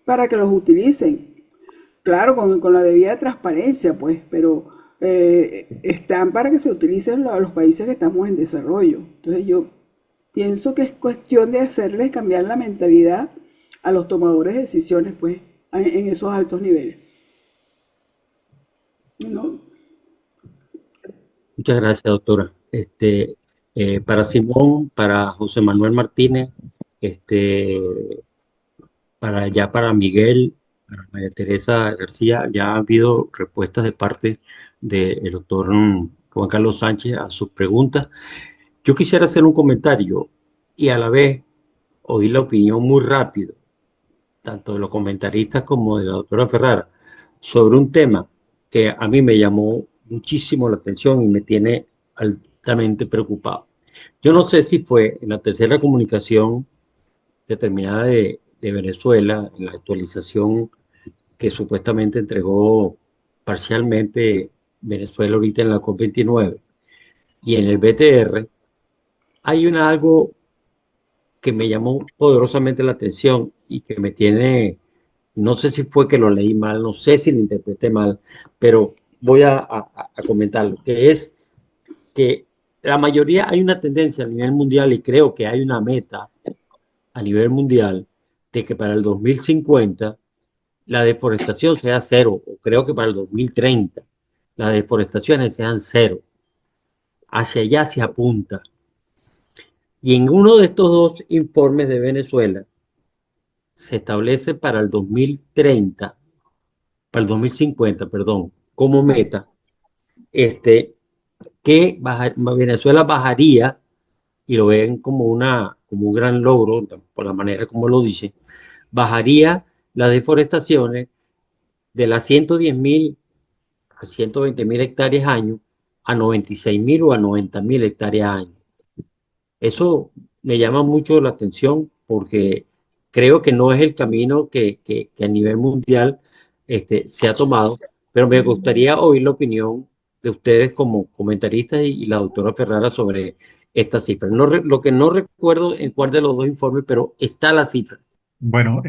para que los utilicen, claro, con la debida transparencia, pues, pero están para que se utilicen los países que estamos en desarrollo. Entonces yo pienso que es cuestión de hacerles cambiar la mentalidad a los tomadores de decisiones, pues, en esos altos niveles. ¿No? Muchas gracias, doctora. Para Simón, para José Manuel Martínez, este, para Miguel, para María Teresa García, ya ha habido respuestas de parte del doctor Juan Carlos Sánchez a sus preguntas. Yo quisiera hacer un comentario y a la vez oír la opinión muy rápido, tanto de los comentaristas como de la doctora Ferrara, sobre un tema que a mí me llamó muchísimo la atención y me tiene altamente preocupado. Yo no sé si fue en la tercera comunicación determinada de Venezuela, en la actualización que supuestamente entregó parcialmente Venezuela ahorita en la COP29 y en el BTR, hay algo que me llamó poderosamente la atención y que me tiene, no sé si fue que lo leí mal, no sé si lo interpreté mal, pero voy a comentarlo, que es que la mayoría hay una tendencia a nivel mundial y creo que hay una meta a nivel mundial de que para el 2050 la deforestación sea cero, o creo que para el 2030 las deforestaciones sean cero. Hacia allá se apunta. Y en uno de estos dos informes de Venezuela se establece para el 2030, para el 2050, perdón, como meta, este, Venezuela bajaría, y lo ven como un gran logro, por la manera como lo dice, bajaría las deforestaciones de las 110.000 a 120.000 hectáreas año a 96.000 o a 90.000 hectáreas año. Eso me llama mucho la atención porque creo que no es el camino que a nivel mundial se ha tomado, pero me gustaría oír la opinión de ustedes como comentaristas y la doctora Ferrara sobre esta cifra. Lo que no recuerdo en cuál de los dos informes, pero está la cifra. Bueno,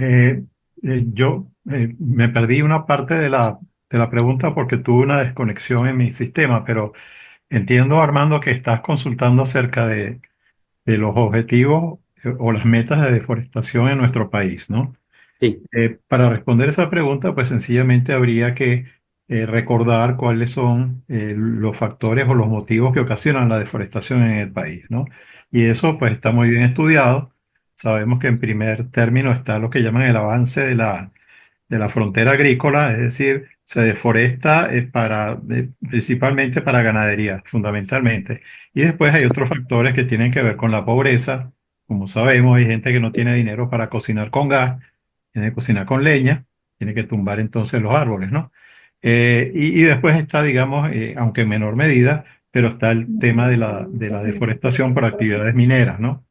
yo me perdí una parte de la pregunta porque tuve una desconexión en mi sistema, pero entiendo, Armando, que estás consultando acerca de los objetivos o las metas de deforestación en nuestro país, ¿no? Sí, Para responder esa pregunta, pues sencillamente habría que recordar cuáles son los factores o los motivos que ocasionan la deforestación en el país, ¿no? Y eso pues está muy bien estudiado. Sabemos que en primer término está lo que llaman el avance de la frontera agrícola, es decir, se deforesta principalmente para ganadería, fundamentalmente. Y después hay otros factores que tienen que ver con la pobreza. Como sabemos, hay gente que no tiene dinero para cocinar con gas, tiene que cocinar con leña, tiene que tumbar entonces los árboles, ¿no? Y después está, digamos, aunque en menor medida, pero está el tema de la deforestación por actividades mineras, ¿no?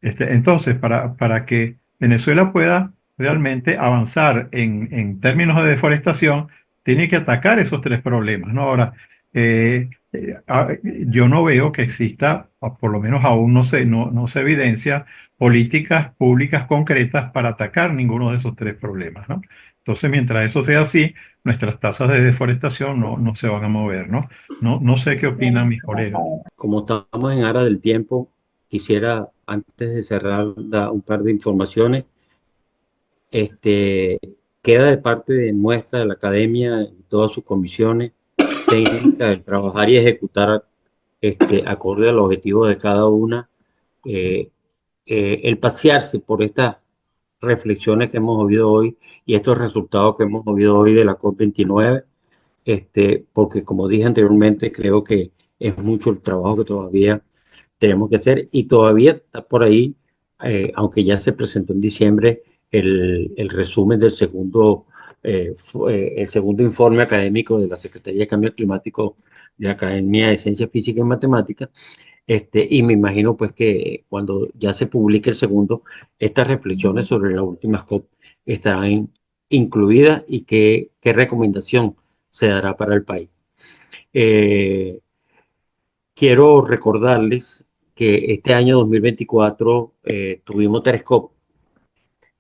Entonces, para que Venezuela pueda realmente avanzar en términos de deforestación, tiene que atacar esos tres problemas, ¿no? Ahora, yo no veo que exista, o por lo menos aún no se evidencia, políticas públicas concretas para atacar ninguno de esos tres problemas, ¿no? Entonces, mientras eso sea así, nuestras tasas de deforestación no se van a mover, ¿no? No sé qué opinan mis colegas. Como estamos en aras del tiempo, quisiera, antes de cerrar, dar un par de informaciones. Este, queda de parte de nuestra, de la academia, en todas sus comisiones técnicas, el trabajar y ejecutar acorde al objetivo de cada una, eh, el pasearse por estas reflexiones que hemos oído hoy y estos resultados que hemos oído hoy de la COP29, porque como dije anteriormente, creo que es mucho el trabajo que todavía tenemos que hacer y todavía está por ahí, aunque ya se presentó en diciembre el resumen del el segundo informe académico de la Secretaría de Cambio Climático de la Academia de Ciencias Físicas y Matemáticas, y me imagino pues que cuando ya se publique el segundo, estas reflexiones sobre las últimas COP estarán incluidas y qué recomendación se dará para el país. Eh, Quiero recordarles que este año 2024 tuvimos tres COP.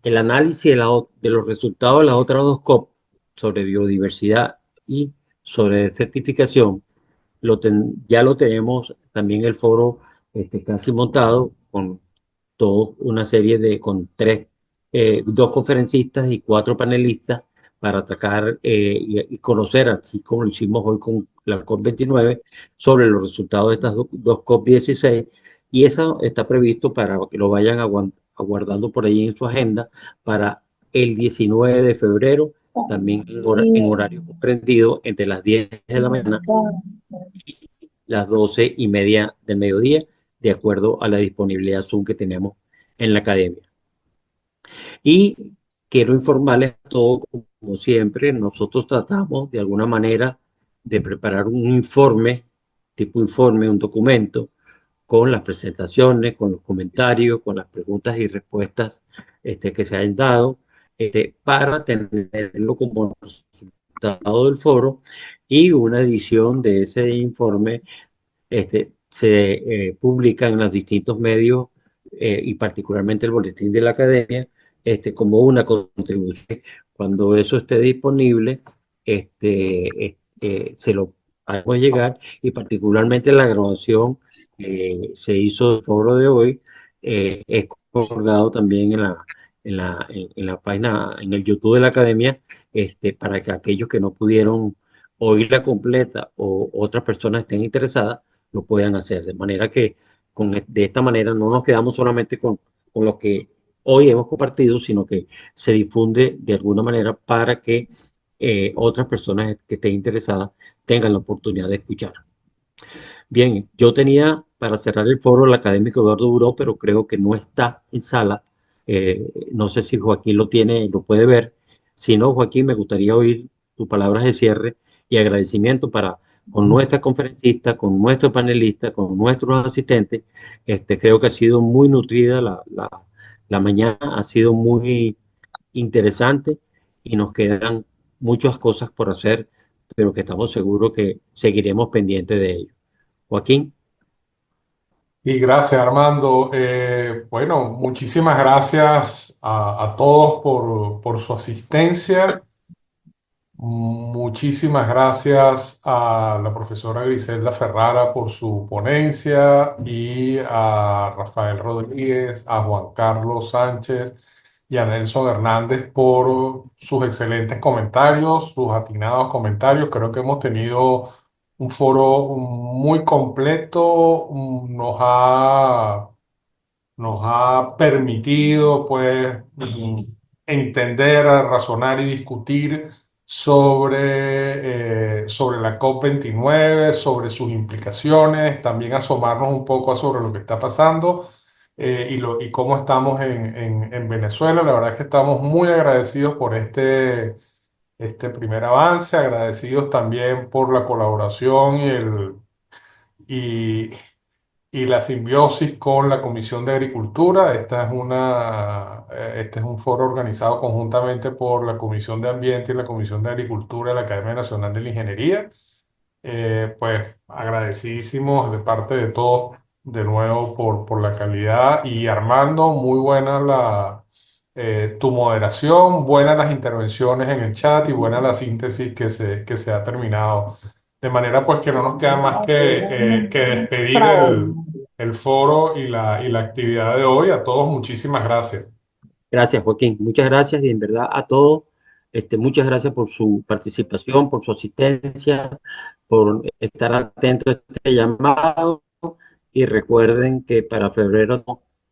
El análisis de los resultados de las otras dos COP sobre biodiversidad y sobre certificación ya lo tenemos también el foro casi montado con toda una serie con dos conferencistas y cuatro panelistas para atacar y conocer, así como lo hicimos hoy con la COP29, sobre los resultados de estas dos COP16. Y eso está previsto para que lo vayan aguardando por ahí en su agenda para el 19 de febrero, también en horario comprendido entre las 10 de la mañana y las 12:30 del mediodía, de acuerdo a la disponibilidad Zoom que tenemos en la academia. Y quiero informarles a todos, como siempre, nosotros tratamos de alguna manera de preparar un informe, tipo informe, un documento, con las presentaciones, con los comentarios, con las preguntas y respuestas que se han dado, para tenerlo como resultado del foro y una edición de ese informe se publica en los distintos medios y particularmente el boletín de la academia como una contribución. Cuando eso esté disponible, se lo haremos llegar y particularmente la grabación se hizo del foro de hoy, es colgado también en la página, en el YouTube de la academia, para que aquellos que no pudieron oírla completa o otras personas estén interesadas, lo puedan hacer. De manera que de esta manera no nos quedamos solamente con lo que hoy hemos compartido, sino que se difunde de alguna manera para que otras personas que estén interesadas tengan la oportunidad de escuchar. Bien, yo tenía para cerrar el foro el académico Eduardo Buró, pero creo que no está en sala. No sé si Joaquín lo tiene, lo puede ver. Si no, Joaquín, me gustaría oír tus palabras de cierre y agradecimiento con nuestra conferencista, con nuestros panelistas, con nuestros asistentes. Creo que ha sido muy nutrida la mañana, ha sido muy interesante y nos quedan muchas cosas por hacer, pero que estamos seguros que seguiremos pendientes de ello. Joaquín. Y gracias, Armando. Bueno, muchísimas gracias a todos por su asistencia. Muchísimas gracias a la profesora Griselda Ferrara por su ponencia y a Rafael Rodríguez, a Juan Carlos Sánchez y a Nelson Hernández por sus excelentes comentarios, sus atinados comentarios. Creo que hemos tenido un foro muy completo, nos ha permitido pues entender, razonar y discutir sobre la COP29, sobre sus implicaciones, también asomarnos un poco sobre lo que está pasando y cómo estamos en Venezuela. La verdad es que estamos muy agradecidos por este primer avance, agradecidos también por la colaboración y, y la simbiosis con la Comisión de Agricultura. Este es un foro organizado conjuntamente por la Comisión de Ambiente y la Comisión de Agricultura de la Academia Nacional de la Ingeniería. Pues agradecidísimos de parte de todos de nuevo por la calidad. Y Armando, muy buena tu moderación, buenas las intervenciones en el chat y buena la síntesis que se ha terminado. De manera pues que no nos queda más que despedir el foro y la actividad de hoy. A todos, muchísimas gracias. Gracias, Joaquín. Muchas gracias y en verdad a todos, muchas gracias por su participación, por su asistencia, por estar atentos a este llamado y recuerden que para febrero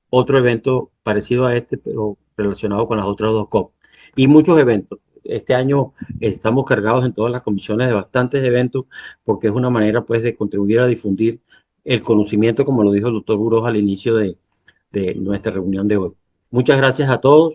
otro evento parecido a este, pero relacionado con las otras dos COP y muchos eventos. Este año estamos cargados en todas las comisiones de bastantes eventos porque es una manera pues de contribuir a difundir el conocimiento, como lo dijo el doctor Burós al inicio de nuestra reunión de hoy. Muchas gracias a todos